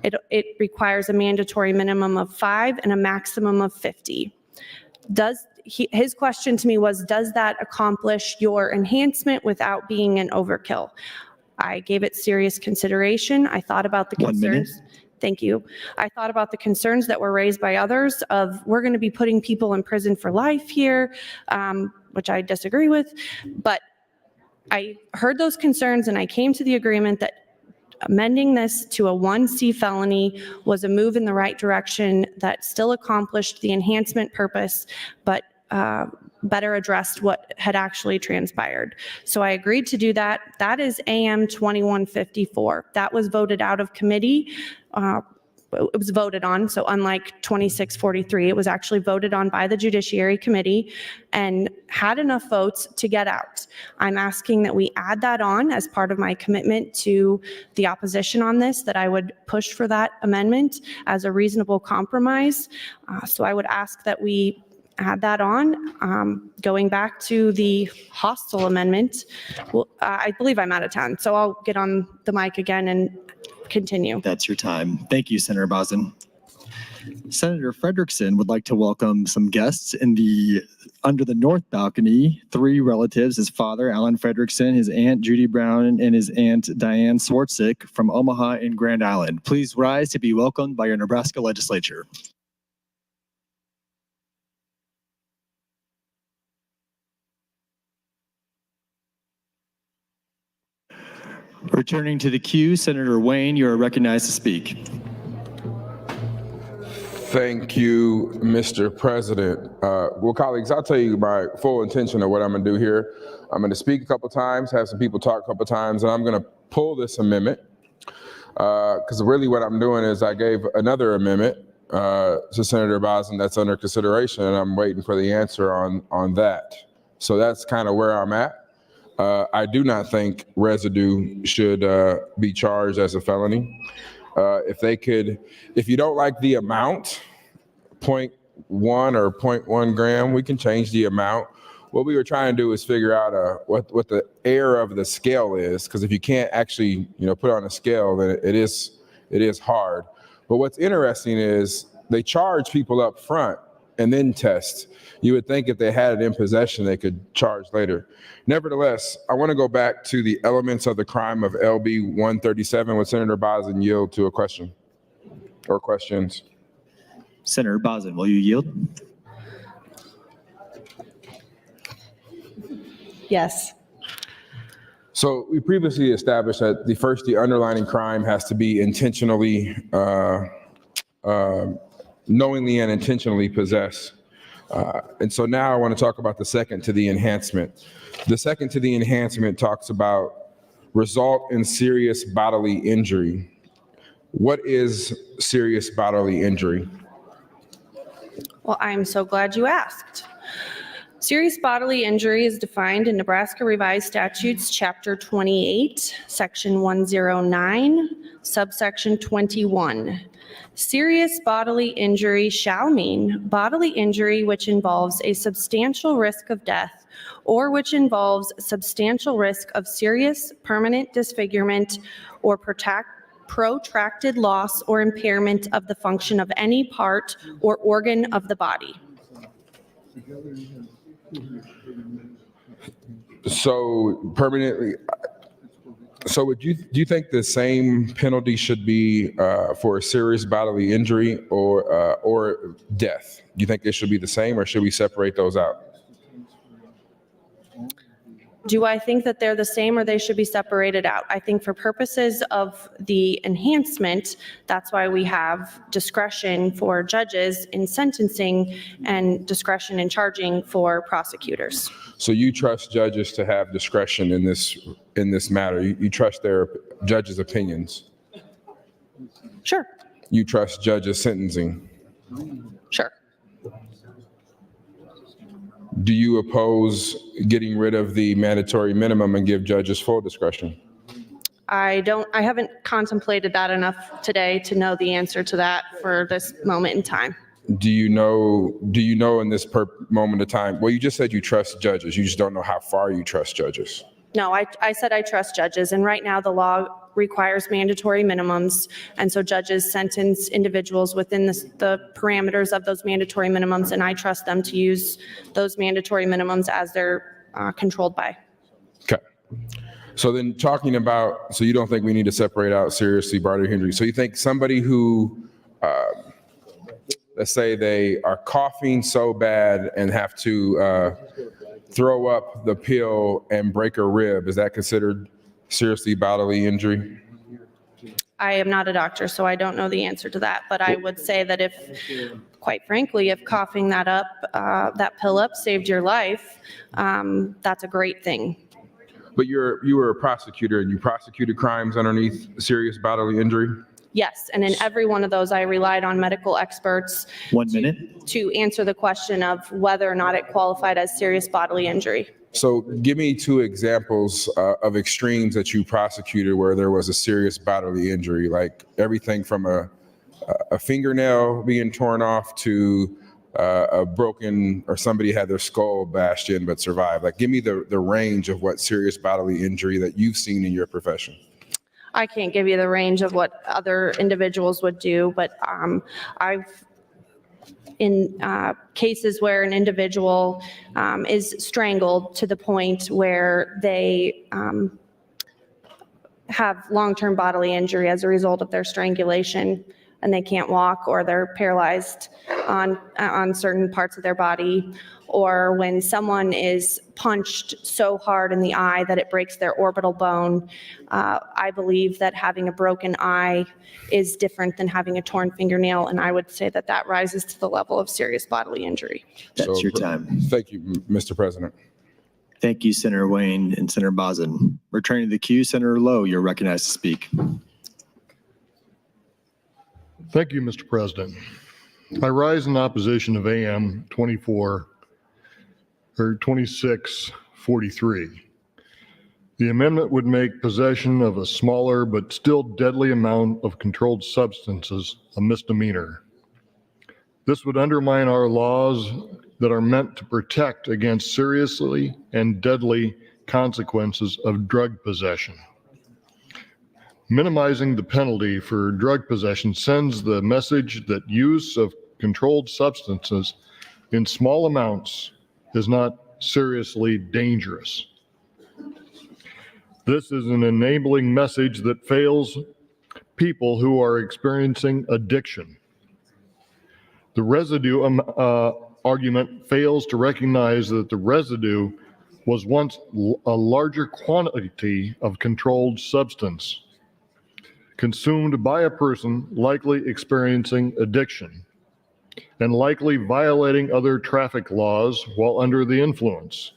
E: It requires a mandatory minimum of 5 and a maximum of 50. His question to me was, does that accomplish your enhancement without being an overkill? I gave it serious consideration. I thought about the concerns. 1 minute. Thank you. I thought about the concerns that were raised by others of we're going to be putting people in prison for life here, which I disagree with. But I heard those concerns and I came to the agreement that amending this to a 1C felony was a move in the right direction that still accomplished the enhancement purpose, but better addressed what had actually transpired. So I agreed to do that. That is AM 2154. That was voted out of committee. It was voted on. So unlike 2643, it was actually voted on by the Judiciary Committee and had enough votes to get out. I'm asking that we add that on as part of my commitment to the opposition on this, that I would push for that amendment as a reasonable compromise. So I would ask that we add that on. Going back to the hostile amendment, well, I believe I'm out of time, so I'll get on the mic again and continue.
A: That's your time. Thank you, Senator Bozen. Senator Frederickson would like to welcome some guests under the north balcony. 3 relatives: his father, Alan Frederickson, his aunt, Judy Brown, and his aunt, Diane Swartzik from Omaha and Grand Island. Please rise to be welcomed by your Nebraska Legislature. Returning to the queue, Senator Wayne, you are recognized to speak.
H: Thank you, Mr. President. Well, colleagues, I'll tell you my full intention of what I'm going to do here. I'm going to speak a couple times, have some people talk a couple times, and I'm going to pull this amendment because really what I'm doing is I gave another amendment to Senator Bozen that's under consideration, and I'm waiting for the answer on that. So that's kind of where I'm at. I do not think residue should be charged as a felony. If you don't like the amount, 0.1 or 0.1 gram, we can change the amount. What we were trying to do is figure out what the error of the scale is, because if you can't actually put on a scale, then it is hard. But what's interesting is they charge people up front and then test. You would think if they had it in possession, they could charge later. Nevertheless, I want to go back to the elements of the crime of LB 137. Would Senator Bozen yield to a question or questions?
A: Senator Bozen, will you yield?
E: Yes.
H: So we previously established that the underlying crime has to be intentionally, knowingly and intentionally possessed. And so now I want to talk about the second to the enhancement. The second to the enhancement talks about result in serious bodily injury. What is serious bodily injury?
E: Well, I'm so glad you asked. Serious bodily injury is defined in Nebraska Revised Statutes, Chapter 28, Section 109, subsection 21. Serious bodily injury shall mean bodily injury which involves a substantial risk of death or which involves substantial risk of serious permanent disfigurement or protracted loss or impairment of the function of any part or organ of the body.
H: So permanently, so do you think the same penalty should be for a serious bodily injury or death? Do you think it should be the same, or should we separate those out?
E: Do I think that they're the same or they should be separated out? I think for purposes of the enhancement, that's why we have discretion for judges in sentencing and discretion in charging for prosecutors.
H: So you trust judges to have discretion in this matter? You trust their judges' opinions?
E: Sure.
H: You trust judges' sentencing?
E: Sure.
H: Do you oppose getting rid of the mandatory minimum and give judges full discretion?
E: I haven't contemplated that enough today to know the answer to that for this moment in time.
H: Do you know in this moment of time? Well, you just said you trust judges. You just don't know how far you trust judges.
E: No, I said I trust judges, and right now the law requires mandatory minimums, and so judges sentence individuals within the parameters of those mandatory minimums, and I trust them to use those mandatory minimums as they're controlled by.
H: Okay. So then talking about, so you don't think we need to separate out seriously bodily injury. So you think somebody who, let's say they are coughing so bad and have to throw up the pill and break a rib, is that considered seriously bodily injury?
E: I am not a doctor, so I don't know the answer to that, but I would say that quite frankly, if coughing that pill up saved your life, that's a great thing.
H: But you were a prosecutor and you prosecuted crimes underneath serious bodily injury?
E: Yes, and in every one of those, I relied on medical experts.
A: 1 minute.
E: To answer the question of whether or not it qualified as serious bodily injury.
H: So give me 2 examples of extremes that you prosecuted where there was a serious bodily injury, like everything from a fingernail being torn off to a broken, or somebody had their skull bashed in but survived. Like, give me the range of what serious bodily injury that you've seen in your profession.
E: I can't give you the range of what other individuals would do, but I've in cases where an individual is strangled to the point where they have long-term bodily injury as a result of their strangulation, and they can't walk, or they're paralyzed on certain parts of their body, or when someone is punched so hard in the eye that it breaks their orbital bone. I believe that having a broken eye is different than having a torn fingernail, and I would say that that rises to the level of serious bodily injury.
A: That's your time.
H: Thank you, Mr. President.
A: Thank you, Senator Wayne and Senator Bozen. Returning to the queue, Senator Lowe, you're recognized to speak.
O: Thank you, Mr. President. I rise in opposition of AM 2643. The amendment would make possession of a smaller but still deadly amount of controlled substances a misdemeanor. This would undermine our laws that are meant to protect against seriously and deadly consequences of drug possession. Minimizing the penalty for drug possession sends the message that use of controlled substances in small amounts is not seriously dangerous. This is an enabling message that fails people who are experiencing addiction. The residue argument fails to recognize that the residue was once a larger quantity of controlled substance consumed by a person likely experiencing addiction and likely violating other traffic laws while under the influence.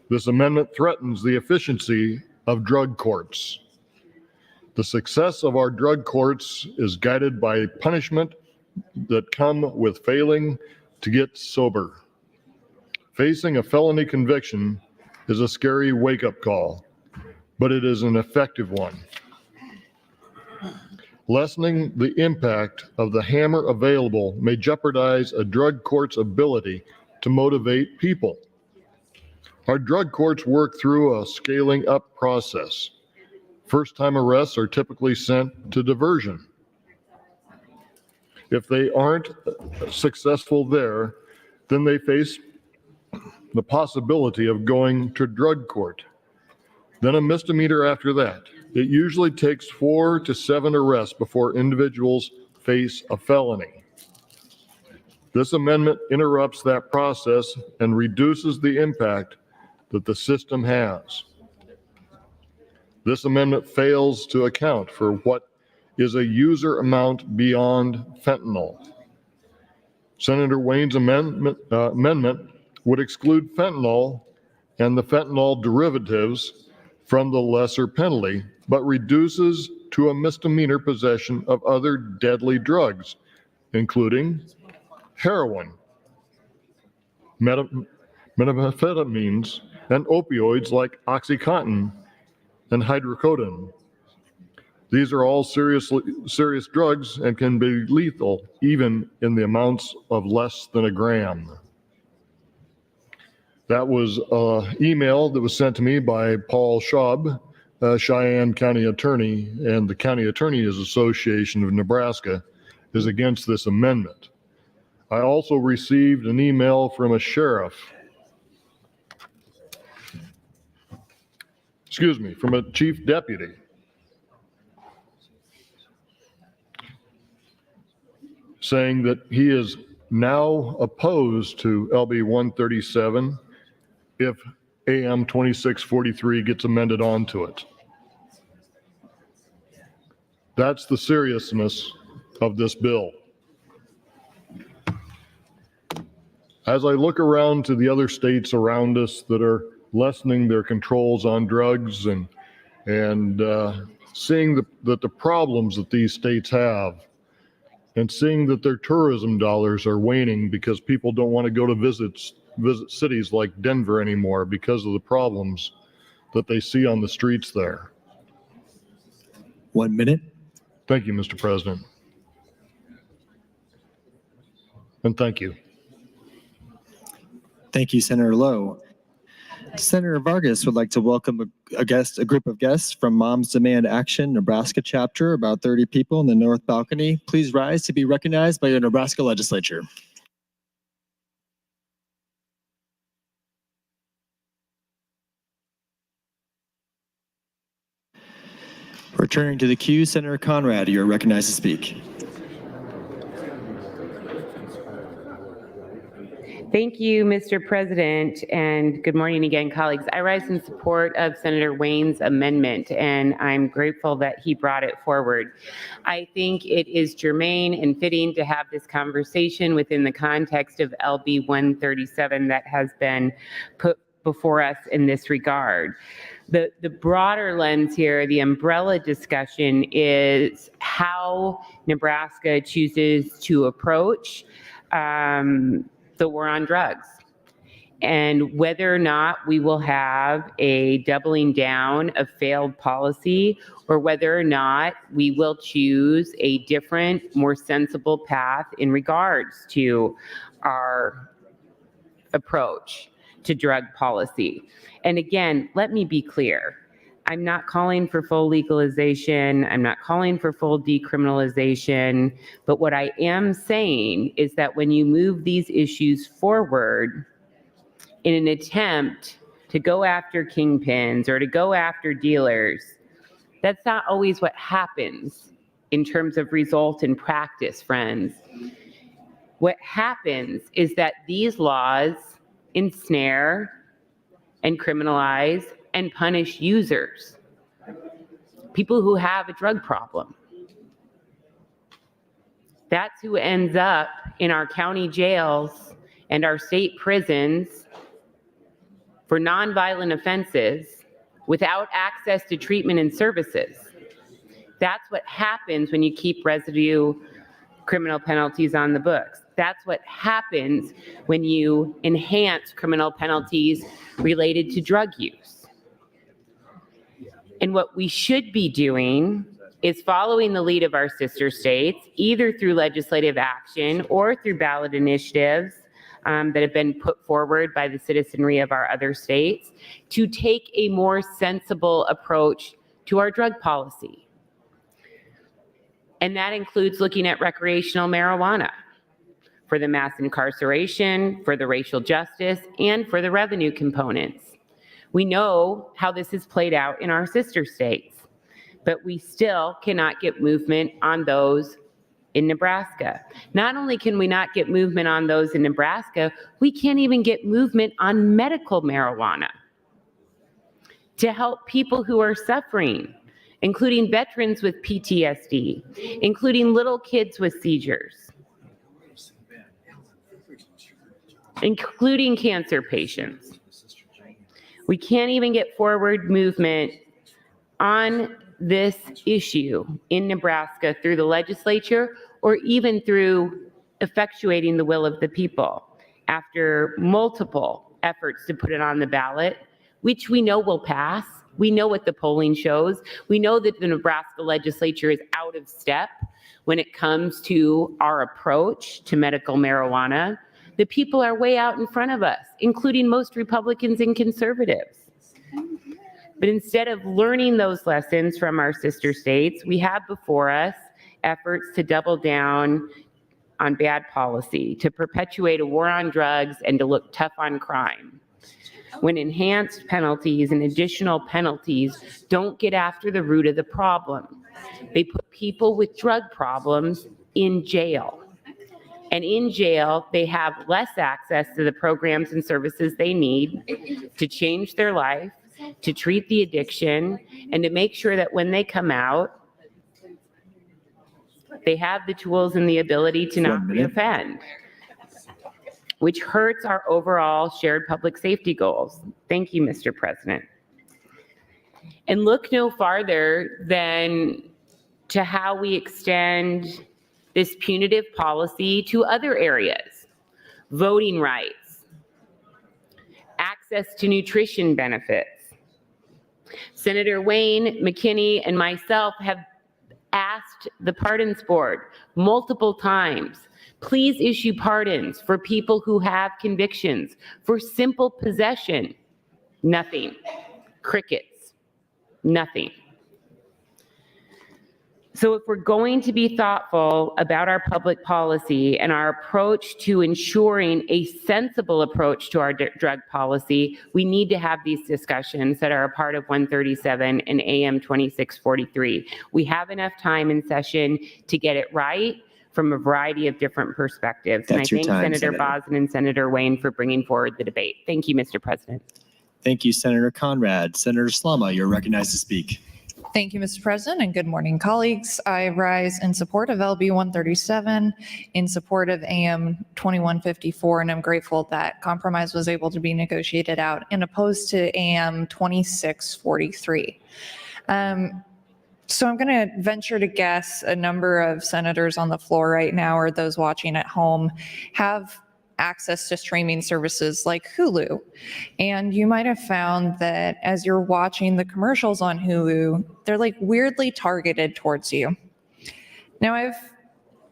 O: This amendment threatens the efficiency of drug courts. The success of our drug courts is guided by punishment that come with failing to get sober. Facing a felony conviction is a scary wake-up call, but it is an effective one. Lessening the impact of the hammer available may jeopardize a drug court's ability to motivate people. Our drug courts work through a scaling up process. First-time arrests are typically sent to diversion. If they aren't successful there, then they face the possibility of going to drug court. Then a misdemeanor after that. It usually takes 4 to 7 arrests before individuals face a felony. This amendment interrupts that process and reduces the impact that the system has. This amendment fails to account for what is a user amount beyond fentanyl. Senator Wayne's amendment would exclude fentanyl and the fentanyl derivatives from the lesser penalty, but reduces to a misdemeanor possession of other deadly drugs, including heroin, methamphetamines, and opioids like Oxycontin and hydrocodone. These are all serious drugs and can be lethal even in the amounts of less than a gram. That was an email that was sent to me by Paul Schaub, Cheyenne County Attorney, and the County Attorneys Association of Nebraska is against this amendment. I also received an email from a sheriff, from a chief deputy, saying that he is now opposed to LB 137 if AM 2643 gets amended onto it. That's the seriousness of this bill. As I look around to the other states around us that are lessening their controls on drugs and seeing that the problems that these states have, and seeing that their tourism dollars are waning because people don't want to go to visit cities like Denver anymore because of the problems that they see on the streets there.
A: 1 minute.
O: Thank you, Mr. President. And thank you.
A: Thank you, Senator Lowe. Senator Vargas would like to welcome a group of guests from Moms Demand Action Nebraska chapter, about 30 people in the North Balcony. Please rise to be recognized by the Nebraska Legislature. Returning to the queue, Senator Conrad, you are recognized to speak.
I: Thank you, Mr. President, and good morning again, colleagues. I rise in support of Senator Wayne's amendment, and I'm grateful that he brought it forward. I think it is germane and fitting to have this conversation within the context of LB 137 that has been put before us in this regard. The broader lens here, the umbrella discussion, is how Nebraska chooses to approach the war on drugs, and whether or not we will have a doubling down of failed policy, or whether or not we will choose a different, more sensible path in regards to our approach to drug policy. And again, let me be clear. I'm not calling for full legalization. I'm not calling for full decriminalization. But what I am saying is that when you move these issues forward in an attempt to go after kingpins or to go after dealers, that's not always what happens in terms of result in practice, friends. What happens is that these laws ensnare and criminalize and punish users, people who have a drug problem. That's who ends up in our county jails and our state prisons for nonviolent offenses without access to treatment and services. That's what happens when you keep residue criminal penalties on the books. That's what happens when you enhance criminal penalties related to drug use. And what we should be doing is following the lead of our sister states, either through legislative action or through ballot initiatives that have been put forward by the citizenry of our other states, to take a more sensible approach to our drug policy. And that includes looking at recreational marijuana for the mass incarceration, for the racial justice, and for the revenue components. We know how this has played out in our sister states, but we still cannot get movement on those in Nebraska. Not only can we not get movement on those in Nebraska, we can't even get movement on medical marijuana to help people who are suffering, including veterans with PTSD, including little kids with seizures, including cancer patients. We can't even get forward movement on this issue in Nebraska through the legislature or even through effectuating the will of the people after multiple efforts to put it on the ballot, which we know will pass. We know what the polling shows. We know that the Nebraska legislature is out of step when it comes to our approach to medical marijuana. The people are way out in front of us, including most Republicans and conservatives. But instead of learning those lessons from our sister states, we have before us efforts to double down on bad policy, to perpetuate a war on drugs, and to look tough on crime. When enhanced penalties and additional penalties don't get after the root of the problem. They put people with drug problems in jail. And in jail, they have less access to the programs and services they need to change their life, to treat the addiction, and to make sure that when they come out, they have the tools and the ability to not reoffend, which hurts our overall shared public safety goals. Thank you, Mr. President. And look no farther than to how we extend this punitive policy to other areas: voting rights, access to nutrition benefits. Senator Wayne, McKinney, and myself have asked the Pardons Board multiple times, please issue pardons for people who have convictions for simple possession. Nothing. Crickets. Nothing. So if we're going to be thoughtful about our public policy and our approach to ensuring a sensible approach to our drug policy, we need to have these discussions that are a part of 137 and AM 2643. We have enough time in session to get it right from a variety of different perspectives.
A: That's your
I: and I thank
A: time,
I: Senator Bosin and Senator Wayne for bringing forward the debate. Thank you, Mr. President.
A: Thank you, Senator Conrad. Senator Slama, you're recognized to speak.
P: Thank you, Mr. President, and good morning, colleagues. I rise in support of LB 137, in support of AM 2154, and I'm grateful that compromise was able to be negotiated out, and opposed to AM 2643. So I'm going to venture to guess a number of senators on the floor right now, or those watching at home, have access to streaming services like Hulu. And you might have found that as you're watching the commercials on Hulu, they're like weirdly targeted towards you. Now, I've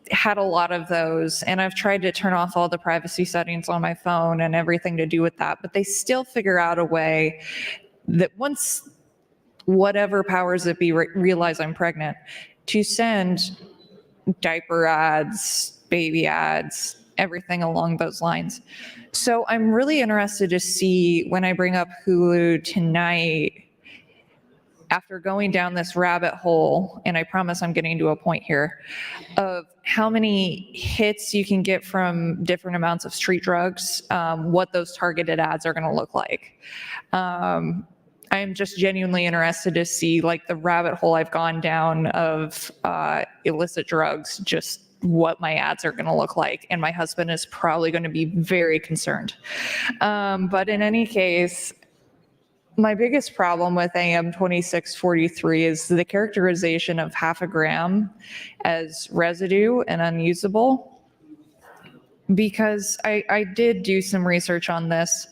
P: had a lot of those, and I've tried to turn off all the privacy settings on my phone and everything to do with that, but they still figure out a way that once whatever powers it be realize I'm pregnant, to send diaper ads, baby ads, everything along those lines. So I'm really interested to see when I bring up Hulu tonight, after going down this rabbit hole, and I promise I'm getting to a point here, of how many hits you can get from different amounts of street drugs, what those targeted ads are going to look like. I'm just genuinely interested to see, like, the rabbit hole I've gone down of illicit drugs, just what my ads are going to look like. And my husband is probably going to be very concerned. But in any case, my biggest problem with AM 2643 is the characterization of 0.5 gram as residue and unusable. Because I did do some research on this.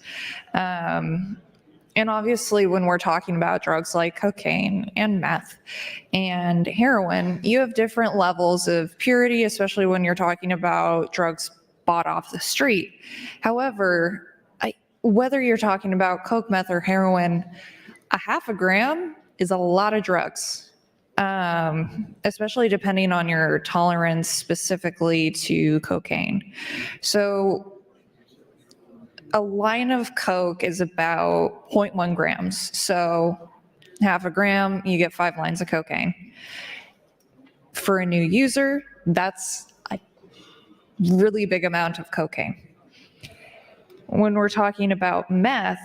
P: And obviously, when we're talking about drugs like cocaine and meth and heroin, you have different levels of purity, especially when you're talking about drugs bought off the street. However, whether you're talking about coke, meth, or heroin, a half a gram is a lot of drugs, especially depending on your tolerance specifically to cocaine. So a line of coke is about 0.1 grams. So half a gram, you get 5 lines of cocaine. For a new user, that's a really big amount of cocaine. When we're talking about meth,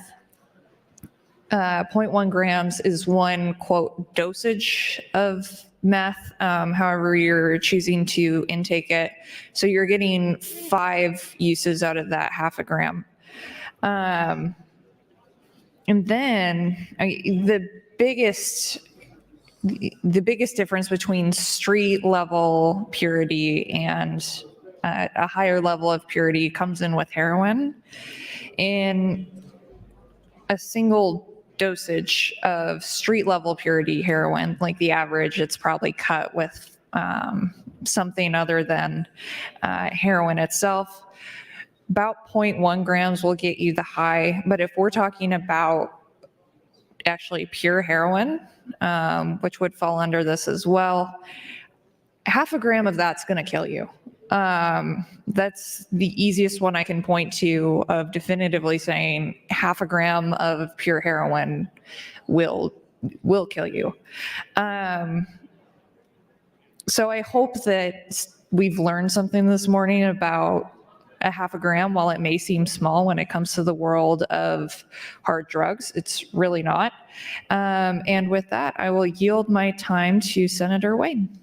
P: 0.1 grams is one, quote, dosage of meth, however you're choosing to intake it. So you're getting 5 uses out of that half a gram. And then the biggest difference between street level purity and a higher level of purity comes in with heroin. In a single dosage of street level purity heroin, like the average, it's probably cut with something other than heroin itself. About 0.1 grams will get you the high, but if we're talking about actually pure heroin, which would fall under this as well, half a gram of that's going to kill you. That's the easiest one I can point to of definitively saying half a gram of pure heroin will kill you. So I hope that we've learned something this morning about a half a gram. While it may seem small when it comes to the world of hard drugs, it's really not. And with that, I will yield my time to Senator Wayne.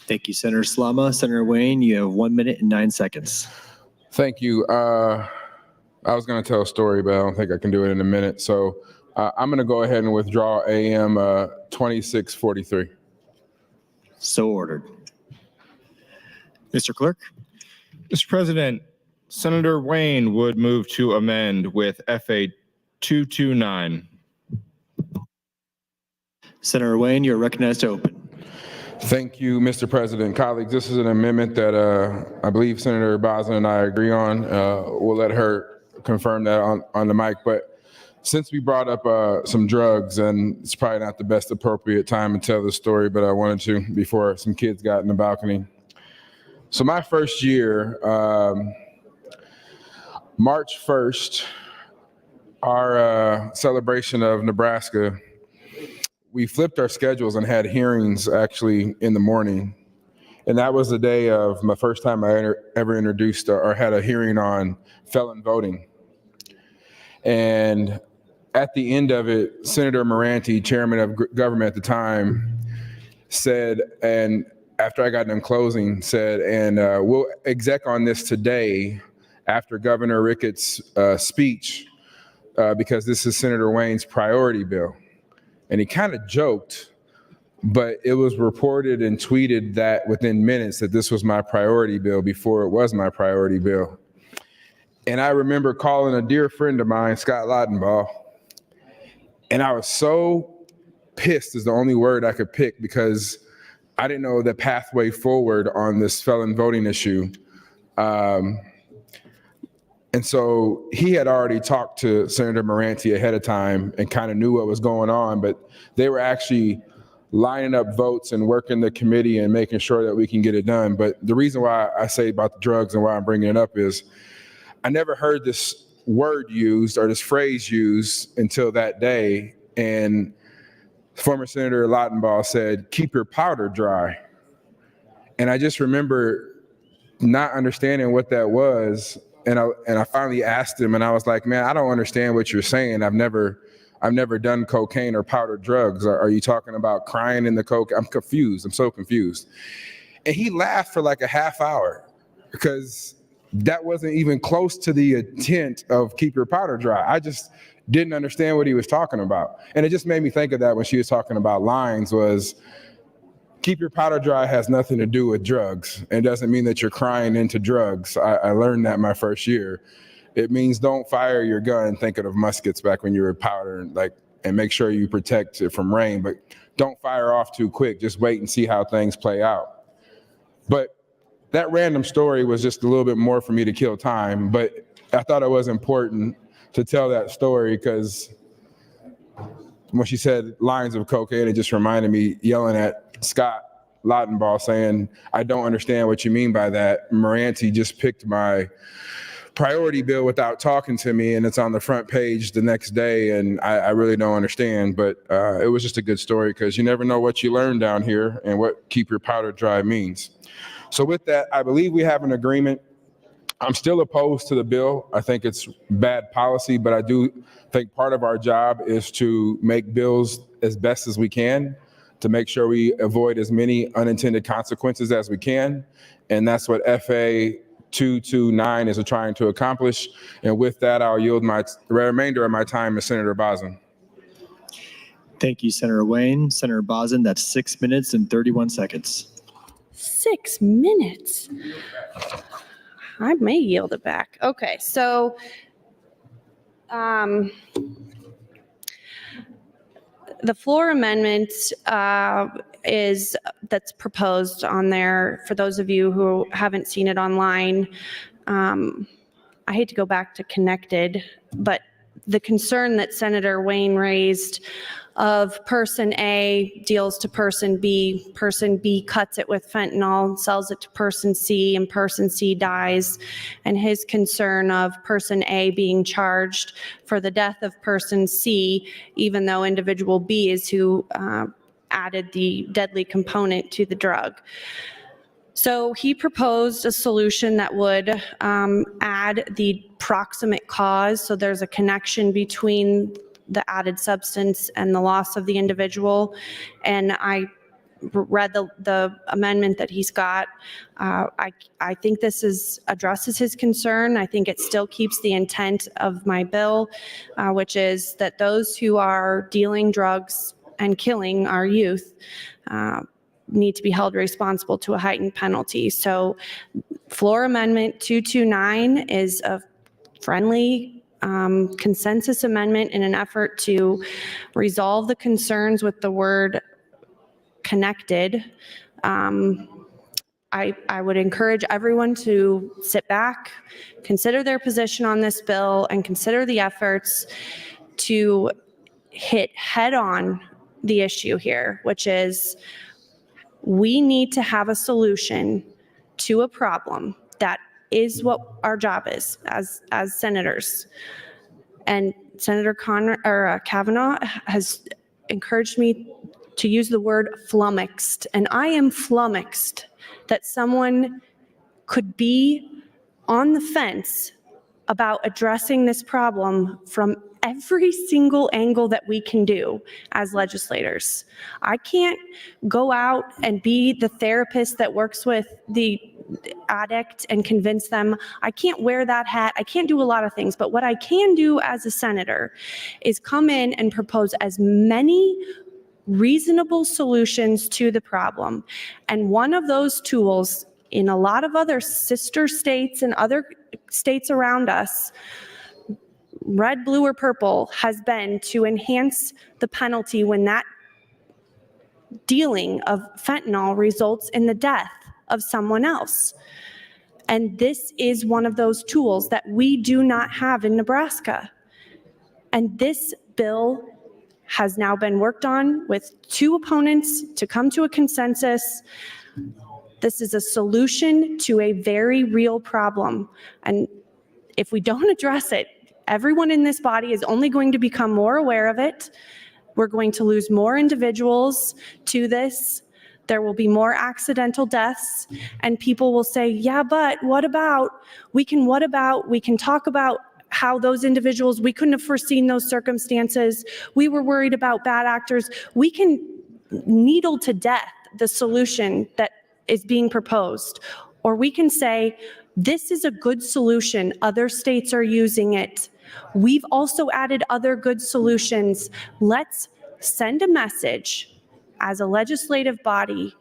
A: Thank you, Senator Slama. Senator Wayne, you have 1 minute and 9 seconds.
H: Thank you. I was going to tell a story, but I don't think I can do it in a minute. So I'm going to go ahead and withdraw AM 2643.
A: So ordered. Mr. Clerk?
D: Mr. President, Senator Wayne would move to amend with FA 229.
A: Senator Wayne, you're recognized to open.
H: Thank you, Mr. President. Colleagues, this is an amendment that I believe Senator Bosman and I agree on. We'll let her confirm that on the mic. But since we brought up some drugs, and it's probably not the best appropriate time to tell the story, but I wanted to before some kids got in the balcony. So my first year, March 1st, our celebration of Nebraska, we flipped our schedules and had hearings actually in the morning. And that was the day of my first time I ever introduced or had a hearing on felon voting. And at the end of it, Senator Moranti, chairman of government at the time, said, and after I got done closing, said, and we'll exec on this today after Governor Ricketts' speech, because this is Senator Wayne's priority bill. And he kind of joked, but it was reported and tweeted that within minutes that this was my priority bill before it was my priority bill. And I remember calling a dear friend of mine, Scott Lautenbaugh, and I was so pissed is the only word I could pick because I didn't know the pathway forward on this felon voting issue. And so he had already talked to Senator Moranti ahead of time and kind of knew what was going on, but they were actually lining up votes and working the committee and making sure that we can get it done. But the reason why I say about the drugs and why I'm bringing it up is I never heard this word used or this phrase used until that day. And former Senator Lautenbaugh said, "Keep your powder dry." And I just remember not understanding what that was. And I finally asked him, and I was like, "Man, I don't understand what you're saying. I've never done cocaine or powdered drugs. Are you talking about crying in the coke? I'm confused. I'm so confused." And he laughed for like a half hour because that wasn't even close to the intent of keep your powder dry. I just didn't understand what he was talking about. And it just made me think of that when she was talking about lines was, keep your powder dry has nothing to do with drugs. It doesn't mean that you're crying into drugs. I learned that my first year. It means don't fire your gun thinking of muskets back when you were powder, and make sure you protect it from rain, but don't fire off too quick. Just wait and see how things play out. But that random story was just a little bit more for me to kill time, but I thought it was important to tell that story because when she said lines of cocaine, it just reminded me yelling at Scott Lautenbach saying, I don't understand what you mean by that. Moranti just picked my priority bill without talking to me, and it's on the front page the next day, and I really don't understand. But it was just a good story because you never know what you learn down here and what keep your powder dry means. So with that, I believe we have an agreement. I'm still opposed to the bill. I think it's bad policy, but I do think part of our job is to make bills as best as we can to make sure we avoid as many unintended consequences as we can. And that's what FA 229 is trying to accomplish. And with that, I'll yield my remainder of my time to Senator Bozen.
A: Thank you, Senator Wayne. Senator Bozen, that's 6 minutes and 31 seconds.
E: 6 minutes. I may yield it back. Okay, so the floor amendment that's proposed on there, for those of you who haven't seen it online, I hate to go back to connected, but the concern that Senator Wayne raised of person A deals to person B cuts it with fentanyl, sells it to person C, and person C dies, and his concern of person A being charged for the death of person C, even though individual B is who added the deadly component to the drug. So he proposed a solution that would add the proximate cause, so there's a connection between the added substance and the loss of the individual. And I read the amendment that he's got. I think this addresses his concern. I think it still keeps the intent of my bill, which is that those who are dealing drugs and killing our youth need to be held responsible to a heightened penalty. So floor amendment 229 is a friendly consensus amendment in an effort to resolve the concerns with the word connected. I would encourage everyone to sit back, consider their position on this bill, and consider the efforts to hit head on the issue here, which is we need to have a solution to a problem that is what our job is as senators. And Senator Kavanaugh has encouraged me to use the word flummoxed, and I am flummoxed that someone could be on the fence about addressing this problem from every single angle that we can do as legislators. I can't go out and be the therapist that works with the addict and convince them. I can't wear that hat. I can't do a lot of things, but what I can do as a senator is come in and propose as many reasonable solutions to the problem. And one of those tools in a lot of other sister states and other states around us, red, blue, or purple, has been to enhance the penalty when that dealing of fentanyl results in the death of someone else. And this is one of those tools that we do not have in Nebraska. And this bill has now been worked on with two opponents to come to a consensus. This is a solution to a very real problem. And if we don't address it, everyone in this body is only going to become more aware of it. We're going to lose more individuals to this. There will be more accidental deaths, and people will say, yeah, but what about, we can talk about how those individuals, we couldn't have foreseen those circumstances. We were worried about bad actors. We can needle to death the solution that is being proposed, or we can say, this is a good solution. Other states are using it. We've also added other good solutions. Let's send a message as a legislative body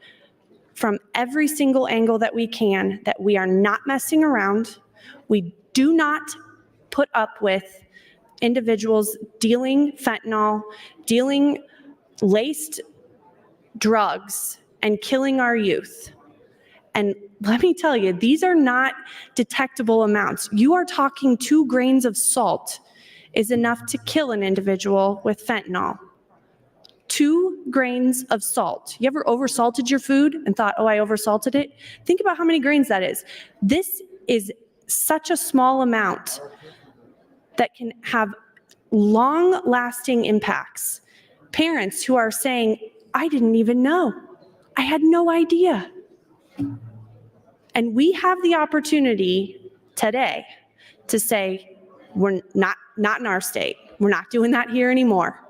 E: from every single angle that we can, that we are not messing around. We do not put up with individuals dealing fentanyl, dealing laced drugs, and killing our youth. And let me tell you, these are not detectable amounts. You are talking 2 grains of salt is enough to kill an individual with fentanyl. 2 grains of salt. You ever oversalted your food and thought, oh, I oversalted it? Think about how many grains that is. This is such a small amount that can have long-lasting impacts. Parents who are saying, I didn't even know. I had no idea. And we have the opportunity today to say, we're not in our state. We're not doing that here anymore.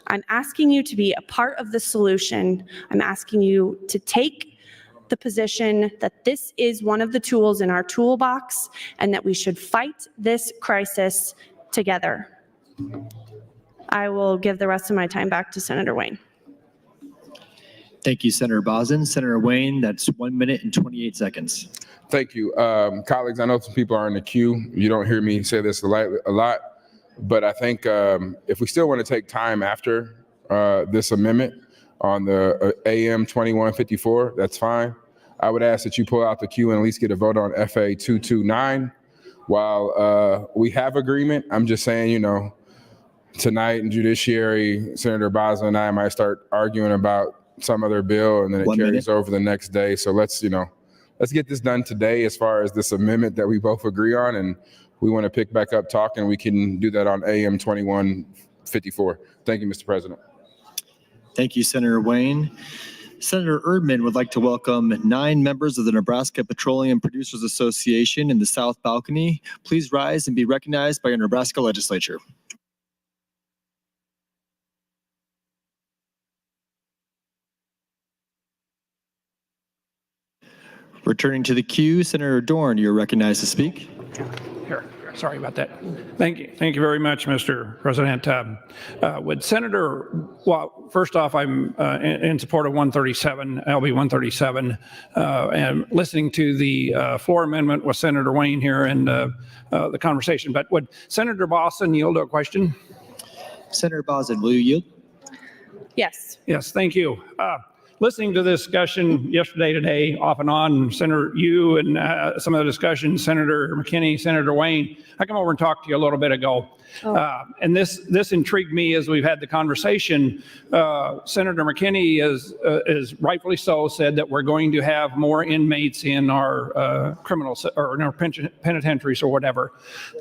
E: I'm asking you to be a part of the solution. I'm asking you to take the position that this is one of the tools in our toolbox and that we should fight this crisis together. I will give the rest of my time back to Senator Wayne.
A: Thank you, Senator Bozen. Senator Wayne, that's 1 minute and 28 seconds.
H: Thank you. Colleagues, I know some people are in the queue. You don't hear me say this a lot, but I think if we still want to take time after this amendment on the AM 2154, that's fine. I would ask that you pull out the queue and at least get a vote on FA 229. While we have agreement, I'm just saying, you know, tonight in Judiciary, Senator Bozen and I might start arguing about some other bill and then it carries over the next day. So let's get this done today as far as this amendment that we both agree on, and we want to pick back up talking. We can do that on AM 2154. Thank you, Mr. President.
A: Thank you, Senator Wayne. Senator Erdman would like to welcome 9 members of the Nebraska Petroleum Producers Association in the South Balcony. Please rise and be recognized by your Nebraska Legislature. Returning to the queue, Senator Dorn, you're recognized to speak.
Q: Here, sorry about that. Thank you very much, Mr. President. Would Senator, well, first off, I'm in support of 137, LB 137, and listening to the floor amendment with Senator Wayne here and the conversation. But would Senator Bozen yield to a question? Senator Bozen, will you yield?
E: Yes.
Q: Yes, thank you. Listening to the discussion yesterday, today, off and on, Senator, you and some of the discussions, Senator McKinney, Senator Wayne, I come over and talked to you a little bit ago. And this intrigued me as we've had the conversation. Senator McKinney is rightfully so said that we're going to have more inmates in our or in our penitentiaries or whatever.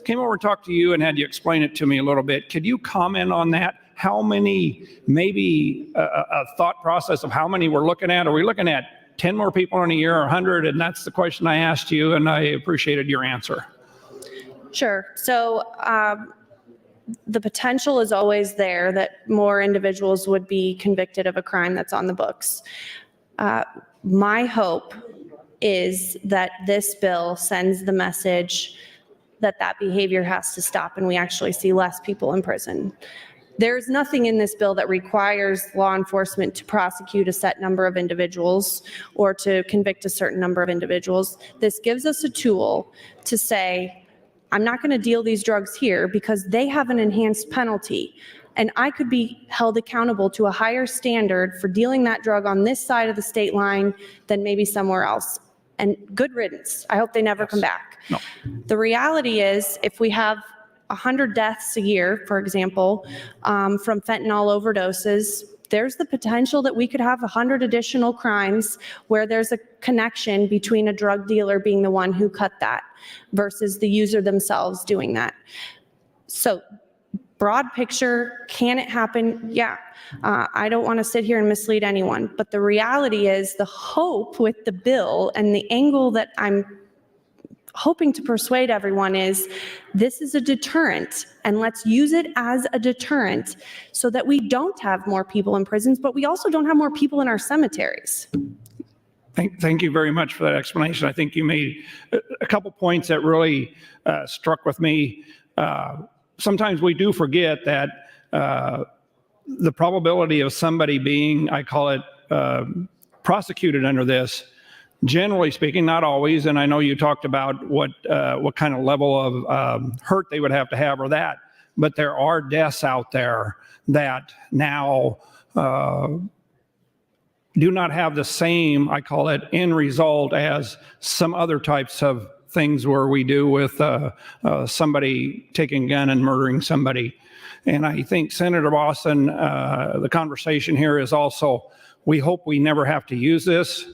Q: Came over and talked to you and had you explain it to me a little bit. Could you comment on that? How many, maybe a thought process of how many we're looking at? Are we looking at 10 more people in a year or 100? And that's the question I asked you, and I appreciated your answer.
E: Sure. So the potential is always there that more individuals would be convicted of a crime that's on the books. My hope is that this bill sends the message that that behavior has to stop and we actually see less people in prison. There's nothing in this bill that requires law enforcement to prosecute a set number of individuals or to convict a certain number of individuals. This gives us a tool to say, I'm not going to deal these drugs here because they have an enhanced penalty. And I could be held accountable to a higher standard for dealing that drug on this side of the state line than maybe somewhere else. And good riddance. I hope they never come back.
Q: No.
E: The reality is, if we have 100 deaths a year, for example, from fentanyl overdoses, there's the potential that we could have 100 additional crimes where there's a connection between a drug dealer being the one who cut that versus the user themselves doing that. So broad picture, can it happen? Yeah. I don't want to sit here and mislead anyone, but the reality is the hope with the bill and the angle that I'm hoping to persuade everyone is this is a deterrent, and let's use it as a deterrent so that we don't have more people in prisons, but we also don't have more people in our cemeteries.
Q: Thank you very much for that explanation. I think you made a couple points that really struck with me. Sometimes we do forget that the probability of somebody being, I call it, prosecuted under this, generally speaking, not always, and I know you talked about what kind of level of hurt they would have to have or that, but there are deaths out there that now do not have the same, I call it, end result as some other types of things where we do with somebody taking a gun and murdering somebody. And I think Senator Boston, the conversation here is also, we hope we never have to use this.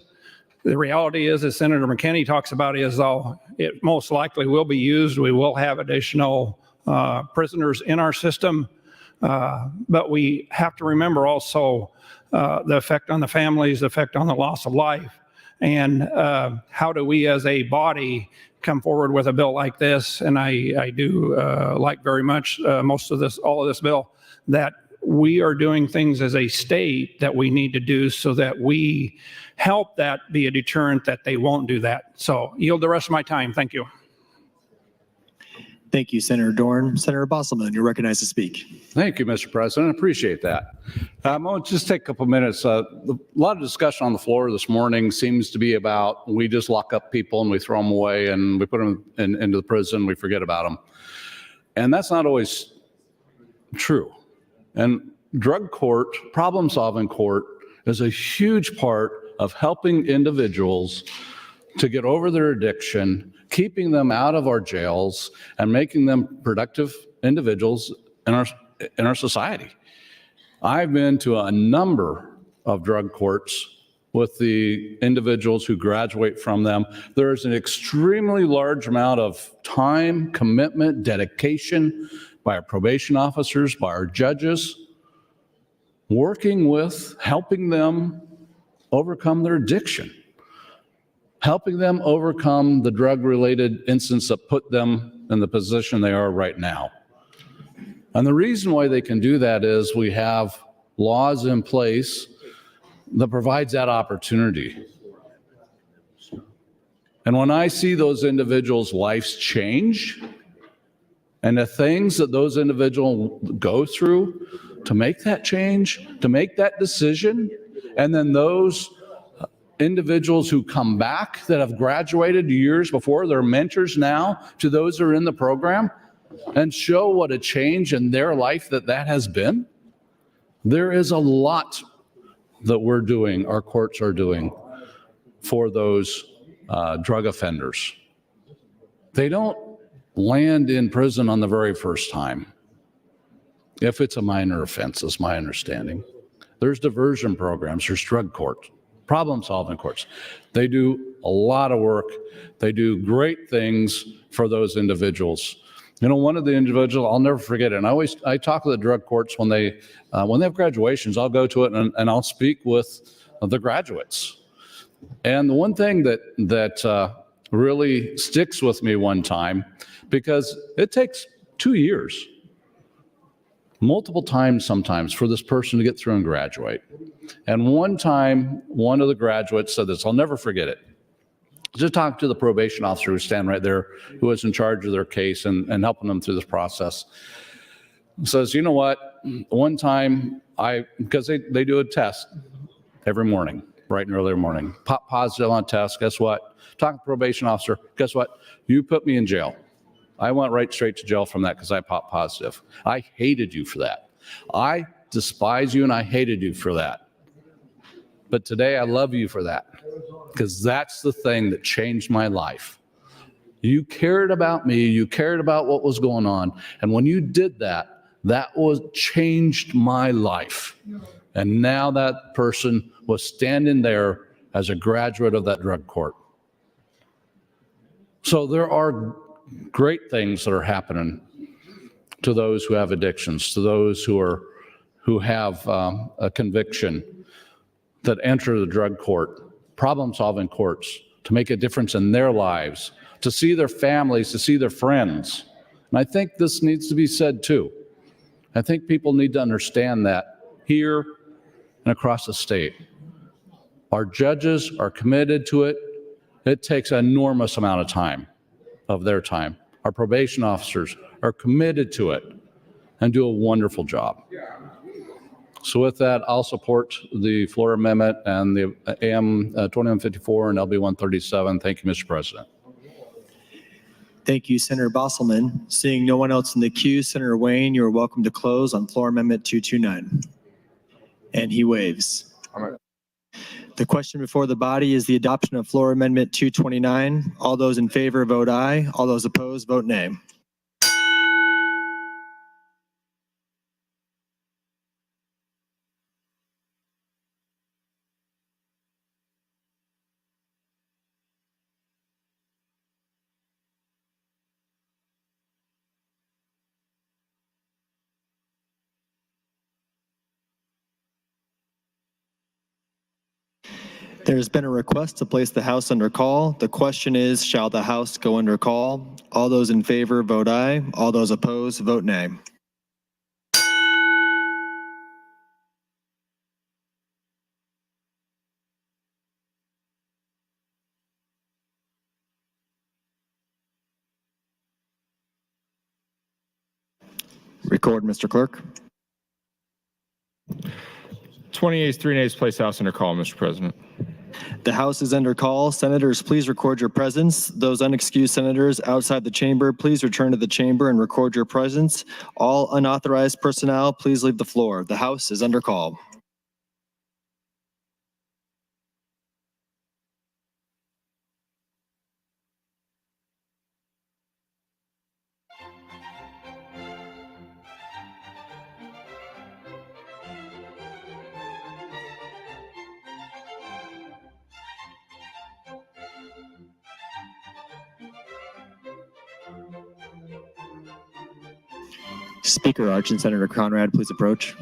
Q: The reality is, as Senator McKinney talks about, is though it most likely will be used. We will have additional prisoners in our system, but we have to remember also the effect on the families, the effect on the loss of life, and how do we as a body come forward with a bill like this? And I do like very much most of this, all of this bill, that we are doing things as a state that we need to do so that we help that be a deterrent that they won't do that. So yield the rest of my time. Thank you.
A: Thank you, Senator Dorn. Senator Bosselman, you're recognized to speak.
R: Thank you, Mr. President. I appreciate that. I'll just take a couple minutes. A lot of discussion on the floor this morning seems to be about we just lock up people and we throw them away and we put them into the prison, we forget about them. And that's not always true. And drug court, problem-solving court, is a huge part of helping individuals to get over their addiction, keeping them out of our jails, and making them productive individuals in our society. I've been to a number of drug courts with the individuals who graduate from them. There's an extremely large amount of time, commitment, dedication by our probation officers, by our judges, working with, helping them overcome their addiction, helping them overcome the drug-related incidents that put them in the position they are right now. And the reason why they can do that is we have laws in place that provides that opportunity. And when I see those individuals' lives change, and the things that those individuals go through to make that change, to make that decision, and then those individuals who come back that have graduated years before, they're mentors now to those who are in the program, and show what a change in their life that has been. There is a lot that we're doing, our courts are doing for those drug offenders. They don't land in prison on the very first time, if it's a minor offense, is my understanding. There's diversion programs, there's drug courts, problem-solving courts. They do a lot of work. They do great things for those individuals. You know, one of the individuals, I'll never forget it, and I talk to the drug courts when they have graduations. I'll go to it and I'll speak with the graduates. And the one thing that really sticks with me one time, because it takes 2 years, multiple times sometimes, for this person to get through and graduate. And one time, one of the graduates said this, I'll never forget it. Just talk to the probation officer who stand right there, who was in charge of their case and helping them through this process. Says, you know what, one time because they do a test every morning, bright and early morning, pop positive on a test, guess what? Talk to the probation officer, guess what? You put me in jail. I went right straight to jail from that because I popped positive. I hated you for that. I despise you and I hated you for that. But today I love you for that, because that's the thing that changed my life. You cared about me, you cared about what was going on, and when you did that, changed my life. And now that person was standing there as a graduate of that drug court. So there are great things that are happening to those who have addictions, to those who have a conviction, that enter the drug court, problem-solving courts, to make a difference in their lives, to see their families, to see their friends. And I think this needs to be said too. I think people need to understand that here and across the state. Our judges are committed to it. It takes an enormous amount of time, of their time. Our probation officers are committed to it and do a wonderful job. So with that, I'll support the floor amendment and the AM 2154 and LB 137. Thank you, Mr. President.
A: Thank you, Senator Bosselman. Seeing no one else in the queue, Senator Wayne, you are welcome to close on floor amendment 229. And he waves. The question before the body is the adoption of floor amendment 229. All those in favor vote aye. All those opposed vote nay. There's been a request to place the House under call. The question is, shall the House go under call? All those in favor vote aye. All those opposed vote nay. Record, Mr. Clerk.
D: 20 ayes, 3 nays, place House under call, Mr. President.
A: The House is under call. Senators, please record your presence. Those unexcused senators outside the chamber, please return to the chamber and record your presence. All unauthorized personnel, please leave the floor. The House is under call. Speaker Arch and Senator Conrad, please approach.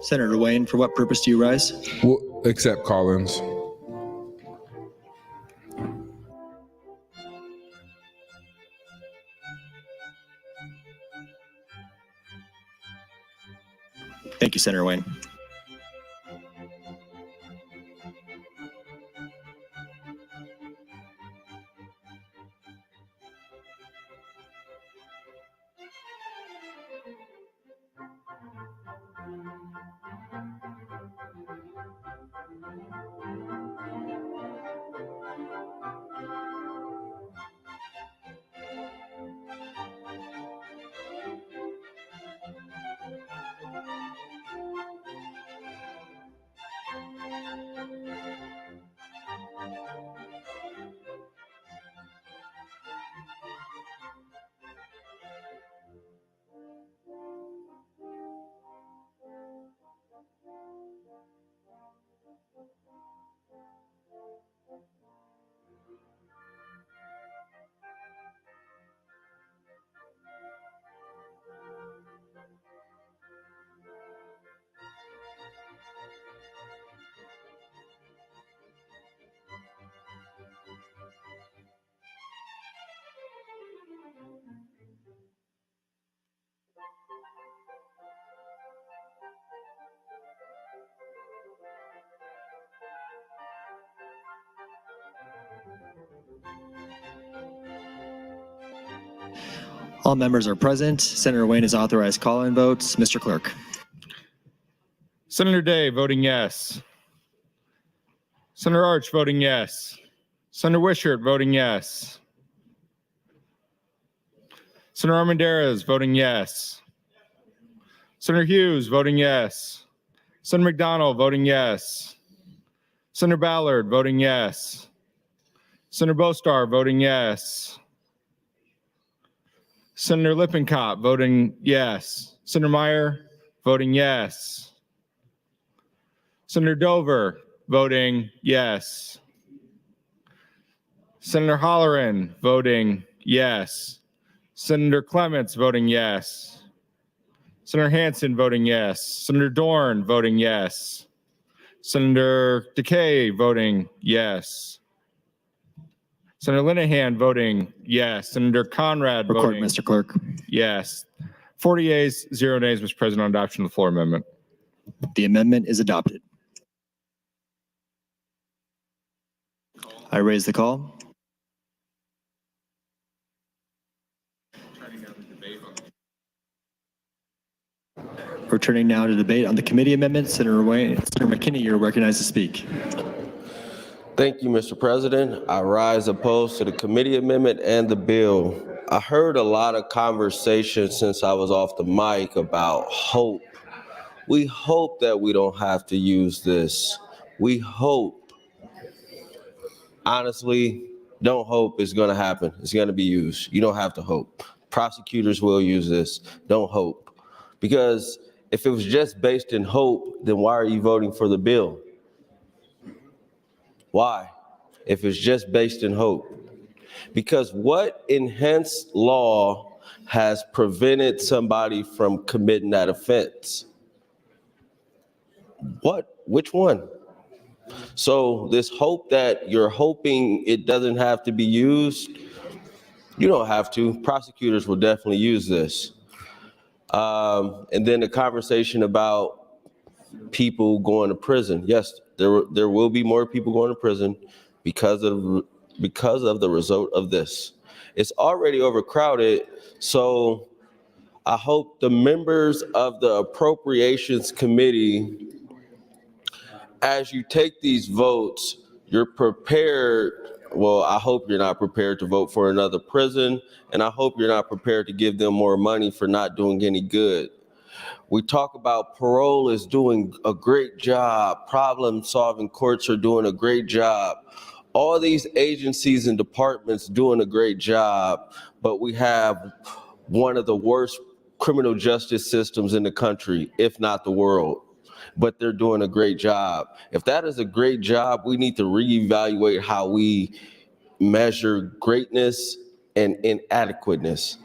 A: Senator Wayne, for what purpose do you rise?
H: We'll accept Collins.
A: Thank you, Senator Wayne. All members are present. Senator Wayne has authorized call-in votes. Mr. Clerk.
D: Senator Day voting yes. Senator Arch voting yes. Senator Wishart voting yes. Senator Armendariz voting yes. Senator Hughes voting yes. Senator McDonald voting yes. Senator Ballard voting yes. Senator Bostar voting yes. Senator Lippincott voting yes. Senator Meyer voting yes. Senator Dover voting yes. Senator Holleran voting yes. Senator Clements voting yes. Senator Hansen voting yes. Senator Dorn voting yes. Senator Decay voting yes. Senator Linehan voting yes. Senator Conrad
A: Record,
D: voting
A: Mr. Clerk.
D: yes. 40 yeas, 0 nays, Mr. President, on adoption of the floor amendment.
A: The amendment is adopted. I raise the call. Returning now to debate on the committee amendment, Senator McKinney, you're recognized to speak.
G: Thank you, Mr. President. I rise opposed to the committee amendment and the bill. I heard a lot of conversation since I was off the mic about hope. We hope that we don't have to use this. We hope. Honestly, don't hope it's going to happen. It's going to be used. You don't have to hope. Prosecutors will use this. Don't hope. Because if it was just based in hope, then why are you voting for the bill? Why? If it's just based in hope. Because what enhanced law has prevented somebody from committing that offense? What? Which one? So this hope that you're hoping it doesn't have to be used, you don't have to. Prosecutors will definitely use this. And then the conversation about people going to prison. Yes, there will be more people going to prison because of the result of this. It's already overcrowded, so I hope the members of the Appropriations Committee, as you take these votes, you're prepared. Well, I hope you're not prepared to vote for another prison, and I hope you're not prepared to give them more money for not doing any good. We talk about parole is doing a great job. Problem-solving courts are doing a great job. All these agencies and departments doing a great job, but we have one of the worst criminal justice systems in the country, if not the world. But they're doing a great job. If that is a great job, we need to reevaluate how we measure greatness and inadequateness.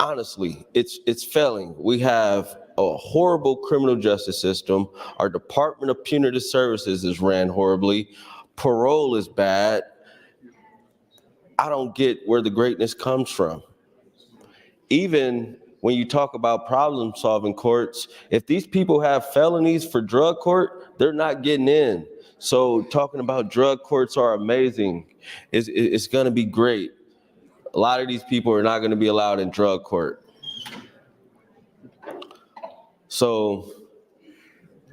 G: Honestly, it's failing. We have a horrible criminal justice system. Our Department of Punitive Services is ran horribly. Parole is bad. I don't get where the greatness comes from. Even when you talk about problem-solving courts, if these people have felonies for drug court, they're not getting in. So talking about drug courts are amazing. It's going to be great. A lot of these people are not going to be allowed in drug court. So,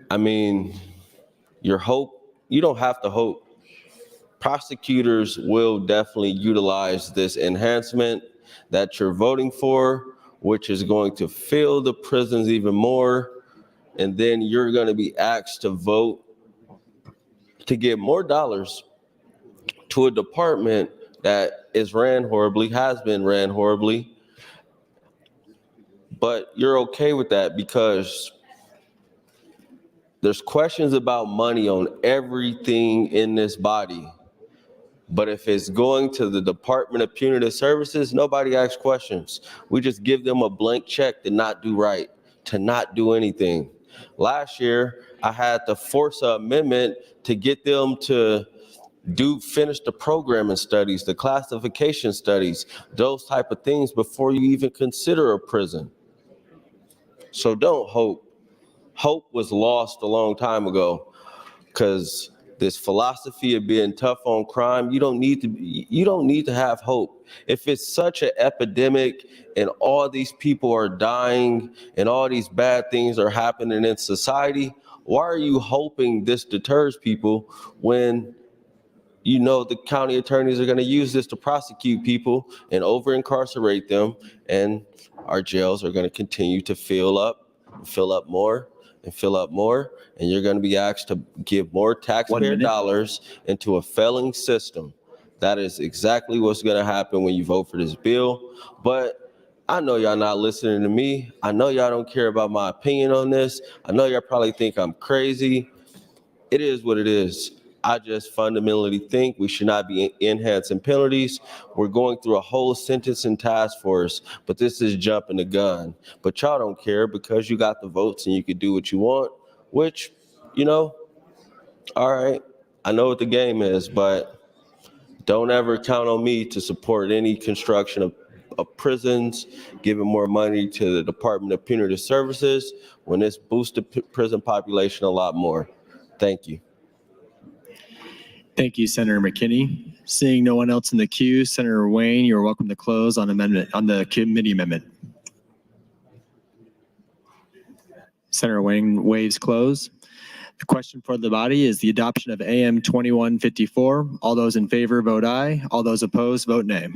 G: I mean, you don't have to hope. Prosecutors will definitely utilize this enhancement that you're voting for, which is going to fill the prisons even more. And then you're going to be asked to vote to give more dollars to a department that is ran horribly, has been ran horribly. But you're okay with that because there's questions about money on everything in this body. But if it's going to the Department of Punitive Services, nobody asks questions. We just give them a blank check to not do right, to not do anything. Last year, I had to force an amendment to get them to finish the programming studies, the classification studies, those type of things before you even consider a prison. So don't hope. Hope was lost a long time ago because this philosophy of being tough on crime, you don't need to have hope. If it's such an epidemic and all these people are dying and all these bad things are happening in society, why are you hoping this deters people when you know the county attorneys are going to use this to prosecute people and over-incarcerate them, and our jails are going to continue to fill up more, and you're going to be asked to give more taxpayer dollars into a failing system. That is exactly what's going to happen when you vote for this bill. But I know y'all not listening to me. I know y'all don't care about my opinion on this. I know y'all probably think I'm crazy. It is what it is. I just fundamentally think we should not be enhancing penalties. We're going through a whole sentencing task force, but this is jumping the gun. But y'all don't care because you got the votes and you can do what you want, which, all right, I know what the game is, but don't ever count on me to support any construction of prisons, giving more money to the Department of Punitive Services when this boosts the prison population a lot more. Thank you.
A: Thank you, Senator McKinney. Seeing no one else in the queue, Senator Wayne, you're welcome to close on the committee amendment. Senator Wayne waives close. The question for the body is the adoption of AM 2154. All those in favor vote aye. All those opposed vote nay.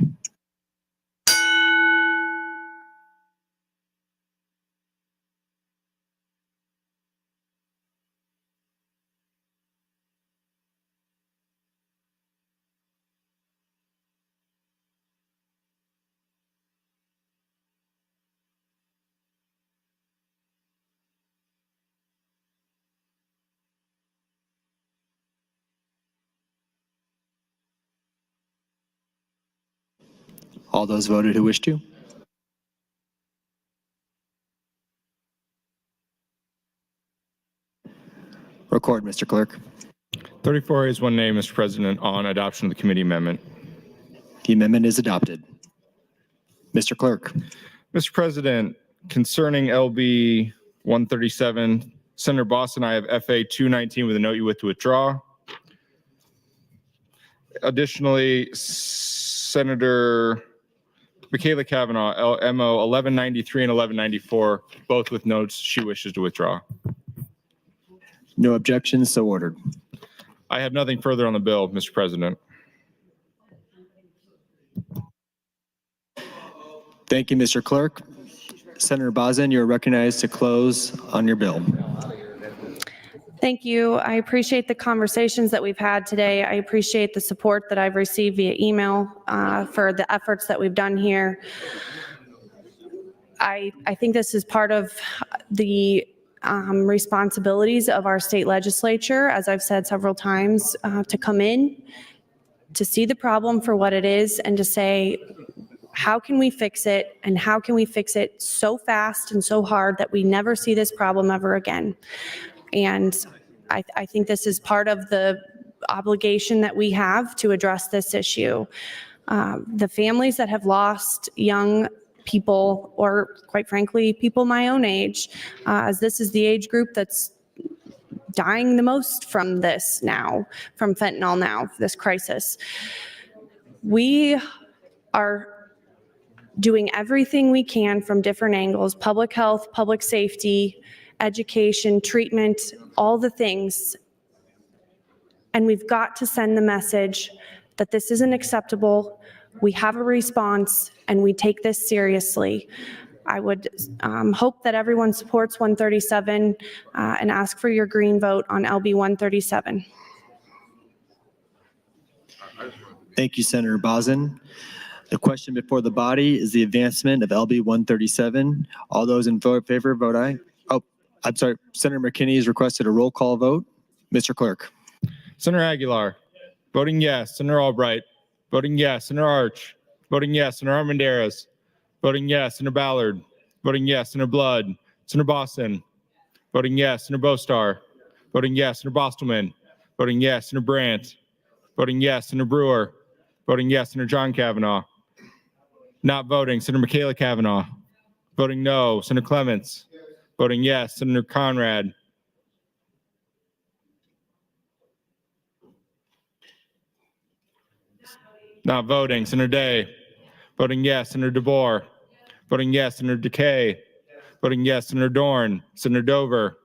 A: All those voted who wish to. Record, Mr. Clerk.
D: 34 is 1 nay, Mr. President, on adoption of the committee amendment.
A: The amendment is adopted. Mr. Clerk.
D: Mr. President, concerning LB 137, Senator Boss and I have FA 219 with a note you wish to withdraw. Additionally, Senator Michaela Cavanaugh, MO 1193 and 1194, both with notes she wishes to withdraw.
A: No objections, so ordered.
D: I have nothing further on the bill, Mr. President.
A: Thank you, Mr. Clerk. Senator Bozen, you're recognized to close on your bill.
E: Thank you. I appreciate the conversations that we've had today. I appreciate the support that I've received via email for the efforts that we've done here. I think this is part of the responsibilities of our state legislature, as I've said several times, to come in, to see the problem for what it is, and to say, how can we fix it, and how can we fix it so fast and so hard that we never see this problem ever again? And I think this is part of the obligation that we have to address this issue. The families that have lost young people, or quite frankly, people my own age, as this is the age group that's dying the most from this now, from fentanyl now, this crisis. We are doing everything we can from different angles, public health, public safety, education, treatment, all the things. And we've got to send the message that this isn't acceptable. We have a response and we take this seriously. I would hope that everyone supports 137 and ask for your green vote on LB 137.
A: Thank you, Senator Bozen. The question before the body is the advancement of LB 137. All those in favor vote aye. Oh, I'm sorry. Senator McKinney has requested a roll call vote. Mr. Clerk.
D: Senator Aguilar, voting yes. Senator Albright, voting yes. Senator Arch, voting yes. Senator Armendariz, voting yes. Senator Ballard, voting yes. Senator Blood, Senator Boston, voting yes. Senator Bostar, voting yes. Senator Bostelman, voting yes. Senator Brandt, voting yes. Senator Brewer, voting yes. Senator John Kavanaugh, not voting. Senator Michaela Cavanaugh, voting no. Senator Clements, voting yes. Senator Conrad, Not voting, Senator Day. Voting yes, Senator DeBoer. Voting yes, Senator Decay. Voting yes, Senator Dorn. Senator Dover.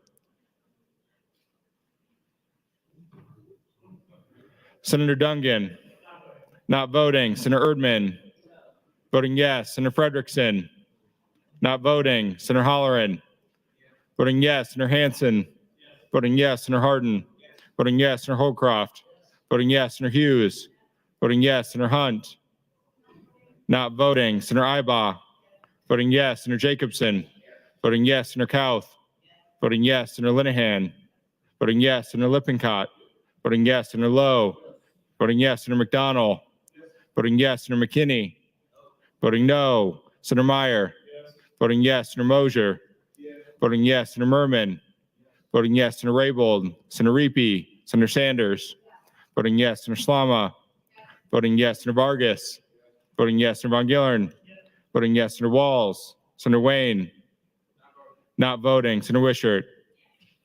D: Senator Dungan. Not voting, Senator Erdman. Voting yes, Senator Frederickson. Not voting, Senator Holleran. Voting yes, Senator Hansen. Voting yes, Senator Hardin. Voting yes, Senator Holcroft. Voting yes, Senator Hughes. Voting yes, Senator Hunt. Not voting, Senator Ibaugh. Voting yes, Senator Jacobson. Voting yes, Senator Kauth. Voting yes, Senator Linehan. Voting yes, Senator Lippincott. Voting yes, Senator Lowe. Voting yes, Senator McDonald. Voting yes, Senator McKinney. Voting no, Senator Meyer. Voting yes, Senator Mosier. Voting yes, Senator Merman. Voting yes, Senator Raybold. Senator Reapy. Senator Sanders. Voting yes, Senator Slama. Voting yes, Senator Vargas. Voting yes, Senator Von Gillern. Voting yes, Senator Walls. Senator Wayne. Not voting, Senator Wishart.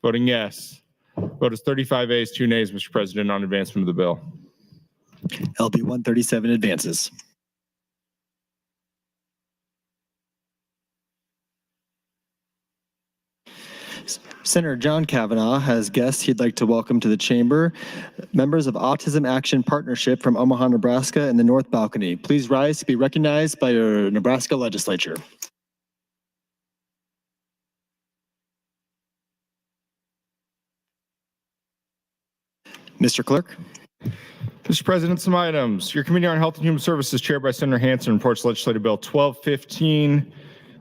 D: Voting yes. Vote is 35 ayes, 2 nays, Mr. President, on advancement of the bill.
A: LB 137 advances. Senator John Kavanaugh has guests he'd like to welcome to the chamber, members of Autism Action Partnership from Omaha, Nebraska and the North Balcony. Please rise to be recognized by your Nebraska Legislature. Mr. Clerk.
D: Mr. President, some items. Your Committee on Health and Human Services, chaired by Senator Hansen, reports Legislative Bill 1215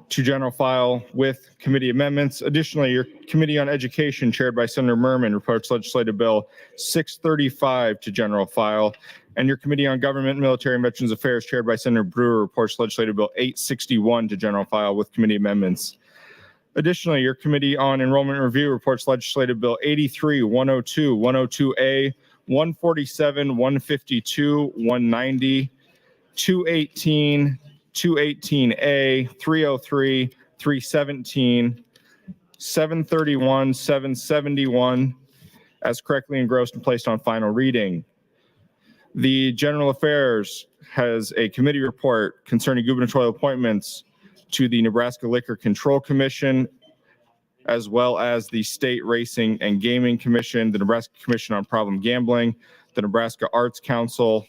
D: to general file with committee amendments. Additionally, your Committee on Education, chaired by Senator Merman, reports Legislative Bill 635 to general file. And your Committee on Government, Military, and Veterans Affairs, chaired by Senator Brewer, reports Legislative Bill 861 to general file with committee amendments. Additionally, your Committee on Enrollment Review reports Legislative Bill 83, 102, 102A, 147, 152, 190, 218, 218A, 303, 317, 731, 771, as correctly engrossed and placed on final reading. The General Affairs has a committee report concerning gubernatorial appointments to the Nebraska Liquor Control Commission, as well as the State Racing and Gaming Commission, the Nebraska Commission on Problem Gambling, the Nebraska Arts Council.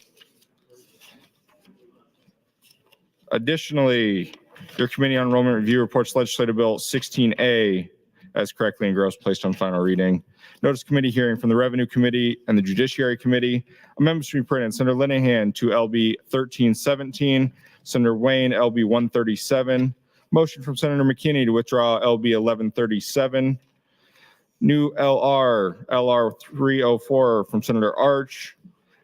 D: Additionally, your Committee on Enrollment Review reports Legislative Bill 16A as correctly engrossed, placed on final reading. Notice committee hearing from the Revenue Committee and the Judiciary Committee. Amendments to be printed. Senator Linehan to LB 1317, Senator Wayne LB 137. Motion from Senator McKinney to withdraw LB 1137. New LR 304 from Senator Arch,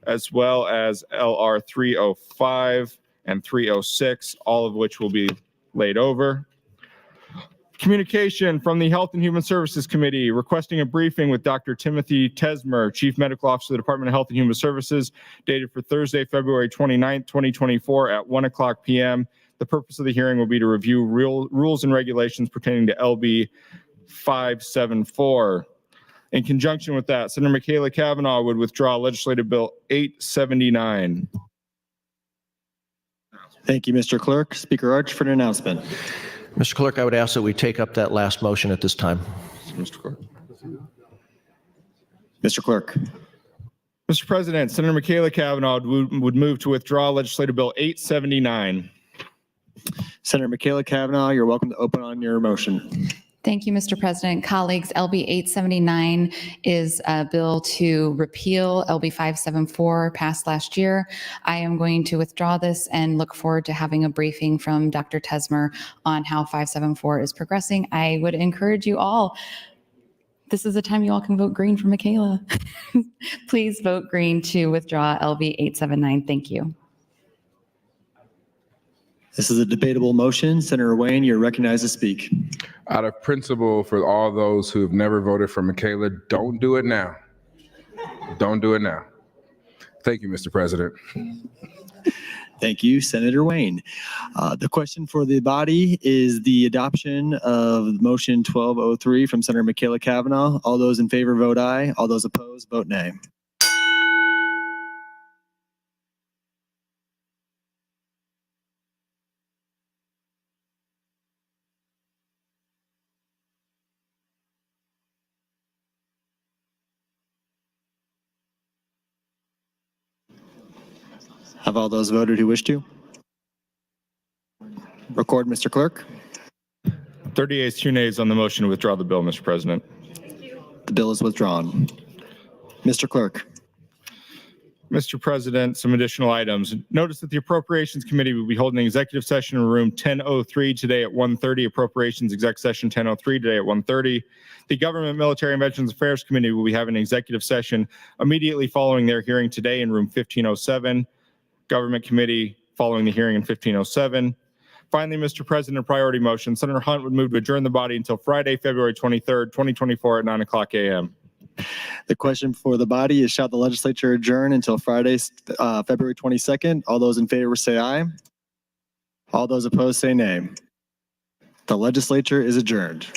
D: as well as LR 305 and 306, all of which will be laid over. Communication from the Health and Human Services Committee requesting a briefing with Dr. Timothy Tesmer, Chief Medical Officer of the Department of Health and Human Services, dated for Thursday, February 29th, 2024 at 1:00 p.m. The purpose of the hearing will be to review rules and regulations pertaining to LB 574. In conjunction with that, Senator Michaela Kavanaugh would withdraw Legislative Bill 879.
A: Thank you, Mr. Clerk. Speaker Arch for an announcement.
S: Mr. Clerk, I would ask that we take up that last motion at this time.
D: Mr. Clerk.
A: Mr. Clerk.
D: Mr. President, Senator Michaela Kavanaugh would move to withdraw Legislative Bill 879.
A: Senator Michaela Kavanaugh, you're welcome to open on your motion.
F: Thank you, Mr. President. Colleagues, LB 879 is a bill to repeal LB 574 passed last year. I am going to withdraw this and look forward to having a briefing from Dr. Tesmer on how 574 is progressing. I would encourage you all, this is the time you all can vote green for Michaela. Please vote green to withdraw LB 879. Thank you.
A: This is a debatable motion. Senator Wayne, you're recognized to speak.
H: Out of principle for all those who have never voted for Michaela, don't do it now. Don't do it now. Thank you, Mr. President.
A: Thank you, Senator Wayne. The question for the body is the adoption of motion 1203 from Senator Michaela Kavanaugh. All those in favor vote aye. All those opposed vote nay. Have all those voted who wish to? Record, Mr. Clerk.
D: 30 yeas, 2 nays on the motion to withdraw the bill, Mr. President.
A: The bill is withdrawn. Mr. Clerk.
D: Mr. President, some additional items. Notice that the Appropriations Committee will be holding an executive session in room 1003 today at 1:30. Appropriations exec session 1003 today at 1:30. The Government, Military, and Veterans Affairs Committee will be having an executive session immediately following their hearing today in room 1507. Government Committee following the hearing in 1507. Finally, Mr. President, a priority motion. Senator Hunt would move to adjourn the body until Friday, February 23rd, 2024 at 9:00 a.m.
A: The question for the body is, shall the legislature adjourn until Friday, February 22nd? All those in favor say aye. All those opposed say nay. The legislature is adjourned.